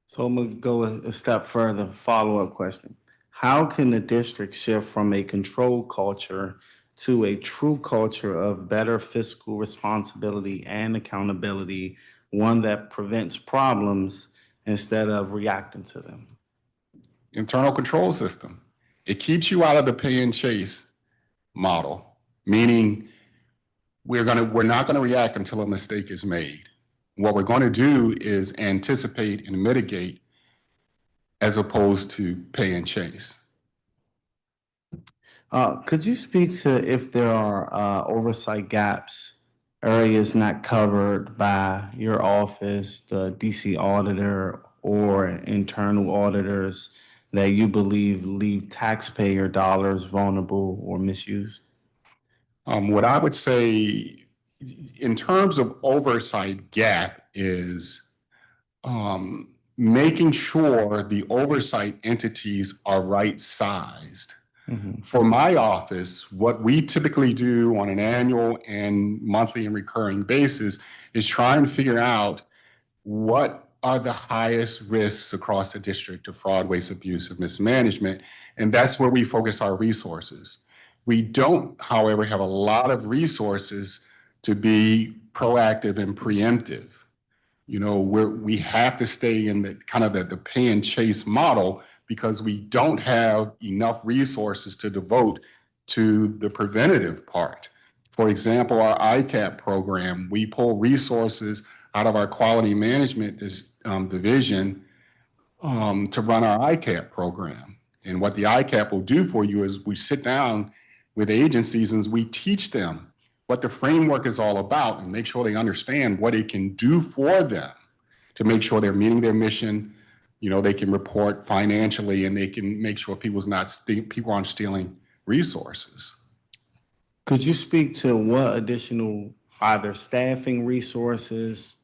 So I'm gonna go a step further, follow-up question. How can the district shift from a control culture to a true culture of better fiscal responsibility and accountability, one that prevents problems instead of reacting to them? Internal control system. It keeps you out of the pay and chase model, meaning we're not gonna react until a mistake is made. What we're going to do is anticipate and mitigate as opposed to pay and chase. Could you speak to if there are oversight gaps, areas not covered by your office, the DC auditor, or internal auditors that you believe leave taxpayer dollars vulnerable or misused? What I would say in terms of oversight gap is making sure the oversight entities are right-sized. For my office, what we typically do on an annual and monthly and recurring basis is try and figure out what are the highest risks across the district of fraud, waste, abuse, or mismanagement, and that's where we focus our resources. We don't, however, have a lot of resources to be proactive and preemptive. You know, we have to stay in the kind of the pay and chase model because we don't have enough resources to devote to the preventative part. For example, our ICAP program, we pull resources out of our quality management division to run our ICAP program. And what the ICAP will do for you is we sit down with agencies and we teach them what the framework is all about and make sure they understand what it can do for them to make sure they're meeting their mission. You know, they can report financially and they can make sure people aren't stealing resources. Could you speak to what additional either staffing resources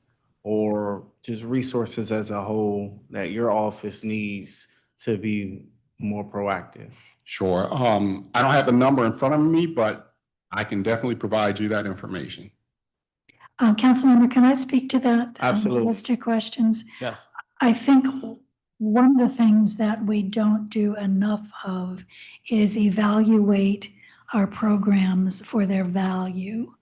or just resources as a whole that your office needs to be more proactive? Sure. I don't have the number in front of me, but I can definitely provide you that information. Councilmember, can I speak to that? Absolutely. Those two questions. Yes. I think one of the things that we don't do enough of is evaluate our programs for their value.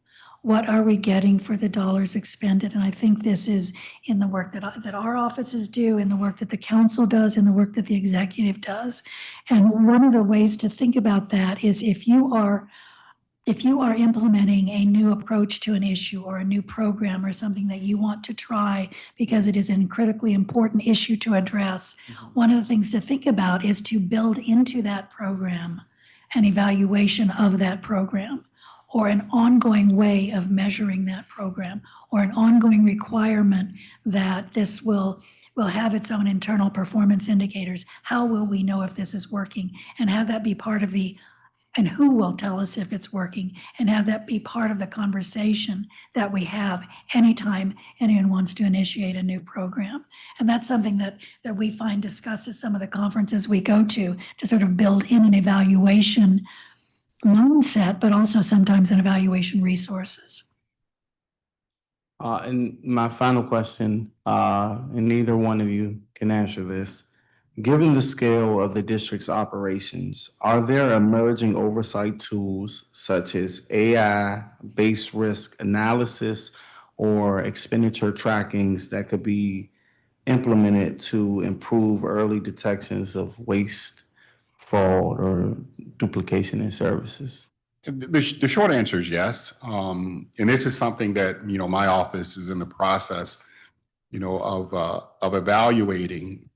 What are we getting for the dollars expended? And I think this is in the work that our offices do, in the work that the council does, in the work that the executive does. And one of the ways to think about that is if you are implementing a new approach to an issue or a new program or something that you want to try because it is a critically important issue to address, one of the things to think about is to build into that program an evaluation of that program or an ongoing way of measuring that program or an ongoing requirement that this will have its own internal performance indicators. How will we know if this is working? And have that be part of and who will tell us if it's working, and have that be part of the conversation that we have anytime anyone wants to initiate a new program. And that's something that we find discussed at some of the conferences we go to sort of build in an evaluation mindset, but also sometimes an evaluation resources. And my final question, and neither one of you can answer this. Given the scale of the district's operations, are there emerging oversight tools such as AI-based risk analysis or expenditure trackings that could be implemented to improve early detections of waste, fraud, or duplication in services? The short answer is yes. And this is something that, you know, my office is in the process, you know, of evaluating.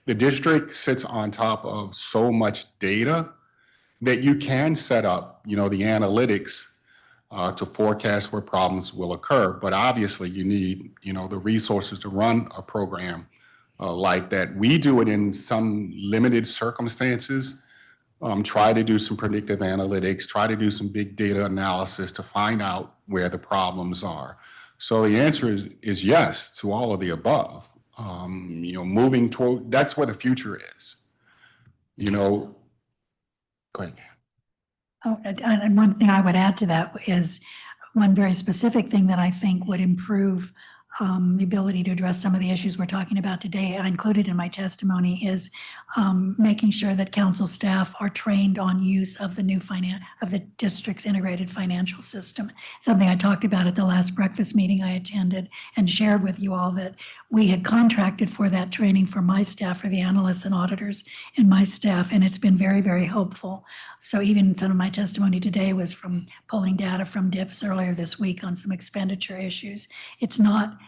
The district sits on top of so much data that you can set up, you know, the analytics to forecast where problems will occur. But obviously you need, you know, the resources to run a program like that. We do it in some limited circumstances. Try to do some predictive analytics, try to do some big data analysis to find out where the problems are. So the answer is yes to all of the above. You know, moving toward, that's where the future is. You know, go ahead. Oh, and one thing I would add to that is one very specific thing that I think would improve the ability to address some of the issues we're talking about today. I included in my testimony is making sure that council staff are trained on use of the new of the district's integrated financial system. Something I talked about at the last breakfast meeting I attended and shared with you all that we had contracted for that training for my staff, for the analysts and auditors in my staff, and it's been very, very helpful. So even some of my testimony today was from pulling data from DIPS earlier this week on some expenditure issues. It's not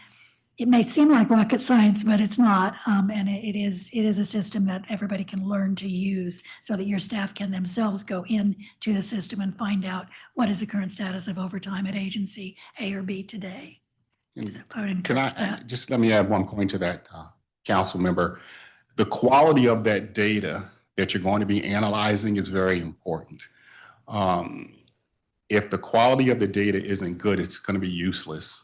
it may seem like rocket science, but it's not. And it is a system that everybody can learn to use so that your staff can themselves go into the system and find out what is the current status of overtime at agency A or B today. And So I would Can encourage I, that. just let me add one point to that, council member. The quality of that data that you're going to be analyzing is very important. If the quality of the data isn't good, it's going to be useless,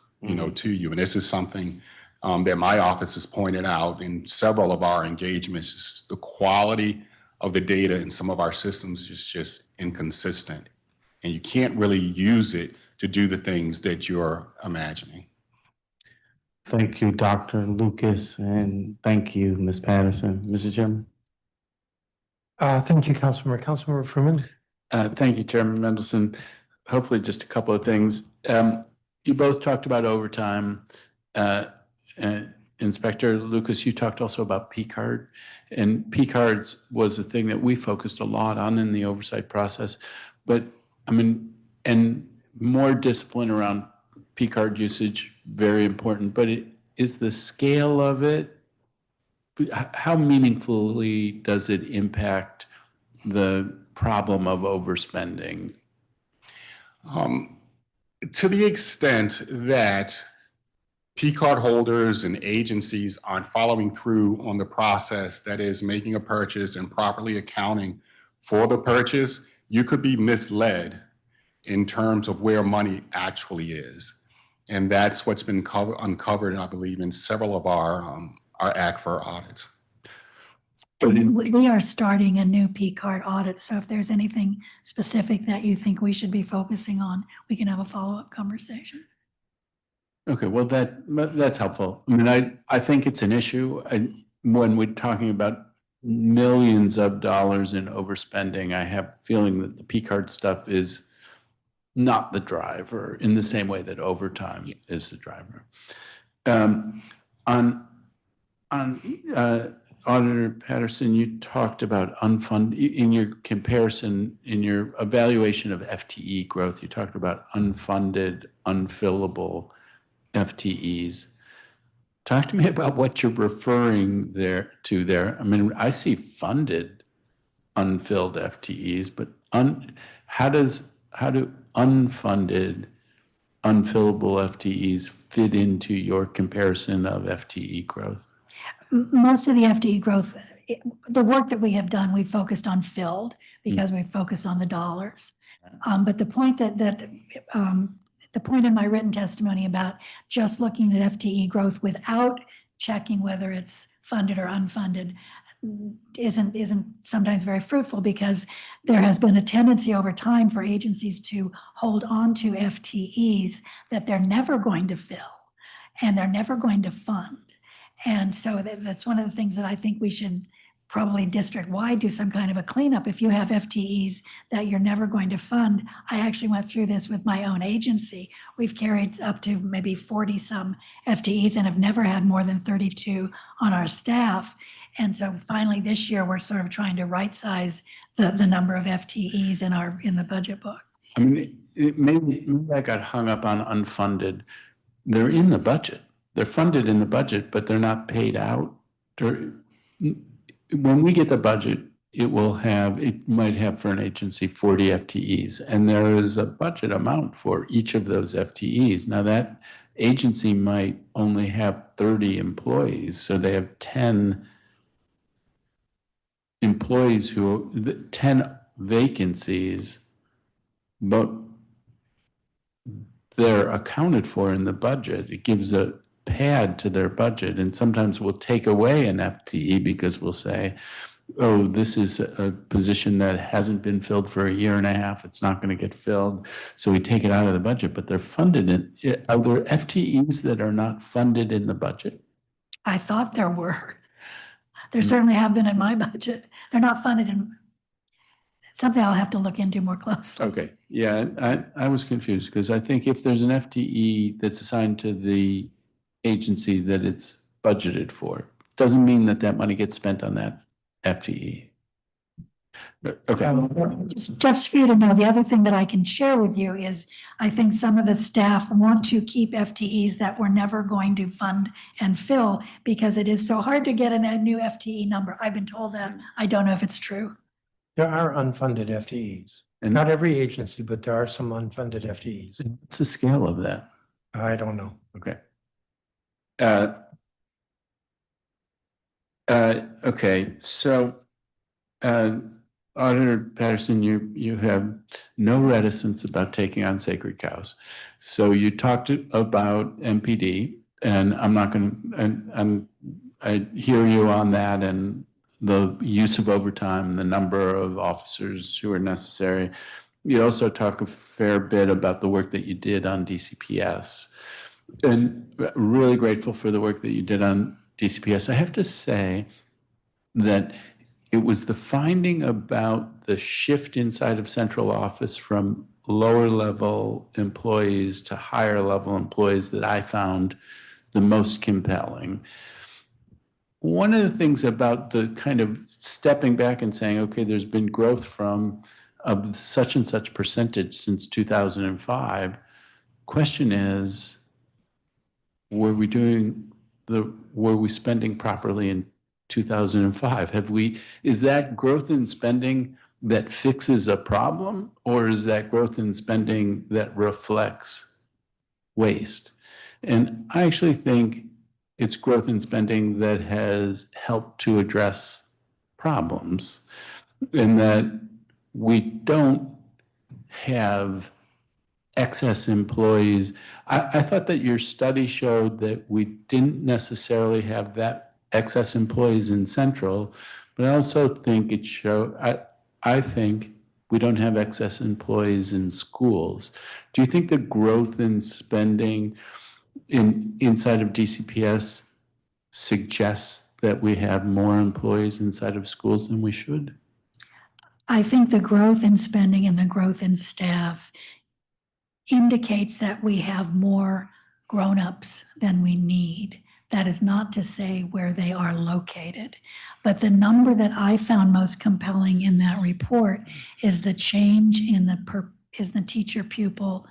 to you. And this is something that my office has pointed out in several of our engagements. Is the quality of the data in some of our systems is just inconsistent, and you can't really use it to do the things that you're imagining. Thank you, Dr. Lucas, and thank you, Ms. Patterson. Mr. Chairman? Thank you, Councilmember. Councilmember Freeman? Thank you, Chairman Mendelson. Hopefully just a couple of things. You both talked about overtime. Inspector Lucas, you talked also about P-card. And P-cards was a thing that we focused a lot on in the oversight process. But I mean, and more discipline around P-card usage, very important. But is the scale of it, how meaningfully does it impact the problem of overspending? To the extent that P-card holders and agencies aren't following through on the process, that is making a purchase and properly accounting for the purchase, you could be misled in terms of where money actually is. And that's what's been uncovered, I believe, in several of our ACFR audits. We are starting a new P-card audit, so if there's anything specific that you think we should be focusing on, we can have a follow-up conversation. Okay, well, that's helpful. I mean, I think it's an issue. When we're talking about millions of dollars in overspending, I have a feeling that the P-card stuff is not the driver in the same way that overtime is the driver. Auditor Patterson, you talked about unfunded, in your comparison, in your evaluation of FTE growth, you talked about unfunded, unfillable FTEs. Talk to me about what you're referring to there. I mean, I see funded, unfilled FTEs, but how do unfunded, unfillable FTEs fit into your comparison of FTE growth? Most of the FTE growth, the work that we have done, we focused on filled because we focused on the dollars. But the point the point in my written testimony about just looking at FTE growth without checking whether it's funded or unfunded isn't sometimes very fruitful, because there has been a tendency over time for agencies to hold on to FTEs that they're never going to fill and they're never going to fund. And so that's one of the things that I think we should probably district-wide do some kind of a cleanup. If you have FTEs that you're never going to fund, I actually went through this with my own agency. We've carried up to maybe 40 some FTEs and have never had more than 32 on our staff. And so finally this year, we're sort of trying to right-size the number of FTEs in the budget book. I mean, maybe I got hung up on unfunded. They're in the budget. They're funded in the budget, but they're not paid out. When we get the budget, it might have for an agency 40 FTEs, and there is a budget amount for each of those FTEs. Now that agency might only have 30 employees, so they have 10 employees 10 vacancies, but they're accounted for in the budget. It gives a pad to their budget, and sometimes we'll take away an FTE because we'll say, oh, this is a position that hasn't been filled for a year and a half. It's not going to get filled. So we take it out of the budget, but they're funded. Are there FTEs that are not funded in the budget? I thought there were. There certainly have been in my budget. They're not funded in something I'll have to look into more closely. Okay, yeah, I was confused because I think if there's an FTE that's assigned to the agency that it's budgeted for, doesn't mean that money gets spent on that FTE. Okay. Just for you to know, the other thing that I can share with you is I think some of the staff want to keep FTEs that we're never going to fund and fill because it is so hard to get a new FTE number. I've been told that. I don't know if it's true. There are unfunded FTEs. And Not every agency, but there are some unfunded FTEs. what's the scale of that? I don't know. Okay. Okay, so, Auditor Patterson, you have no reticence about taking on sacred cows. So you talked about MPD, and I'm not going I hear you on that and the use of overtime, the number of officers who are necessary. You also talk a fair bit about the work that you did on DCPS. And really grateful for the work that you did on DCPS. I have to say that it was the finding about the shift inside of central office from lower level employees to higher level employees that I found the most compelling. One of the things about the kind of stepping back and saying, okay, there's been growth from of such and such percentage since 2005. Question is, were we spending properly in 2005? Is that growth in spending that fixes a problem, or is that growth in spending that reflects waste? And I actually think it's growth in spending that has helped to address problems, in that we don't have excess employees. I thought that your study showed that we didn't necessarily have that excess employees in central, but I also think it showed, I think we don't have excess employees in schools. Do you think the growth in spending inside of DCPS suggests that we have more employees inside of schools than we should? I think the growth in spending and the growth in staff indicates that we have more grown-ups than we need. That is not to say where they are located. But the number that I found most compelling in that report is the change in the teacher-pupil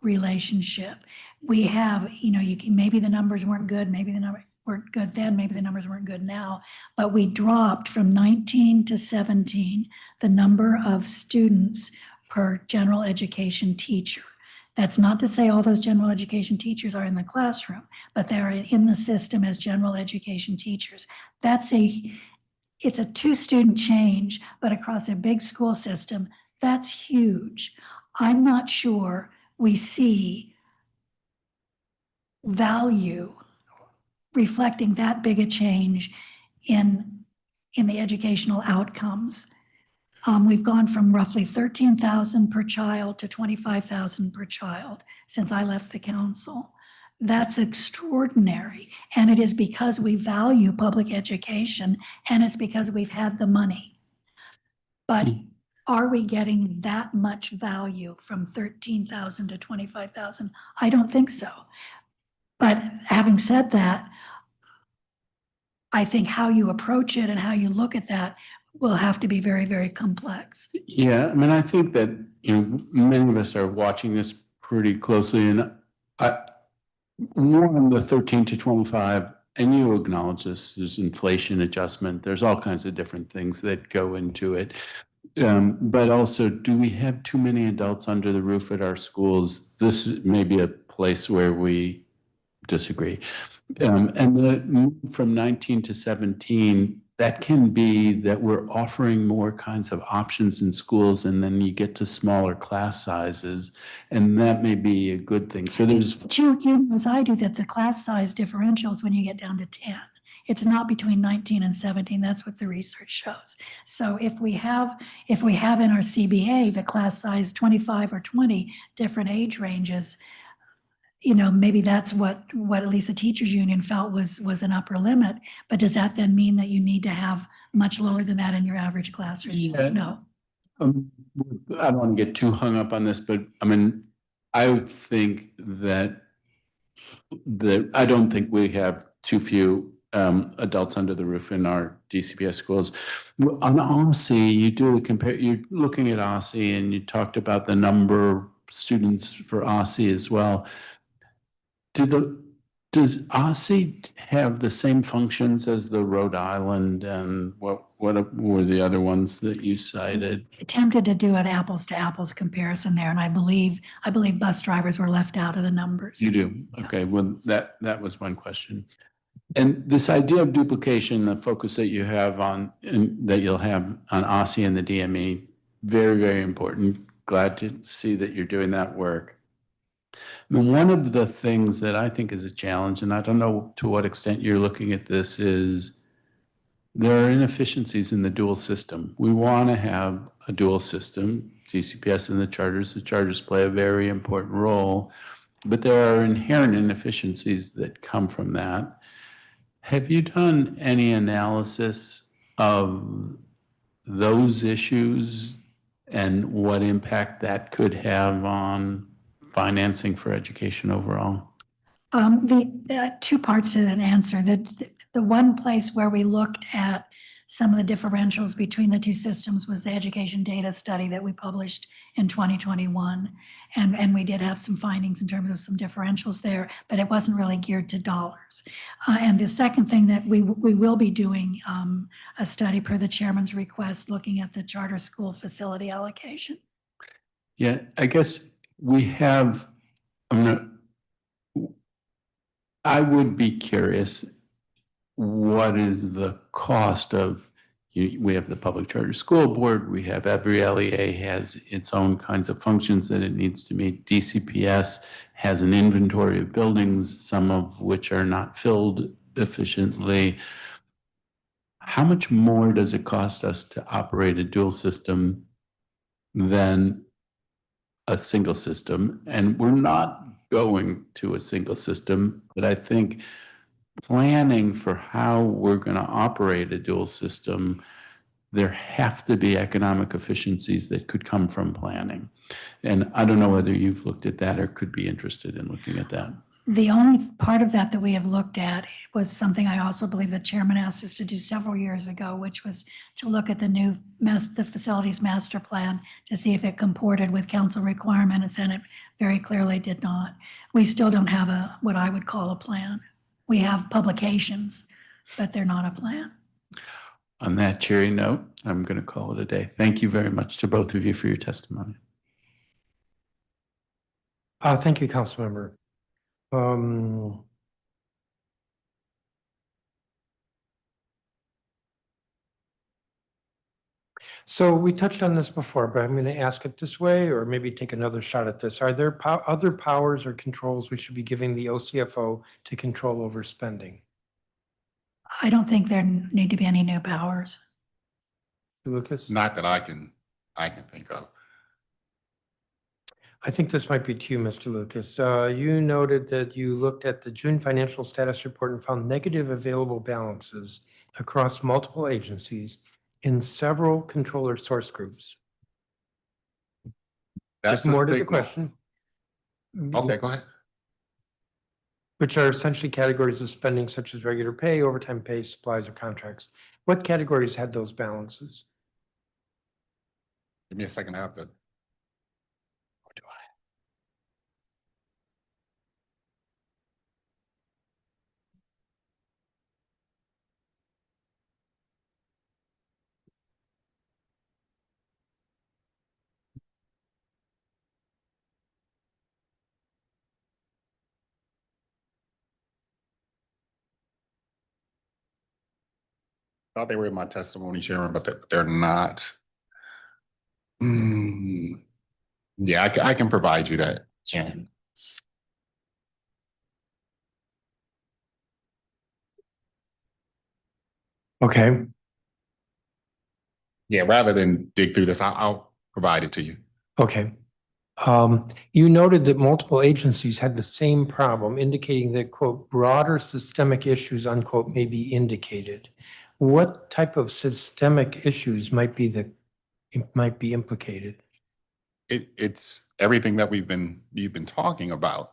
relationship. We have, maybe the numbers weren't good, maybe the numbers weren't good then, maybe the numbers weren't good now, but we dropped from 19 to 17 the number of students per general education teacher. That's not to say all those general education teachers are in the classroom, but they're in the system as general education teachers. It's a 2-student change, but across a big school system, that's huge. I'm not sure we see value reflecting that big a change in the educational outcomes. We've gone from roughly 13,000 per child to 25,000 per child since I left the council. That's extraordinary. And it is because we value public education, and it's because we've had the money. But are we getting that much value from 13,000 to 25,000? I don't think so. But having said that, I think how you approach it and how you look at that will have to be very, very complex. Yeah, I mean, I think that, many of us are watching this pretty closely, and more on the 13 to 25, and you acknowledge this, there's inflation adjustment, there's all kinds of different things that go into it. But also, do we have too many adults under the roof at our schools? This may be a place where we disagree. And the move from 19 to 17, that can be that we're offering more kinds of options in schools, and then you get to smaller class sizes, and that may be a good thing. So there's. But you know, as I do, that the class size differentials when you get down to 10. It's not between 19 and 17. That's what the research shows. So if we have in our CBA the class size 25 or 20 different age ranges, maybe that's what at least the teachers union felt was an upper limit. But does that then mean that you need to have much lower than that in your average class? Yeah. No. I don't want to get too hung up on this, but I mean, I would think that I don't think we have too few adults under the roof in our DCPS schools. On OSSI, you're looking at OSSI and you talked about the number of students for OSSI as well. Does OSSI have the same functions as the Rhode Island, and what were the other ones that you cited? Attempted to do an apples to apples comparison there, and I believe bus drivers were left out of the numbers. You do? Yeah. Okay, well, that was one question. And this idea of duplication, the focus that you have on, and that you'll have on OSSI and the DME, very, very important. Glad to see that you're doing that work. And one of the things that I think is a challenge, and I don't know to what extent you're looking at this, is there are inefficiencies in the dual system. We want to have a dual system, GCPS and the charters. The charters play a very important role, but there are inherent inefficiencies that come from that. Have you done any analysis of those issues and what impact that could have on financing for education overall? The two parts to that answer. The one place where we looked at some of the differentials between the two systems was the education data study that we published in 2021. And we did have some findings in terms of some differentials there, but it wasn't really geared to dollars. And the second thing that we will be doing a study per the chairman's request, looking at the charter school facility allocation. Yeah, I guess we have, I would be curious, what is the cost of, we have the Public Charter School Board, we have every LEA has its own kinds of functions that it needs to meet. DCPS has an inventory of buildings, some of which are not filled efficiently. How much more does it cost us to operate a dual system than a single system? And we're not going to a single system, but I think planning for how we're going to operate a dual system, there have to be economic efficiencies that could come from planning. And I don't know whether you've looked at that or could be interested in looking at that. The only part of that we have looked at was something I also believe the chairman asked us to do several years ago, which was to look at the facilities master plan to see if it comported with council requirements, and it very clearly did not. We still don't have what I would call a plan. We have publications, but they're not a plan. On that cheery note, I'm going to call it a day. Thank you very much to both of you for your testimony. Thank you, Councilmember. So we touched on this before, but I'm going to ask it this way, or maybe take another shot at this. Are there other powers or controls we should be giving the OCFO to control overspending? I don't think there need to be any new powers. Lucas? Not that I can think of. I think this might be to you, Mr. Lucas. You noted that you looked at the June financial status report and found negative available balances across multiple agencies in several controller source groups. That's There's more to the statement. question. Okay, go ahead. Which are essentially categories of spending such as regular pay, overtime pay, supplies, or contracts. What categories had those balances? Give me a second. I have to. What do I thought they were in my testimony, Chairman, but they're not. Yeah, I can provide you that, Chairman. Okay. Yeah, rather than dig through this, I'll provide it to you. Okay. You noted that multiple agencies had the same problem, indicating that, quote, broader systemic issues, unquote, may be indicated. What type of systemic issues might be implicated? It's everything that you've been talking about.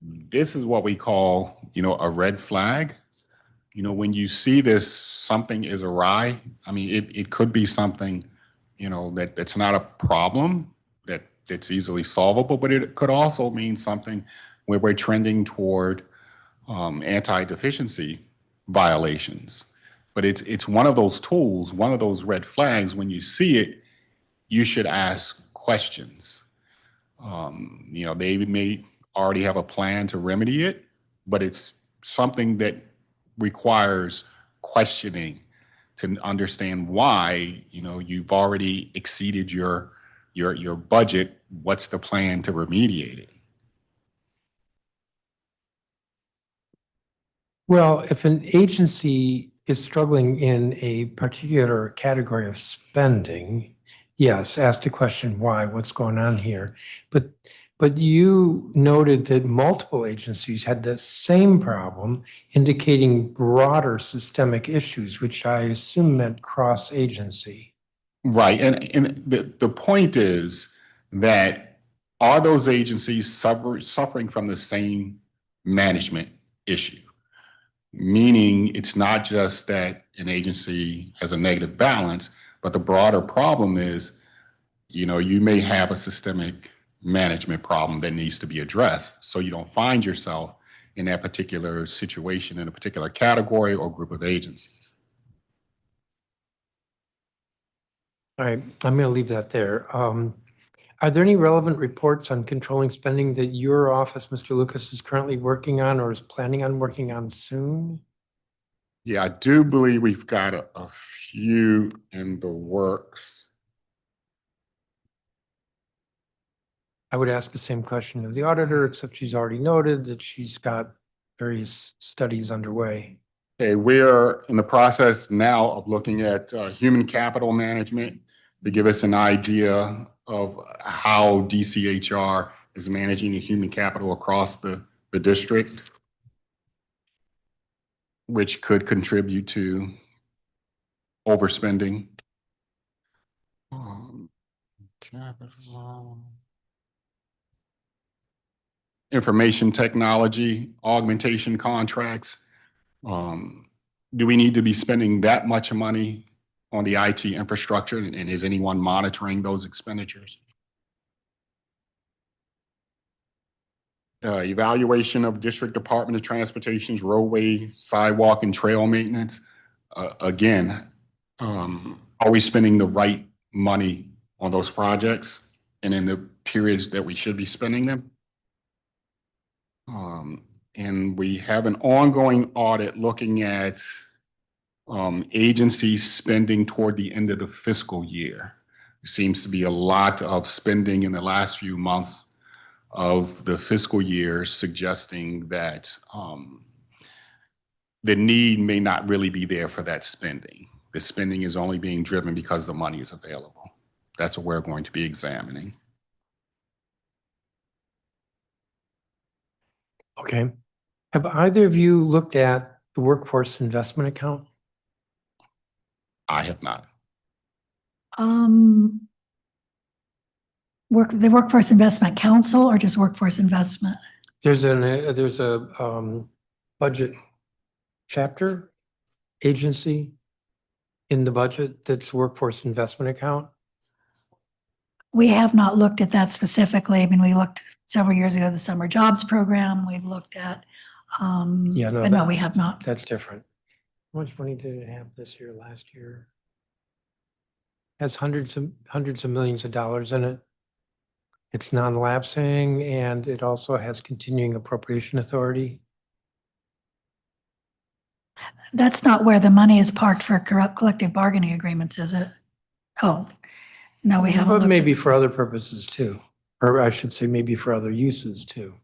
This is what we call, a red flag when you see this, something is awry. I mean, it could be something, that's not a problem, that's easily solvable, but it could also mean something where we're trending toward anti-deficiency violations. But it's one of those tools, one of those red flags. When you see it, you should ask questions. They may already have a plan to remedy it, but it's something that requires questioning to understand why, you've already exceeded your budget. What's the plan to remediate it? Well, if an agency is struggling in a particular category of spending, yes, ask the question, why, what's going on here? But you noted that multiple agencies had the same problem, indicating broader systemic issues, which I assume meant cross-agency. Right. And the point is that are those agencies suffering from the same management issue? Meaning it's not just that an agency has a negative balance, but the broader problem is, you may have a systemic management problem that needs to be addressed. So you don't find yourself in that particular situation in a particular category or group of agencies. All right, I'm going to leave that there. Are there any relevant reports on controlling spending that your office, Mr. Lucas, is currently working on or is planning on working on soon? Yeah, I do believe we've got a few in the works. I would ask the same question of the auditor, except she's already noted that she's got various studies underway. Okay, we're in the process now of looking at human capital management to give us an idea of how DCHR is managing the human capital across the district, which could contribute to overspending. Capital. Information technology, augmentation contracts. Do we need to be spending that much money on the IT infrastructure, and is anyone monitoring those expenditures? Evaluation of District Department of Transportation's roadway, sidewalk, and trail maintenance. Again, are we spending the right money on those projects and in the periods that we should be spending them? And we have an ongoing audit looking at agencies spending toward the end of the fiscal year. There seems to be a lot of spending in the last few months of the fiscal year, suggesting that the need may not really be there for that spending. The spending is only being driven because the money is available. That's what we're going to be examining. Okay. Have either of you looked at the workforce investment account? I have not. The Workforce Investment Council or just Workforce Investment? There's a budget chapter agency in the budget that's workforce investment account. We have not looked at that specifically. I mean, we looked several years ago, at the summer jobs program. We've looked at, Yeah, no, but no, we that's- have not. That's different. How much money did it have this year, last year? Has hundreds of millions of dollars in it. It's non-lapsing and it also has continuing appropriation authority. That's not where the money is parked for collective bargaining agreements, is it? Oh, no, we haven't But looked. maybe for other purposes too, or I should say maybe for other uses too.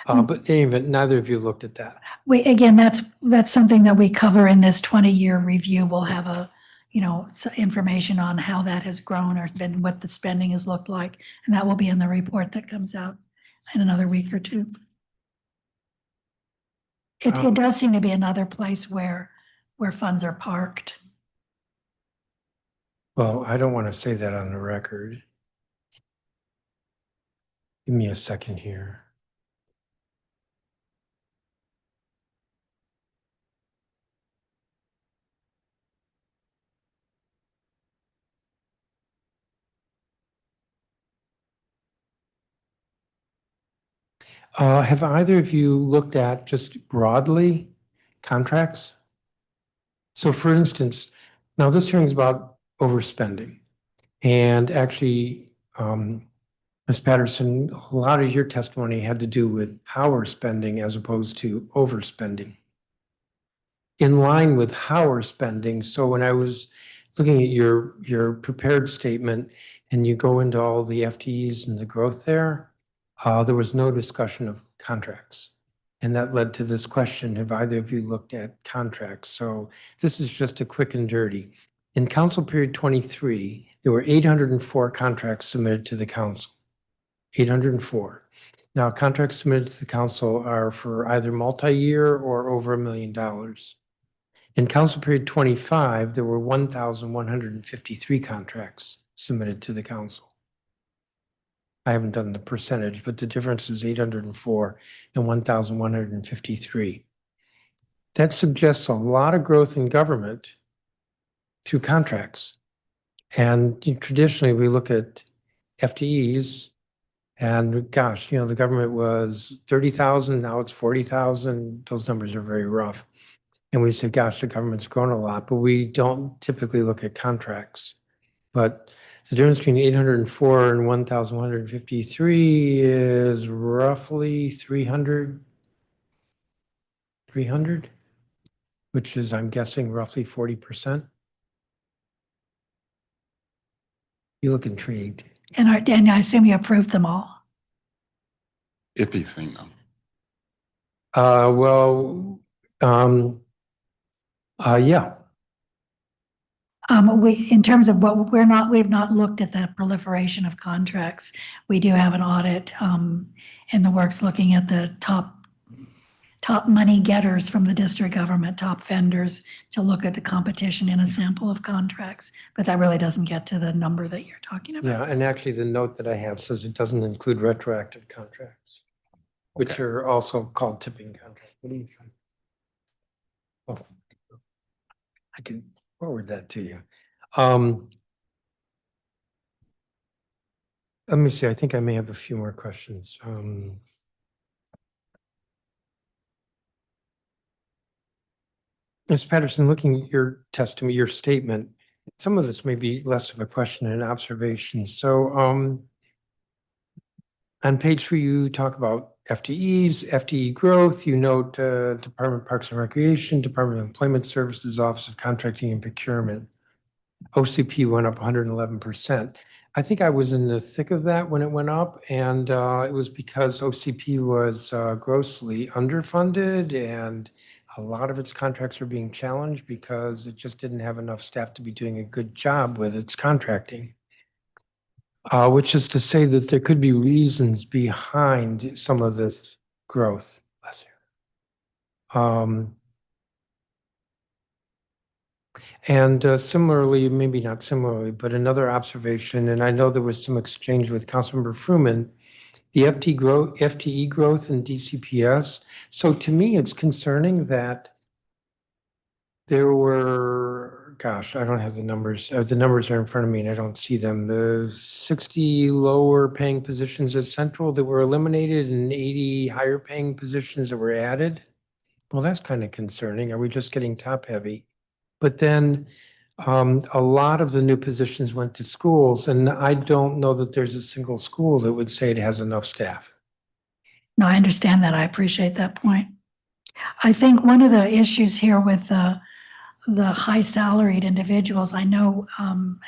But in any event, neither of you looked at that. Again, that's something that we cover in this 20-year review. We'll have information on how that has grown or been, what the spending has looked like. And that will be in the report that comes out in another week or two. It does seem to be another place where funds are parked. Well, I don't want to say that on the record. Give me a second here. Have either of you looked at just broadly contracts? So for instance, now this hearing is about overspending. And actually, Ms. Patterson, a lot of your testimony had to do with how we're spending as opposed to overspending. In line with how we're spending, so when I was looking at your prepared statement and you go into all the FTEs and the growth there was no discussion of contracts. And that led to this question, have either of you looked at contracts? So this is just a quick and dirty. In council period 23, there were 804 contracts submitted to the council. 804. Now, contracts submitted to the council are for either multi-year or over $1 million. In council period 25, there were 1,153 contracts submitted to the council. I haven't done the percentage, but the difference is 804 and 1,153. That suggests a lot of growth in government through contracts. And traditionally, we look at FTEs, and gosh, the government was 30,000, now it's 40,000. Those numbers are very rough. And we say, gosh, the government's grown a lot, but we don't typically look at contracts. But the difference between 804 and 1,153 is roughly 300, which is, I'm guessing, roughly 40%. You look intrigued. And I assume you approved them all. If he's seen them. Yeah. In terms of what we've not looked at the proliferation of contracts. We do have an audit in the works looking at the top money getters from the district government, top vendors, to look at the competition in a sample of contracts. But that really doesn't get to the number that you're talking about. Yeah, and actually the note that I have says it doesn't include retroactive contracts, which Okay. are also called tipping contracts. What are you trying? Oh, I can forward that to you. Let me see, I think I may have a few more questions. Ms. Patterson, looking at your testimony, your statement, some of this may be less of a question and an observation. So on page 3, you talk about FTEs, FTE growth. You note Department of Parks and Recreation, Department of Employment Services, Office of Contracting and Procurement. OCP went up 111%. I think I was in the thick of that when it went up, and it was because OCP was grossly underfunded, and a lot of its contracts were being challenged because it just didn't have enough staff to be doing a good job with its contracting. Which is to say that there could be reasons behind some of this growth. Bless you. And similarly, maybe not similarly, but another observation, and I know there was some exchange with Councilmember Fruman, the FTE growth in DCPS. So to me, it's concerning that there were, gosh, I don't have the numbers. The numbers are in front of me and I don't see them. The 60 lower paying positions at Central that were eliminated and 80 higher paying positions that were added. Well, that's kind of concerning. Are we just getting top heavy? But then a lot of the new positions went to schools, and I don't know that there's a single school that would say it has enough staff. No, I understand that. I appreciate that point. I think one of the issues here with the high salaried individuals, I know,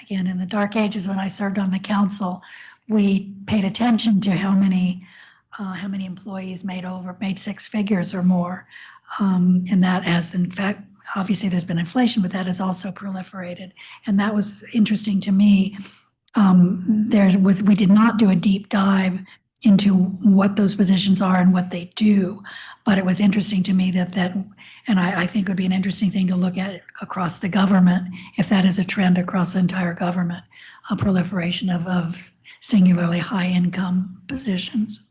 again, in the dark ages when I served on the council, we paid attention to how many employees made 6 figures or more. And that has, in fact, obviously there's been inflation, but that has also proliferated. And that was interesting to me. We did not do a deep dive into what those positions are and what they do, but it was interesting to me that and I think it would be an interesting thing to look at across the government, if that is a trend across the entire government, a proliferation of singularly high income positions.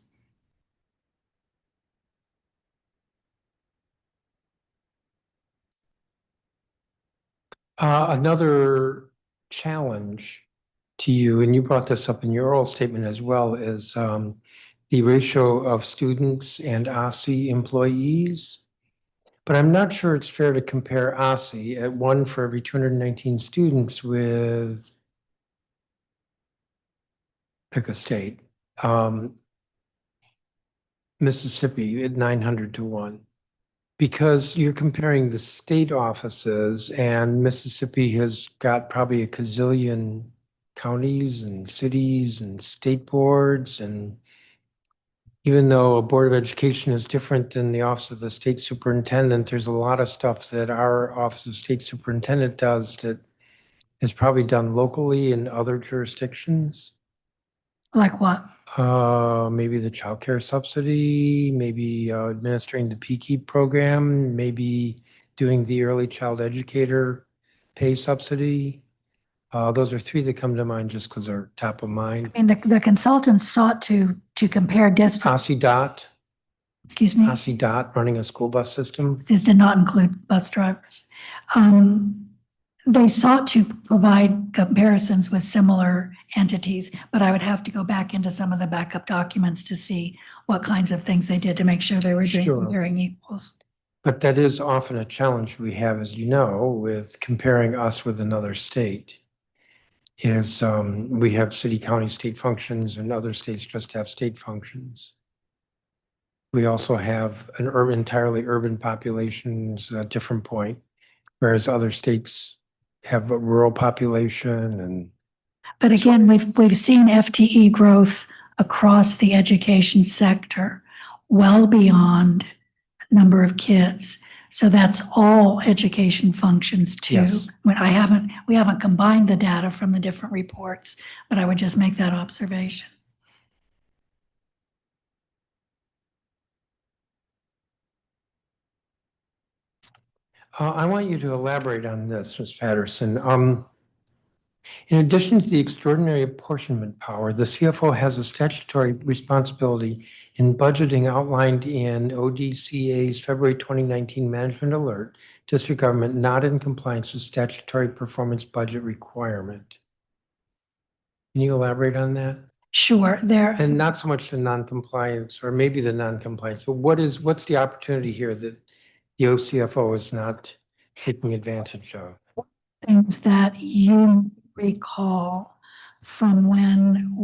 Another challenge to you, and you brought this up in your oral statement as well, is the ratio of students and OSSI employees. But I'm not sure it's fair to compare OSSI at 1 for every 219 students with, pick a state, Mississippi at 900 to 1. Because you're comparing the state offices, and Mississippi has got probably a gazillion counties and cities and state boards. And even though a Board of Education is different than the Office of the State Superintendent, there's a lot of stuff that our Office of State Superintendent does that is probably done locally in other jurisdictions. Like what? Maybe the child care subsidy, maybe administering the PKEEP program, maybe doing the early child educator pay subsidy. Those are 3 that come to mind just because they're top of mind. I mean, the consultants sought to compare districts, OSSI DOT, excuse me, OSSI DOT running a school bus system. this did not include bus drivers. They sought to provide comparisons with similar entities, but I would have to go back into some of the backup documents to see what kinds of things they did to make sure they were doing Sure. comparing equals. But that is often a challenge we have, as you know, with comparing us with another state. Is we have city, county, state functions, and other states just have state functions. We also have an entirely urban populations at a different point, whereas other states have a rural population. And But again, we've seen FTE growth across the education sector, well beyond number of kids. So that's all education functions too. Yes. When we haven't combined the data from the different reports, but I would just make that observation. I want you to elaborate on this, Ms. Patterson. In addition to the extraordinary apportionment power, the CFO has a statutory responsibility in budgeting outlined in ODCA's February 2019 Management Alert, District Government not in compliance with statutory performance budget requirement. Can you elaborate on that? Sure, And not so much the non-compliance, or maybe the non-compliance, but what's the opportunity here that the OCFO is not taking advantage of? things that you recall from when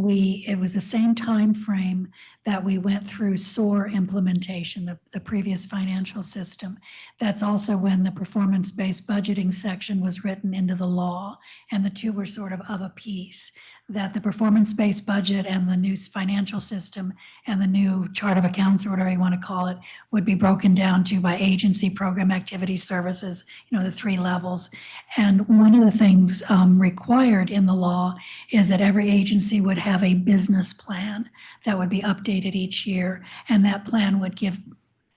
it was the same time frame that we went through SOAR implementation, the previous financial system. That's also when the performance-based budgeting section was written into the law, and the two were sort of a piece, that the performance-based budget and the new financial system and the new chart of accounts, or whatever you want to call it, would be broken down to by agency, program, activity, services, the 3 levels. And one of the things required in the law is that every agency would have a business plan that would be updated each year, and that plan would give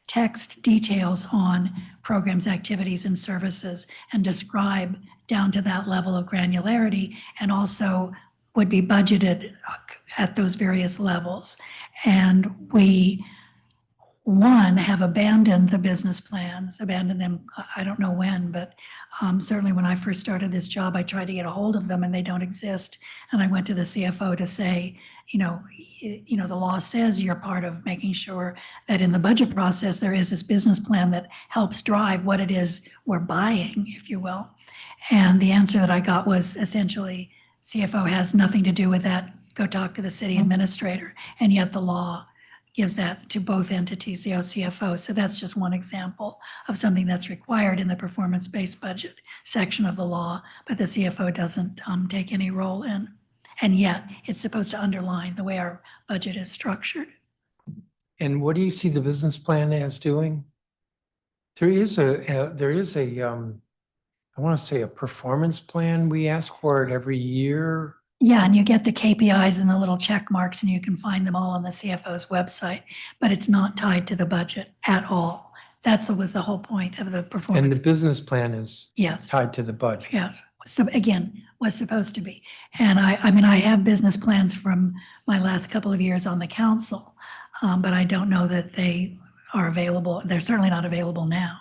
text details on programs, activities, and services, and describe down to that level of granularity, and also would be budgeted at those various levels. And we, have abandoned the business plans, abandoned them, I don't know when, but certainly when I first started this job, I tried to get a hold of them and they don't exist. And I went to the CFO to say, the law says you're part of making sure that in the budget process, there is this business plan that helps drive what it is we're buying, if you will. And the answer that I got was essentially, CFO has nothing to do with that. Go talk to the city administrator. And yet the law gives that to both entities, the OCFO. So that's just one example of something that's required in the performance-based budget section of the law, but the CFO doesn't take any role in. And yet it's supposed to underline the way our budget is structured. And what do you see the business plan as doing? There is I want to say a performance plan. We ask for it every year. Yeah, and you get the KPIs and the little check marks, and you can find them all on the CFO's website, but it's not tied to the budget at all. That was the whole point of the And performance. the business plan is Yes. tied to the budget. Yes. So again, was supposed to be. And I have business plans from my last couple of years on the council, but I don't know that they are available. They're certainly not available now.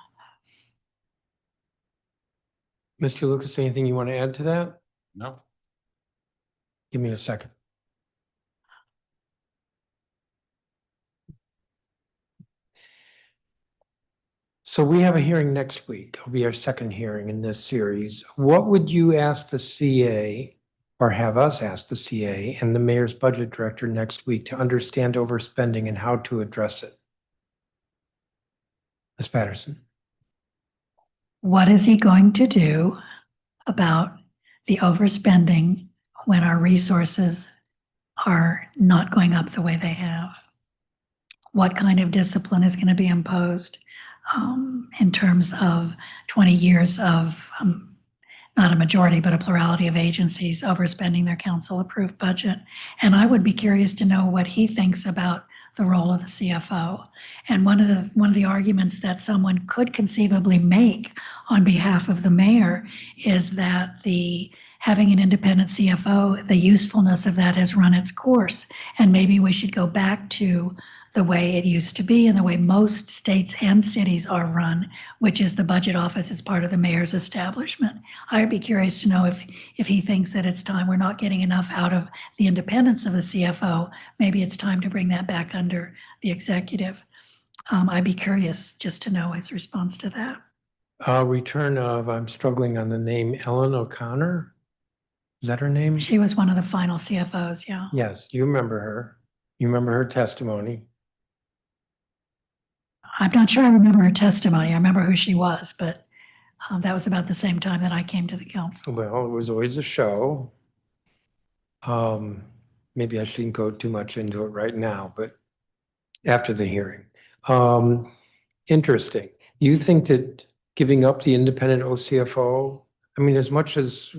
Mr. Lucas, anything you want to add to that? No. Give me a second. So we have a hearing next week. It'll be our second hearing in this series. What would you ask the CA or have us ask the CA and the mayor's budget director next week to understand overspending and how to address it? Ms. Patterson. What is he going to do about the overspending when our resources are not going up the way they have? What kind of discipline is going to be imposed in terms of 20 years of not a majority, but a plurality of agencies overspending their council-approved budget? And I would be curious to know what he thinks about the role of the CFO. And one of the arguments that someone could conceivably make on behalf of the mayor is that having an independent CFO, the usefulness of that has run its course. And maybe we should go back to the way it used to be and the way most states and cities are run, which is the budget office is part of the mayor's establishment. I'd be curious to know if he thinks that it's time, we're not getting enough out of the independence of the CFO. Maybe it's time to bring that back under the executive. I'd be curious just to know his response to that. Return of, I'm struggling on the name, Ellen O'Connor? Is that her name? She was one of the final CFOs, yeah. Yes, you remember her. You remember her testimony. I'm not sure I remember her testimony. I remember who she was, but that was about the same time that I came to the council. Well, it was always a show. Maybe I shouldn't go too much into it right now, but after the hearing. Interesting. You think that giving up the independent OCFO, I mean, as much as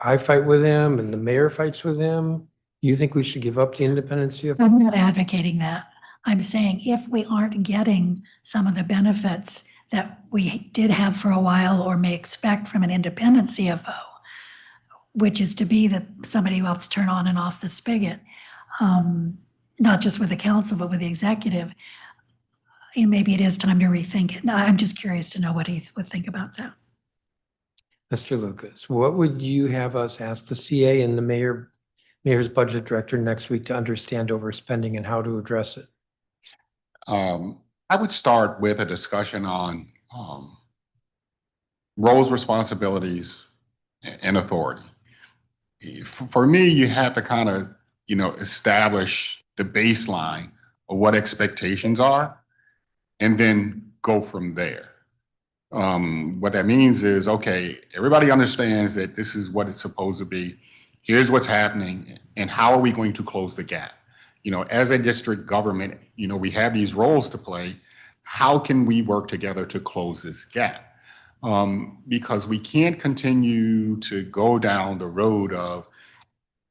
I fight with him and the mayor fights with him, you think we should give up the independent CFO? I'm not advocating that. I'm saying if we aren't getting some of the benefits that we did have for a while or may expect from an independent CFO, which is to be somebody who helps turn on and off the spigot, not just with the council, but with the executive, maybe it is time to rethink it. I'm just curious to know what he would think about that. Mr. Lucas, what would you have us ask the CA and the mayor's budget director next week to understand overspending and how to address it? I would start with a discussion on roles, responsibilities, and authority. For me, you have to kind of, establish the baseline of what expectations are and then go from there. What that means is, okay, everybody understands that this is what it's supposed to be. Here's what's happening, and how are we going to close the gap? As a district government, we have these roles to play. How can we work together to close this gap? Because we can't continue to go down the road of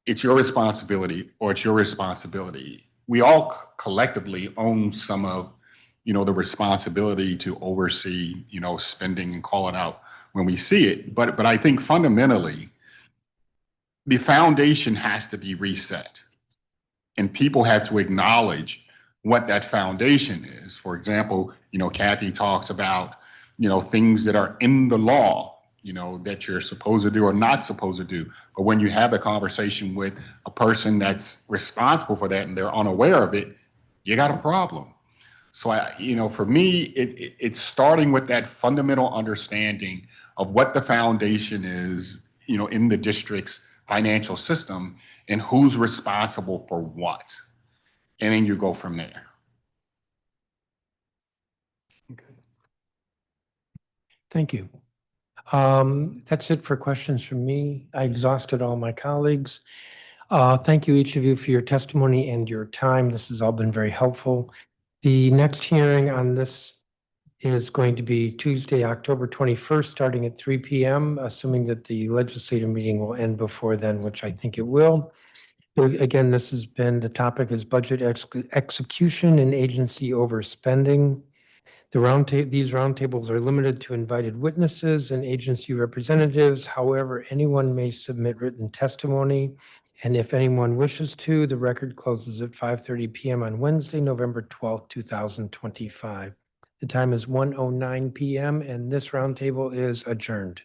it's your responsibility or it's your responsibility. We all collectively own some of, the responsibility to oversee, spending and call it out when we see it. But I think fundamentally, the foundation has to be reset. And people have to acknowledge what that foundation is. For example, Kathy talks about, things that are in the law, that you're supposed to do or not supposed to do. But when you have the conversation with a person that's responsible for that and they're unaware of it, you got a problem. So, for me, it's starting with that fundamental understanding of what the foundation is, in the district's financial system and who's responsible for what. And then you go from there. Thank you. That's it for questions from me. I exhausted all my colleagues. Thank you, each of you, for your testimony and your time. This has all been very helpful. The next hearing on this is going to be Tuesday, October 21st, starting at 3 p.m., assuming that the legislative meeting will end before then, which I think it will. Again, the topic is budget execution and agency overspending. These roundtables are limited to invited witnesses and agency representatives. However, anyone may submit written testimony. And if anyone wishes to, the record closes at 5:30 p.m. on Wednesday, November 12th, 2025. The time is 1:09 p.m. and this roundtable is adjourned.